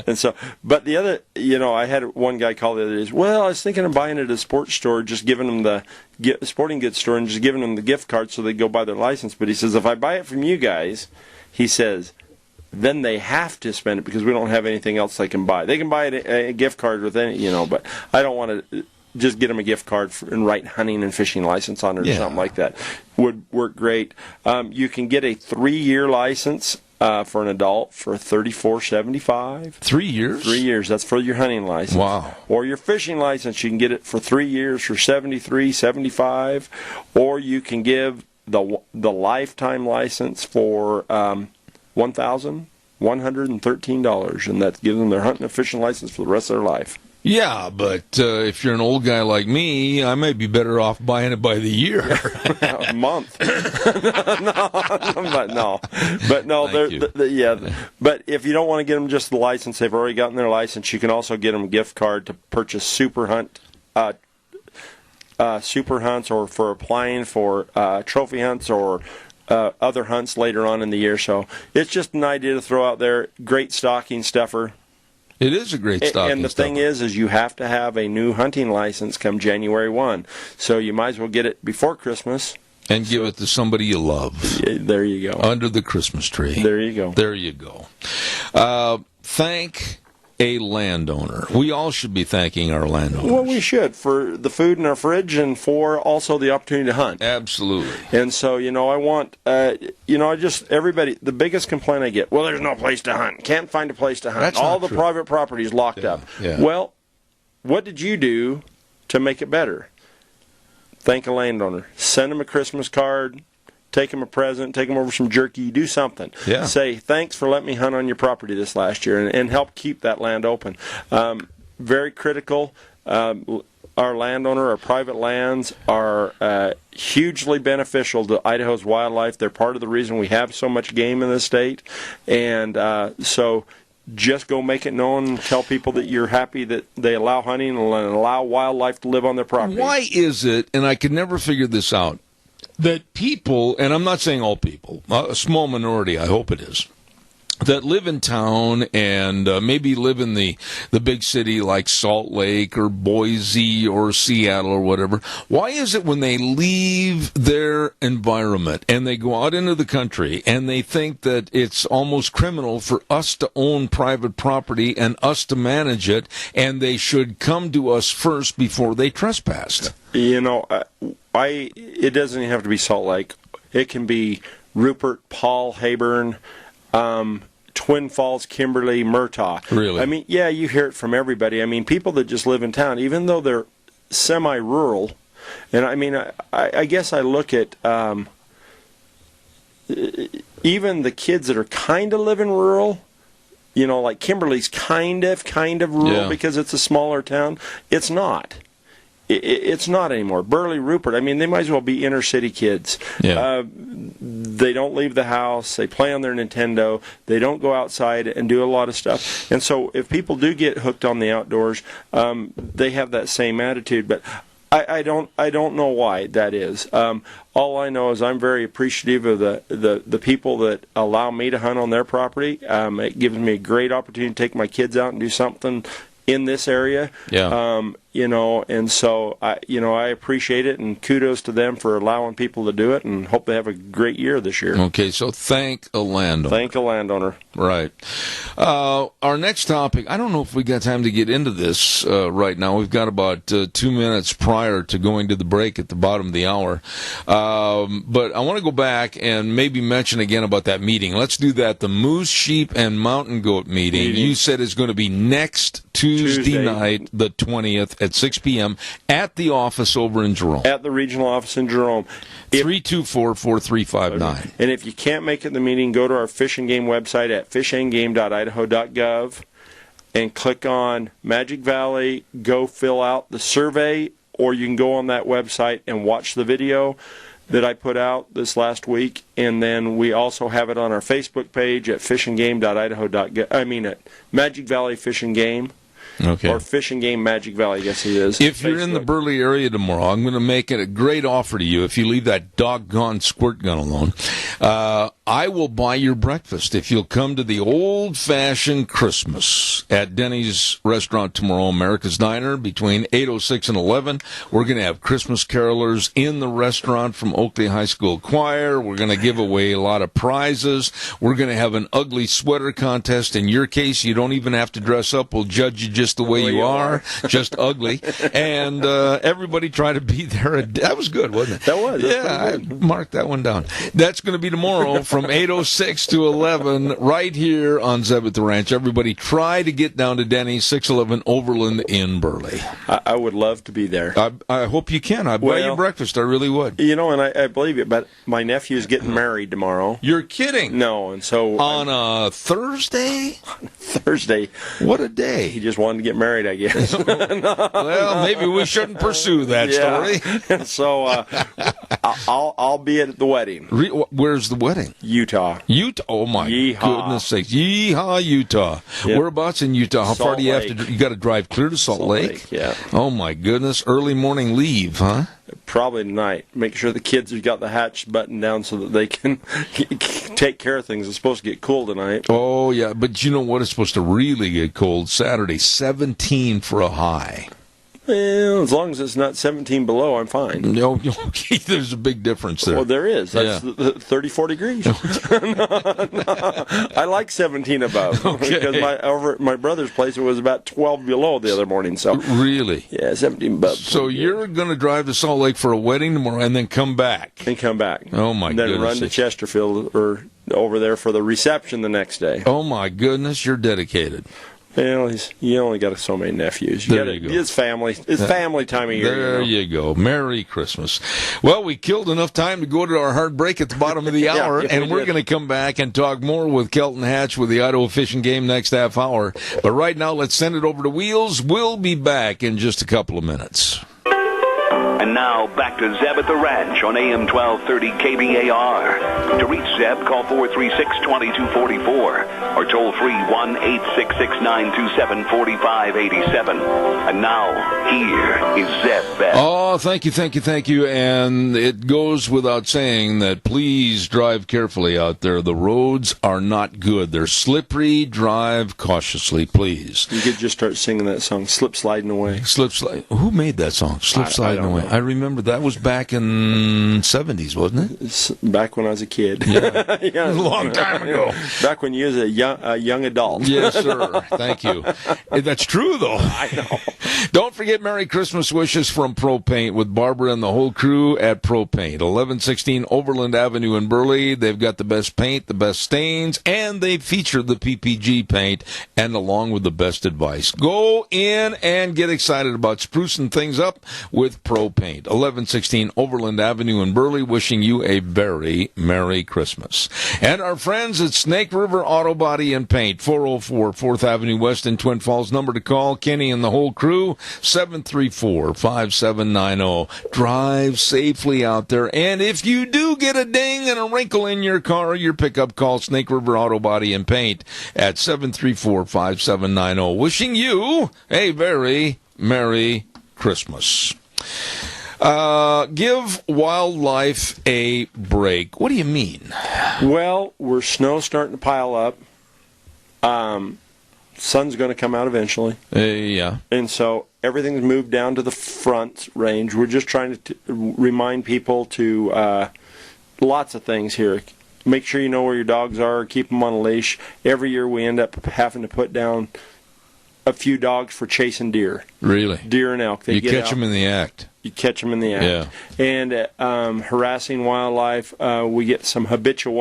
And so, but the other, I had one guy call the other day. Well, I was thinking of buying it at a sports store, just giving them the sporting goods store, and just giving them the gift card so they go buy their license. But he says, if I buy it from you guys, he says, then they have to spend it because we don't have anything else they can buy. They can buy a gift card with any, but I don't want to just get them a gift card and write hunting and fishing license on it or something like that. Would work great. You can get a 3-year license for an adult for $34.75. 3 years? 3 years. That's for your hunting license. Wow. Or your fishing license, you can get it for 3 years for $73.75. Or you can give the lifetime license for $1,113, and that gives them their hunting and fishing license for the rest of their life. Yeah, but if you're an old guy like me, I may be better off buying it by the year. A month. no. But if you don't want to get them just the license, they've already gotten their license, you can also get them a gift card to purchase super hunts or for applying for trophy hunts or other hunts later on in the year. So it's just an idea to throw out there. Great stocking stuffer. It is a great stocking stuffer. And the thing is you have to have a new hunting license come January 1. So you might as well get it before Christmas. And give it to somebody you love. Yeah, there you go. Under the Christmas tree. There you go. There you go. Thank a landowner. We all should be thanking our landowners. Well, we should, for the food in our fridge and for also the opportunity to hunt. Absolutely. And so, I want, everybody, the biggest complaint I get, well, there's no place to hunt. Can't find a place to hunt. That's all not the true. private property is locked up. Yeah. Well, what did you do to make it better? Thank a landowner. Send them a Christmas card. Take them a present, take them over some jerky, do something. Yeah. Say, thanks for letting me hunt on your property this last year, and help keep that land open. Very critical. Our landowner, our private lands are hugely beneficial to Idaho's wildlife. They're part of the reason we have so much game in the state. And so just go make it known and tell people that you're happy that they allow hunting and allow wildlife to live on their property. Why is it, and I could never figure this out, that people, and I'm not saying all people, a small minority, I hope it is, that live in town and maybe live in the big city like Salt Lake or Boise or Seattle or whatever, why is it when they leave their environment and they go out into the country and they think that it's almost criminal for us to own private property and us to manage it, and they should come to us first before they trespass? It doesn't even have to be Salt Lake. It can be Rupert, Paul, Hayburn, Twin Falls, Kimberly, Murtaugh. Really? I mean, yeah, you hear it from everybody. I mean, people that just live in town, even though they're semi-rural, and I mean, I guess I look at even the kids that are kind of living rural, you know, like Kimberly's kind of rural because it's a smaller town. It's not. It's not anymore. Burley, Rupert, I mean, they might as well be inner city kids. Yeah. They don't leave the house. They play on their Nintendo. They don't go outside and do a lot of stuff. And so if people do get hooked on the outdoors, they have that same attitude. But I don't know why that is. All I know is I'm very appreciative of the people that allow me to hunt on their property. It gives me a great opportunity to take my kids out and do something in this area. Yeah. You know, and so I appreciate it, and kudos to them for allowing people to do it, and hope they have a great year this year. Okay, so thank a landowner. Thank a landowner. Right. Our next topic, I don't know if we got time to get into this right now. We've got about 2 minutes prior to going to the break at the bottom of the hour. But I want to go back and maybe mention again about that meeting. Let's do that. The Moose, Sheep, and Mountain Goat meeting. You said is going to be next Tuesday night, the 20th, at 6 p.m. at the office over in Jerome. At the regional office in Jerome. 324-4359. And if you can't make it to the meeting, go to our Fish and Game website at fishandgame.idaho.gov and click on Magic Valley, go fill out the survey, or you can go on that website and watch the video that I put out this last week. And then we also have it on our Facebook page at fishandgame.idaho.gov. I mean at Magic Valley Fish and Game. Okay. Or Fish and Game Magic Valley, I guess it is. If you're in the Burley area tomorrow, I'm going to make it a great offer to you. If you leave that doggone squirt gun alone, I will buy your breakfast if you'll come to the old-fashioned Christmas at Denny's restaurant tomorrow, America's Diner, between 8:06 and 11. We're going to have Christmas carolers in the restaurant from Oakley High School Choir. We're going to give away a lot of prizes. We're going to have an ugly sweater contest. In your case, you don't even have to dress up. We'll judge you just the way you are, just ugly. And everybody try to be there. That was good, wasn't it? That was. Yeah, I marked that one down. That's going to be tomorrow from 8:06 to 11 right here on Zeb at the Ranch. Everybody try to get down to Denny's, 611 Overland in Burley. I would love to be there. I hope you can. I'd buy you breakfast. I really would. You know, and I believe it, but my nephew's getting married tomorrow. You're kidding. No, and so... On a Thursday? Thursday. What a day. He just wanted to get married, I guess. Well, maybe we shouldn't pursue that story. So I'll be at the wedding. Where's the wedding? Utah. Oh my goodness sakes! Yeehaw, Utah. Yep. Whereabouts in Utah? How far do you have to? You got to drive clear to Salt Lake. Yeah. Oh my goodness! Early morning leave, huh? Probably tonight. Make sure the kids have got the hatch buttoned down so that they can take care of things. It's supposed to get cool tonight. Oh yeah, but you know what? It's supposed to really get cold Saturday. 17 for a high. Well, as long as it's not 17 below, I'm fine. No, okay, there's a big difference there. Well, there is. That's 34 degrees. No, I like 17 above. Okay. Because over at my brother's place, it was about 12 below the other morning. So really? Yeah, 17 above. So you're going to drive to Salt Lake for a wedding tomorrow and then come back? And come back. Oh, my goodness. Then run to Chesterfield or over there for the reception the next day. Oh, my goodness, you're dedicated. Well, you only got so many nephews. There you go. It's family. It's family time of year. There you go. Merry Christmas. Well, we killed enough time to go to our hard break at the bottom of the hour, and we're going to come back and talk more with Kelton Hatch with the Idaho Fish and Game next half hour. But right now, let's send it over to Wheels. We'll be back in just a couple of minutes. And now, back to Zeb at the Ranch on AM 1230 KBAR. To reach Zeb, call 436-2244 or toll free 1-866-927-4587. And now, here is Zeb Best. Oh, thank you. And it goes without saying that please drive carefully out there. The roads are not good. They're slippery. Drive cautiously, please. You could just start singing that song, Slip Sliding Away. Who made that song? Slip Sliding Away. I remember that was back in '70s, wasn't it? Back when I was a kid. Yeah, yeah, a long time ago. Back when you was a young adult. Yes, sir. Thank you. That's true, though. I know. Don't forget Merry Christmas wishes from Pro Paint with Barbara and the whole crew at Pro Paint, 1116 Overland Avenue in Burley. They've got the best paint, the best stains, and they feature the PPG paint, and along with the best advice. Go in and get excited about sprucing things up with Pro Paint, 1116 Overland Avenue in Burley, wishing you a very Merry Christmas. And our friends at Snake River Auto Body and Paint, 404 4th Avenue West in Twin Falls. Number to call, Kenny and the whole crew, 734-5790. Drive safely out there. And if you do get a ding and a wrinkle in your car or your pickup, call Snake River Auto Body and Paint at 734-5790. Wishing you a very Merry Christmas. Give wildlife a break. What do you mean? Well, we're snow starting to pile up. Sun's going to come out eventually. Yeah. And so everything's moved down to the front range. We're just trying to remind people to lots of things here. Make sure you know where your dogs are. Keep them on a leash. Every year we end up having to put down a few dogs for chasing deer. Really? Deer and elk. You catch them in the act. You catch them in the act. Yeah. And harassing wildlife, we get some habitual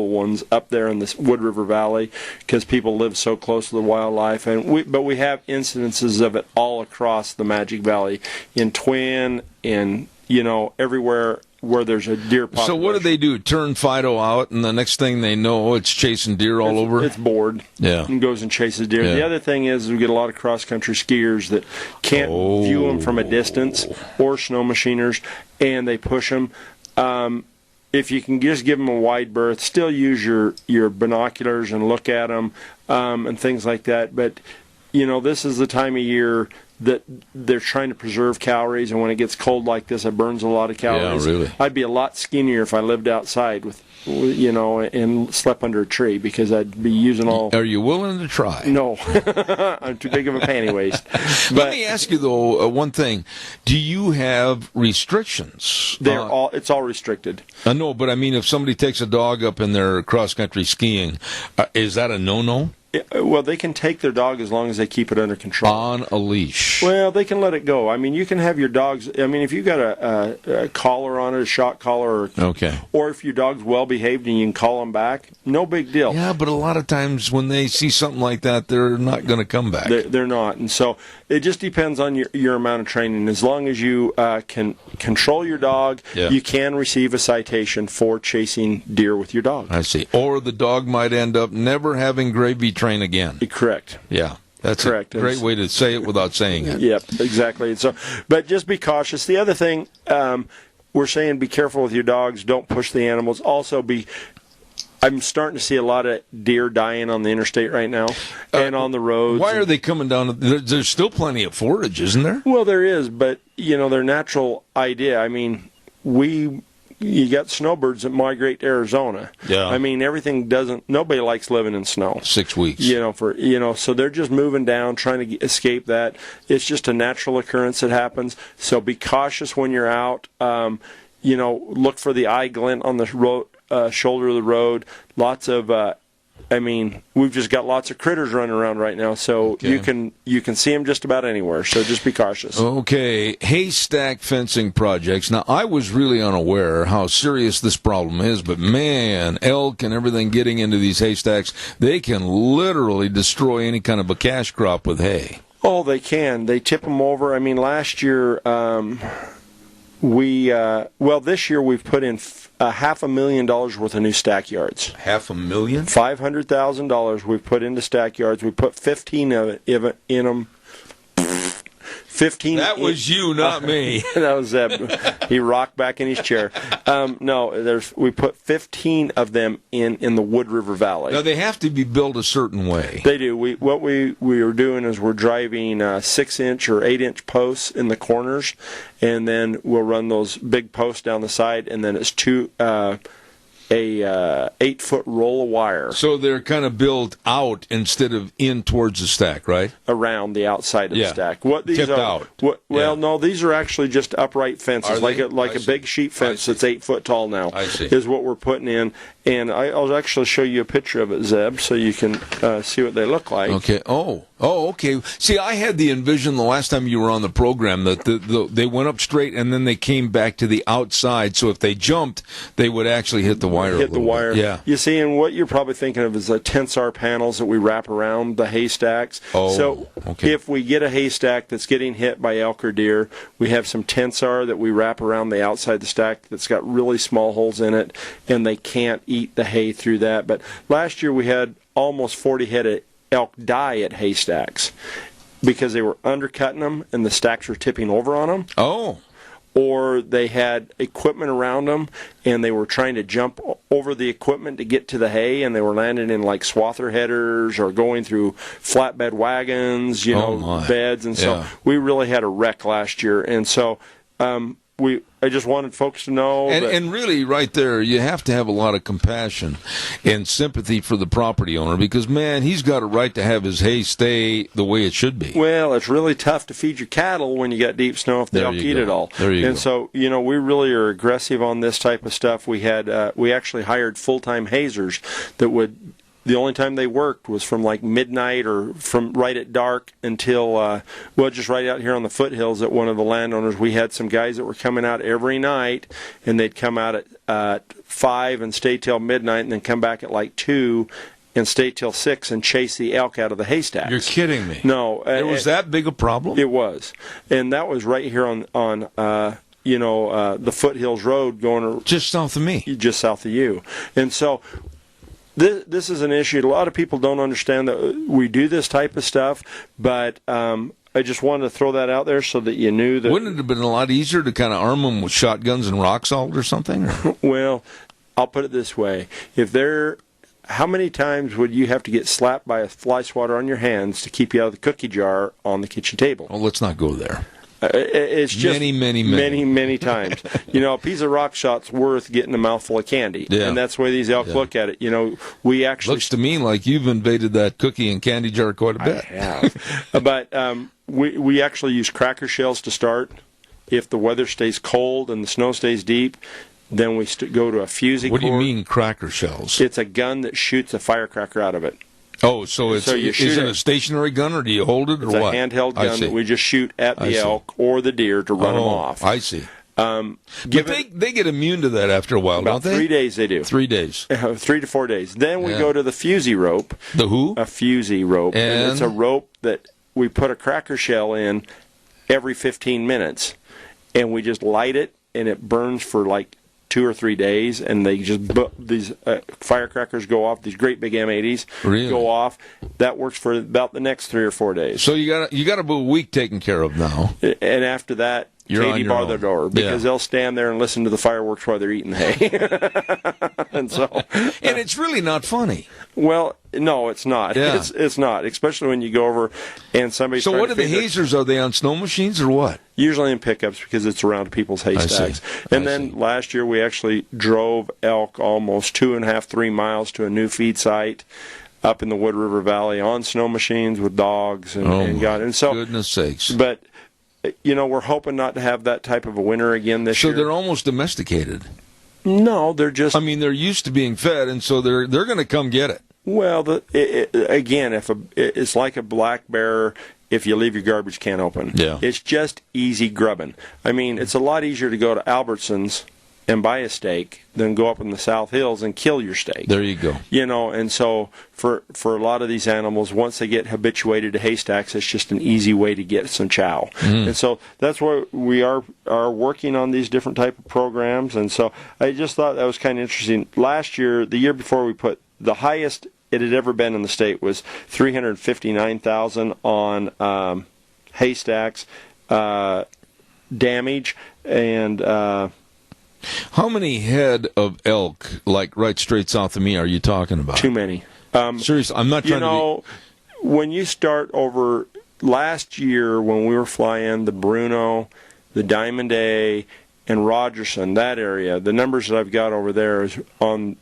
ones up there in the Wood River Valley because people live so close to the wildlife. But we have incidences of it all across the Magic Valley, in Twin, in everywhere where there's a deer population. So what do? Turn Fido out, and the next thing they know, it's chasing deer all over? It's bored. Yeah. And goes and chases deer. Yeah. The other thing is we get a lot of cross-country skiers that can't view them from a distance, or snow machiners, and they push them. If you can just give them a wide berth, still use your binoculars and look at them and things like that. But, this is the time of year that they're trying to preserve calories, and when it gets cold like this, it burns a lot of calories. Yeah, really. I'd be a lot skinnier if I lived outside and slept under a tree, because I'd be using all... Are you willing to try? No. I'm too big of a panty waist. Let me ask you, though, one thing. Do you have restrictions? It's all restricted. No, but I mean, if somebody takes a dog up in their cross-country skiing, is that a no-no? Well, they can take their dog as long as they keep it under control. On a leash. Well, they can let it go. I mean, you can have your dogs... I mean, if you got a collar on it, a shock collar, or if your dog's well-behaved and you can call them back, no big deal. Yeah, but a lot of times when they see something like that, they're not going to come back. They're not. And so it just depends on your amount of training. As long as you can control your dog, you can receive a citation for chasing deer with your dog. I see. Or the dog might end up never having gravy train again. Correct. Yeah. That's correct. A great way to say it without saying it. Yep, exactly. So, but just be cautious. The other thing, we're saying be careful with your dogs. Don't push the animals. Also, I'm starting to see a lot of deer dying on the interstate right now and on the roads. Why are they coming down? There's still plenty of forage, isn't there? Well, there is, but, their natural idea. I mean, you got snowbirds that migrate to Arizona. Yeah. I mean, nobody likes living in snow. 6 weeks. So they're just moving down, trying to escape that. It's just a natural occurrence that happens. So be cautious when you're out. Look for the eye glint on the road, shoulder of the road. Lots of, we've just got lots of critters running around right now, so you can see them just about anywhere. So just be cautious. Okay, haystack fencing projects. Now, I was really unaware how serious this problem is, but man, elk and everything getting into these haystacks, they can literally destroy any kind of a cash crop with hay. Oh, they can. They tip them over. I mean, last year, this year we've put in $500,000 worth of new stack yards. $500,000? $500,000 we've put into stack yards. We put 15 of it in them. 15. That was you, not me. That was he rocked back in his chair. We put 15 of them in the Wood River Valley. Now they have to be built a certain way. They do. What we are doing is we're driving 6-inch or 8-inch posts in the corners, and then we'll run those big posts down the side, and then it's two a 8-foot roll of wire. So they're kind of built out instead of in towards the stack, right? Around the outside of the stack. Tipped out. No, these are actually just upright fences, Are they? like a big sheet fence that's 8 foot tall now. I see. Is what we're putting in, and I'll actually show you a picture of it, Zeb, so you can see what they look like. Okay. Oh, okay. See, I had the envision the last time you were on the program that they went up straight and then they came back to the outside. So if they jumped, they would actually hit the wire. Hit the wire. Yeah. You see, and what you're probably thinking of is the tensar panels that we wrap around the haystacks. Oh, so okay. if we get a haystack that's getting hit by elk or deer, we have some tensar that we wrap around the outside of the stack that's got really small holes in it, and they can't eat the hay through that. But last year we had almost 40 head of elk die at haystacks because they were undercutting them and the stacks were tipping over on them. Oh. Or they had equipment around them and they were trying to jump over the equipment to get to the hay, and they were landing in like swather headers or going through flatbed wagons, beds. And so we really had a wreck last year. And so I just wanted folks to know. And really, right there, you have to have a lot of compassion and sympathy for the property owner because, man, he's got a right to have his hay stay the way it should be. Well, it's really tough to feed your cattle when you got deep snow if they don't eat it all. There you go. So, we really are aggressive on this type of stuff. We actually hired full-time hazers that would. The only time they worked was from like midnight or from right at dark until, just right out here on the foothills at one of the landowners. We had some guys that were coming out every night, and they'd come out at 5 and stay till midnight, and then come back at like 2 and stay till 6 and chase the elk out of the haystacks. You're kidding me. No. It was that big a problem? It was. And that was right here on the Foothills Road going... Just south of me. Just south of you. And so... This is an issue. A lot of people don't understand that we do this type of stuff, but I just wanted to throw that out there so that you knew that... Wouldn't it have been a lot easier to kind of arm them with shotguns and rock salt or something? Well, I'll put it this way. How many times would you have to get slapped by a fly swatter on your hands to keep you out of the cookie jar on the kitchen table? Well, let's not go there. It's just many times. A piece of rock shot's worth getting a mouthful of candy, and that's the way these elk look at it. We actually looks to me like you've invaded that cookie and candy jar quite a bit. I have, but we actually use cracker shells to start. If the weather stays cold and the snow stays deep, then we go to a fusing. What do you mean cracker shells? It's a gun that shoots a firecracker out of it. Oh, so is it a stationary gun, or do you hold it, or what? It's a handheld gun that we just shoot at the elk or the deer to run them off. I see. But they get immune to that after a while, don't they? 3 days they do. 3 days. 3 to 4 days. Then we go to the fusee rope. The who? A fusee rope. And it's a rope that we put a cracker shell in every 15 minutes. And we just light it, and it burns for like 2 or 3 days, and they just these firecrackers go off. These great big M80s go off. That works for about the next 3 or 4 days. So you got a week taken care of now. And after that, Katie bar their door because they'll stand there and listen to the fireworks while they're eating hay. and it's really not funny. Well, no, it's not. Yeah. It's not, especially when you go over and somebody's. So what are the hazers? Are they on snow machines or what? Usually in pickups because it's around people's haystacks. And then last year we actually drove elk almost 2.5, 3 miles to a new feed site up in the Wood River Valley on snow machines with dogs and so goodness sakes. But we're hoping not to have that type of a winter again this year. So they're almost domesticated. No, they're just. I mean, they're used to being fed, and so they're going to come get it. Well, again, it's like a black bear. If you leave your garbage can open, it's just easy grubbing. I mean, it's a lot easier to go to Albertsons and buy a steak than go up in the South Hills and kill your steak. There you go. And so for a lot of these animals, once they get habituated to haystacks, it's just an easy way to get some chow. And so that's why we are working on these different type of programs. And so I just thought that was kind of interesting. Last year, the year before, we put the highest it had ever been in the state was 359,000 on haystacks damage and. How many head of elk, like right straight south of me, are you talking about? Too many. Seriously, I'm not trying to be... When you start over... Last year, when we were flying the Bruno, the Diamond A, and Rogerson, that area, the numbers that I've got over there is on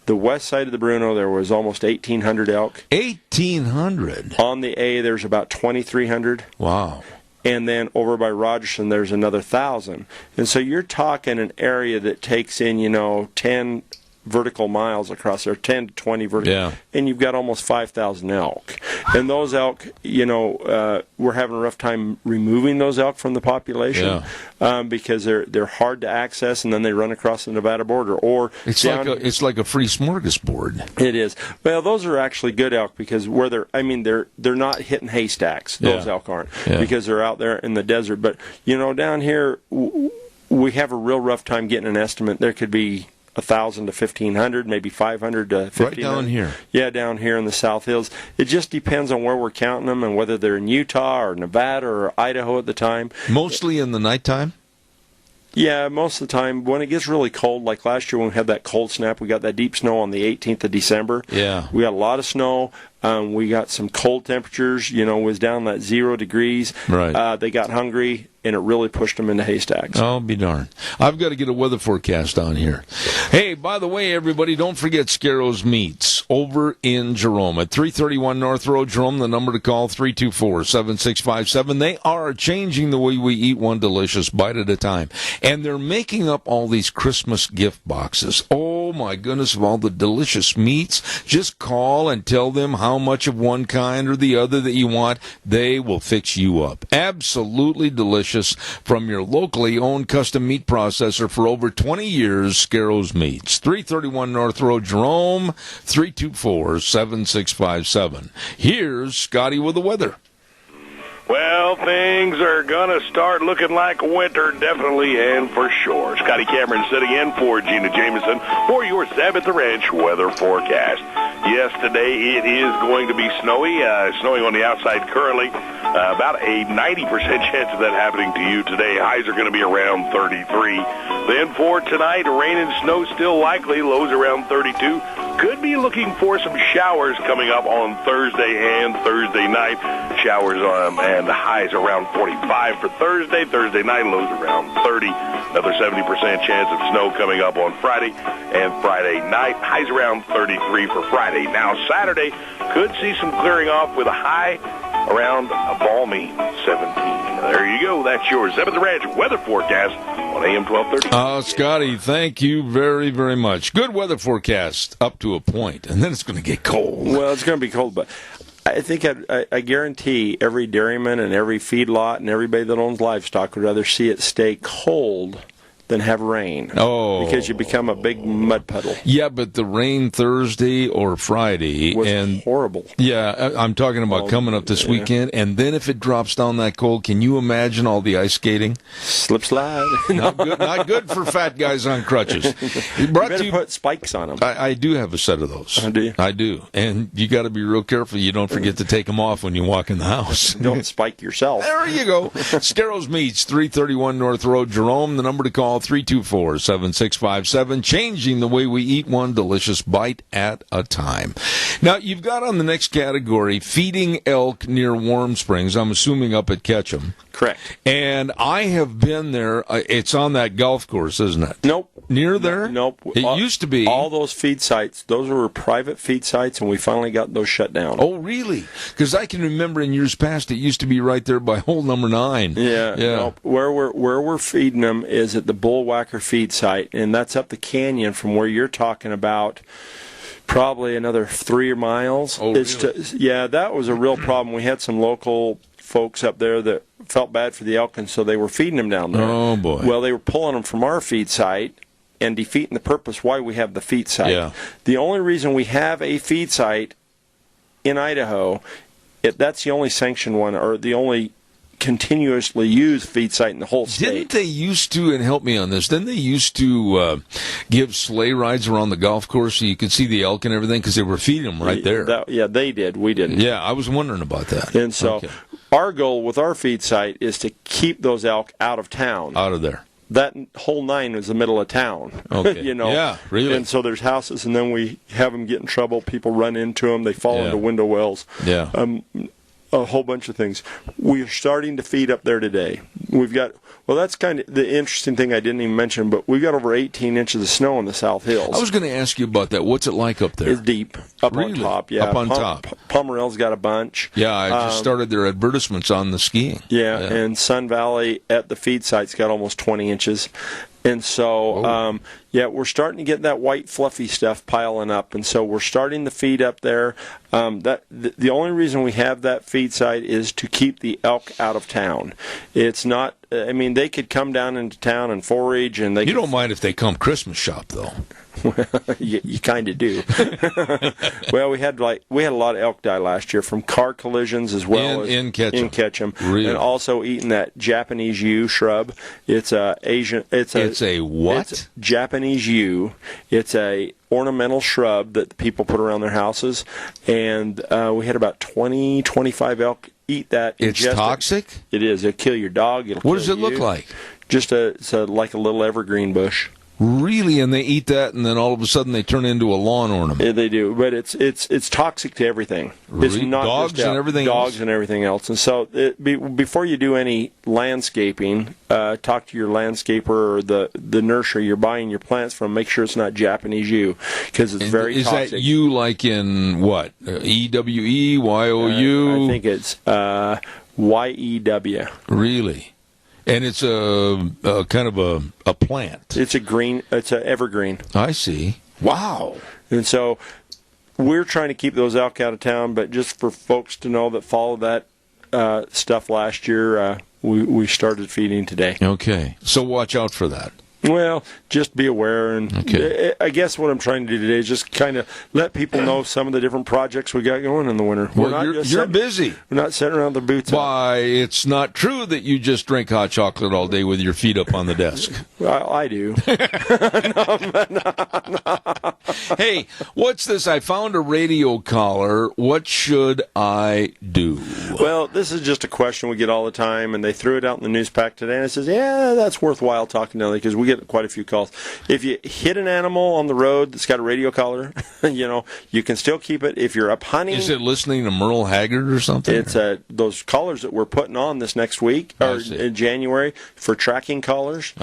the west side of the Bruno, there was almost 1,800 elk. 1,800? On the A, there's about 2,300. Wow. And then over by Rogerson, there's another 1,000. And so you're talking an area that takes in, 10 vertical miles across there, 10 to 20 vertical, and you've got almost 5,000 elk. And those elk, we're having a rough time removing those elk from the population because they're hard to access, and then they run across the Nevada border. Or it's like a free smorgasbord. It is. Well, those are actually good elk because where they're not hitting haystacks. Those elk aren't because they're out there in the desert. But down here we have a real rough time getting an estimate. There could be 1,000 to 1,500, maybe 500 to 1,500. Right down here. Yeah, down here in the South Hills. It just depends on where we're counting them and whether they're in Utah or Nevada or Idaho at the time. Mostly in the nighttime? Yeah, most of the time. When it gets really cold, like last year when we had that cold snap, we got that deep snow on the 18th of December. Yeah. We got a lot of snow. We got some cold temperatures, was down that 0 degrees. Right. They got hungry, and it really pushed them into haystacks. I'll be darned. I've got to get a weather forecast on here. Hey, by the way, everybody, don't forget Scarro's Meats over in Jerome at 331 North Road, Jerome. The number to call, 324-7657. They are changing the way we eat one delicious bite at a time. And they're making up all these Christmas gift boxes. Oh, my goodness, of all the delicious meats. Just call and tell them how much of one kind or the other that you want. They will fix you up. Absolutely delicious from your locally owned custom meat processor for over 20 years, Scarro's Meats. 331 North Road, Jerome, 324-7657. Here's Scotty with the weather. Well, things are going to start looking like winter, definitely and for sure. Scotty Cameron sitting in for Gina Jameson for your Sabbath Ranch weather forecast. Yes, today it is going to be snowy, snowing on the outside currently. About a 90% chance of that happening to you today. Highs are going to be around 33. Then for tonight, rain and snow still likely, lows around 32. Could be looking for some showers coming up on Thursday and Thursday night. Showers and the highs around 45 for Thursday. Thursday night, lows around 30. Another 70% chance of snow coming up on Friday and Friday night. Highs around 33 for Friday. Now Saturday could see some clearing off with a high around a balmy 17. There you go. That's your Seventh Ranch weather forecast on AM 1230. Scotty, thank you very, very much. Good weather forecast up to a point, and then it's going to get cold. Well, it's going to be cold, but I think I guarantee every dairyman and every feedlot and everybody that owns livestock would rather see it stay cold than have rain. Oh. Because you become a big mud puddle. Yeah, but the rain Thursday or Friday was horrible. Yeah, I'm talking about coming up this weekend, and then if it drops down that cold, can you imagine all the ice skating? Slip slide. Not good for fat guys on crutches. You better put spikes on them. I do have a set of those. Oh, do you? I do. And you got to be real careful you don't forget to take them off when you walk in the house. Don't spike yourself. There you go. Scarro's Meats, 331 North Road, Jerome. The number to call, 324-7657, changing the way we eat one delicious bite at a time. Now, you've got on the next category, feeding elk near Warm Springs, I'm assuming up at Ketchum. Correct. And I have been there. It's on that golf course, isn't it? Nope. Near there? Nope. It used to be. All those feed sites, those were private feed sites, and we finally got those shut down. Oh, really? Because I can remember in years past it used to be right there by hole number 9. Yeah. Nope. Where we're feeding them is at the Bullwhacker feed site, and that's up the canyon from where you're talking about. Probably another 3 miles. Oh, really? Yeah, that was a real problem. We had some local folks up there that felt bad for the elk, and so they were feeding them down there. Oh, boy. Well, they were pulling them from our feed site and defeating the purpose why we have the feed site. Yeah. The only reason we have a feed site in Idaho, that's the only sanctioned one, or the only continuously used feed site in the whole state. Didn't they used to, and help me on this, didn't they used to give sleigh rides around the golf course so you could see the elk and everything because they were feeding them right there? Yeah, they did. We didn't. Yeah, I was wondering about that. And so our goal with our feed site is to keep those elk out of town. Out of there. That whole 9 is the middle of town. Okay. Yeah, really. And so there's houses, and then we have them get in trouble. People run into them. They fall into window wells. Yeah. A whole bunch of things. We are starting to feed up there today. We've got, well, that's kind of the interesting thing I didn't even mention, but we've got over 18 inches of snow in the South Hills. I was going to ask you about that. What's it like up there? It's deep. Up on top, yeah. Up on top. Pomerel's got a bunch. Yeah, I just started their advertisements on the skiing. Yeah, and Sun Valley at the feed site's got almost 20 inches. And so, we're starting to get that white fluffy stuff piling up, and so we're starting to feed up there. The only reason we have that feed site is to keep the elk out of town. It's not. I mean, they could come down into town and forage, and they. You don't mind if they come Christmas shop, though. you kind of do. Well, we had a lot of elk die last year from car collisions as well as in Ketchum. Really? And also eating that Japanese yew shrub. It's a Asian. It's a what? It's Japanese yew. It's a ornamental shrub that people put around their houses, and we had about 25 elk eat that. It's toxic? It is. It'll kill your dog. What does it look like? Just like a little evergreen bush. Really? And they eat that, and then all of a sudden they turn into a lawn ornament. Yeah, they do, but it's toxic to everything. Really? It's not dogs just and everything dogs else? and everything else. And so before you do any landscaping, talk to your landscaper or the nursery you're buying your plants from. Make sure it's not Japanese yew, because it's very toxic. Is that yew like in what? EWE, YOU? I think it's YEW. Really? And it's a kind of a plant. It's an evergreen. I see. Wow. And so we're trying to keep those elk out of town, but just for folks to know that followed that stuff last year, we started feeding today. Okay. So watch out for that. Well, just be aware, and I guess what I'm trying to do today is just kind of let people know some of the different projects we got going in the winter. Well, you're busy. We're not sitting around the boots. Why, it's not true that you just drink hot chocolate all day with your feet up on the desk. Well, I do. No. Hey, what's this? I found a radio collar. What should I do? Well, this is just a question we get all the time, and they threw it out in the news pack today, and it says, yeah, that's worthwhile talking to them, because we get quite a few calls. If you hit an animal on the road that's got a radio collar, you can still keep it. If you're up hunting, is it listening to Merle Haggard or something? It's those collars that we're putting on this next week or in January for tracking collars.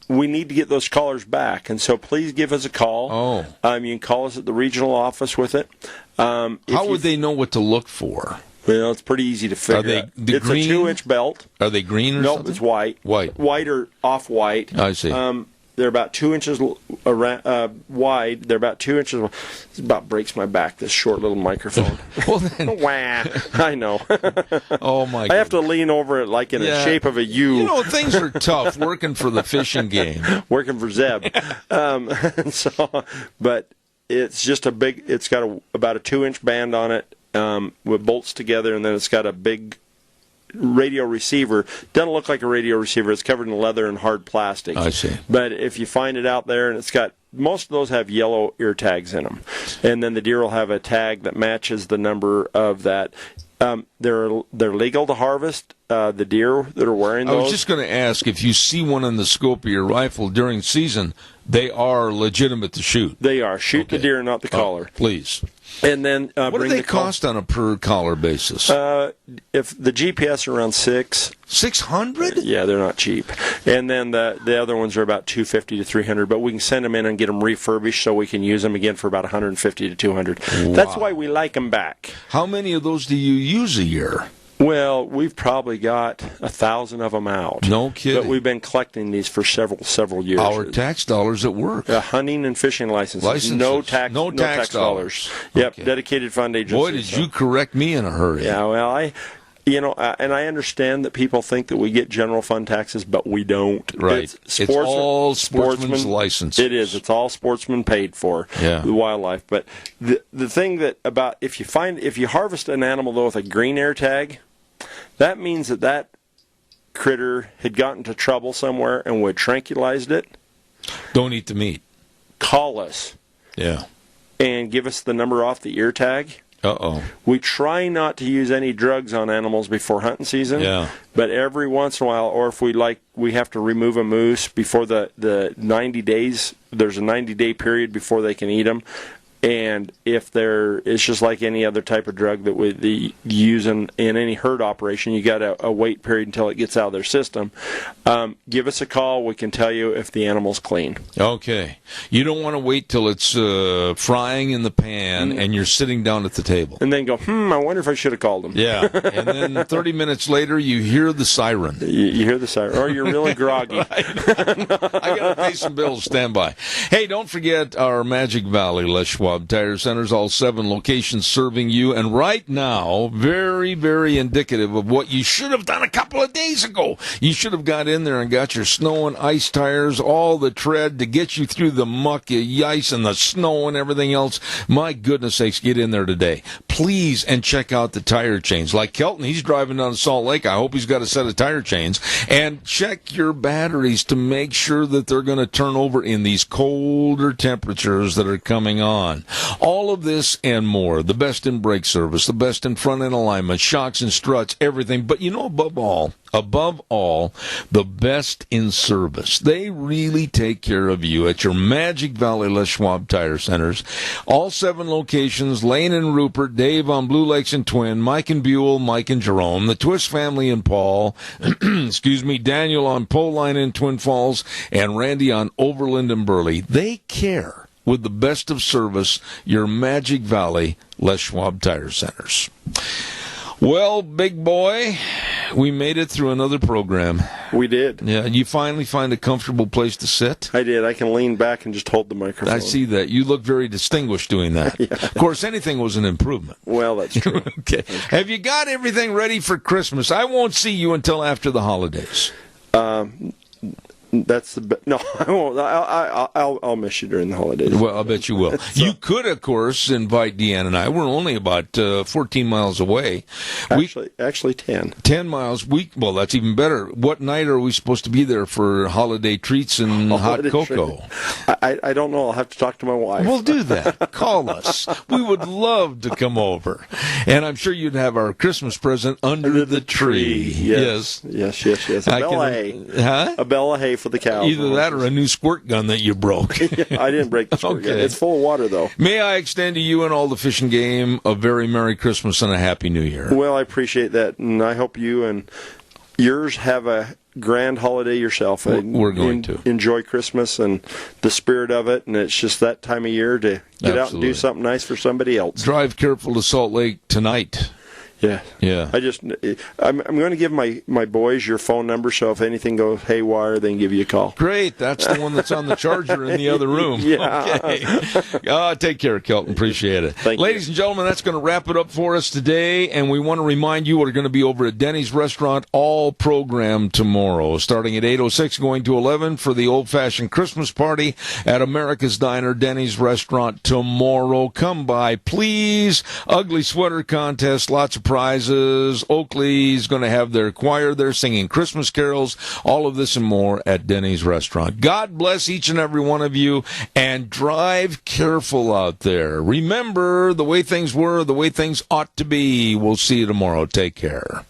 We need to get those collars back, and so please give us a call. You can call us at the regional office with it. How would they know what to look for? Well, it's pretty easy to figure out. It's green? a 2-inch belt. Are they green or something? No, it's white. White or off-white. I see. They're about 2 inches wide. They're about 2 inches. It about breaks my back, this short little microphone. Well, then. I know. Oh, my God. I have to lean over it like in the shape of a U. You know, things are tough working for the fishing game. Working for Zeb. But it's just it's got about a 2-inch band on it. With bolts together, and then it's got a big radio receiver. Doesn't look like a radio receiver. It's covered in leather and hard plastic. I see. But if you find it out there, and it's got, most of those have yellow ear tags in them, and then the deer will have a tag that matches the number of that. They're legal to harvest. The deer that are wearing those. I was just going to ask, if you see one in the scope of your rifle during season, they are legitimate to shoot. They are. Shoot the deer, not the collar. Please. And then what do they cost on a per collar basis? If the GPS are around $600? Yeah, they're not cheap. And then the other ones are about $250 to $300. But we can send them in and get them refurbished so we can use them again for about $150 to $200. Wow. That's why we like them back. How many of those do you use a year? Well, we've probably got 1,000 of them out. No kidding. But we've been collecting these for several years. Our tax dollars at work. Hunting and fishing licenses. No tax dollars. Yep, okay. Dedicated fund agencies. Boy, did you correct me in a hurry. Yeah, well, and I understand that people think that we get general fund taxes, but we don't. Right. It's all sportsman's license. It is. It's all sportsman paid for. Yeah. The wildlife. But the thing that about if you harvest an animal though with a green air tag, that means that critter had gotten into trouble somewhere and we tranquilized it. Don't eat the meat. Call us. Yeah. And give us the number off the ear tag. Uh-oh. We try not to use any drugs on animals before hunting season. Yeah. But every once in a while, or if we have to remove a moose before the 90 days, there's a 90-day period before they can eat them. And if it's just like any other type of drug that we use in any herd operation, you got a wait period until it gets out of their system. Give us a call. We can tell you if the animal's clean. Okay. You don't want to wait till it's frying in the pan and you're sitting down at the table. And then go, I wonder if I should have called them. Yeah. And then 30 minutes later, you hear the siren. You hear the siren. Or you're really groggy. I got to pay some bills. Stand by. Hey, don't forget our Magic Valley Les Schwab Tire Centers, all 7 locations serving you. And right now, very, very indicative of what you should have done a couple of days ago. You should have got in there and got your snow and ice tires, all the tread to get you through the muck, the ice, and the snow and everything else. My goodness sakes, get in there today. Please, and check out the tire chains. Like Kelton, he's driving down to Salt Lake. I hope he's got a set of tire chains. And check your batteries to make sure that they're going to turn over in these colder temperatures that are coming on. All of this and more. The best in brake service, the best in front end alignment, shocks and struts, everything. But above all, the best in service. They really take care of you at your Magic Valley Les Schwab Tire Centers. All 7 locations, Lane and Rupert, Dave on Blue Lakes and Twin, Mike and Buell, Mike and Jerome, the Twist family in Paul, Daniel on Pole Line in Twin Falls, and Randy on Overland and Burley. They care with the best of service, your Magic Valley Les Schwab Tire Centers. Well, big boy, we made it through another program. We did. Yeah, you finally find a comfortable place to sit? I did. I can lean back and just hold the microphone. I see that. You look very distinguished doing that. Yeah. Of course, anything was an improvement. Well, that's true. Okay. Have you got everything ready for Christmas? I won't see you until after the holidays. That's the no. I won't. I'll miss you during the holidays. Well, I'll bet you will. You could, of course, invite Deanne and I. We're only about 14 miles away. Actually 10. 10 miles. Well, that's even better. What night are we supposed to be there for holiday treats and hot cocoa? I don't know. I'll have to talk to my wife. We'll do that. Call us. We would love to come over, and I'm sure you'd have our Christmas present under the tree. Yes. A bale of hay. Huh? A bale of hay for the cows. Either that or a new squirt gun that you broke. I didn't break the squirt gun. It's full of water, though. May I extend to you and all the Fish and Game a very Merry Christmas and a Happy New Year. Well, I appreciate that, and I hope you and yours have a grand holiday yourself. We're going to enjoy Christmas and the spirit of it, and it's just that time of year to get out and do something nice for somebody else. Drive careful to Salt Lake tonight. Yeah. I'm going to give my boys your phone number, so if anything goes haywire, they can give you a call. Great. That's the one that's on the charger in the other room. Yeah. Okay. Take care, Kelton. Appreciate it. Thank you. Ladies and gentlemen, that's going to wrap it up for us today, and we want to remind you we're going to be over at Denny's Restaurant all program tomorrow, starting at 8:06, going to 11 for the old-fashioned Christmas party at America's Diner, Denny's Restaurant tomorrow. Come by, please. Ugly sweater contest, lots of prizes. Oakley's going to have their choir there singing Christmas carols. All of this and more at Denny's Restaurant. God bless each and every one of you, and drive careful out there. Remember, the way things were, the way things ought to be. We'll see you tomorrow. Take care.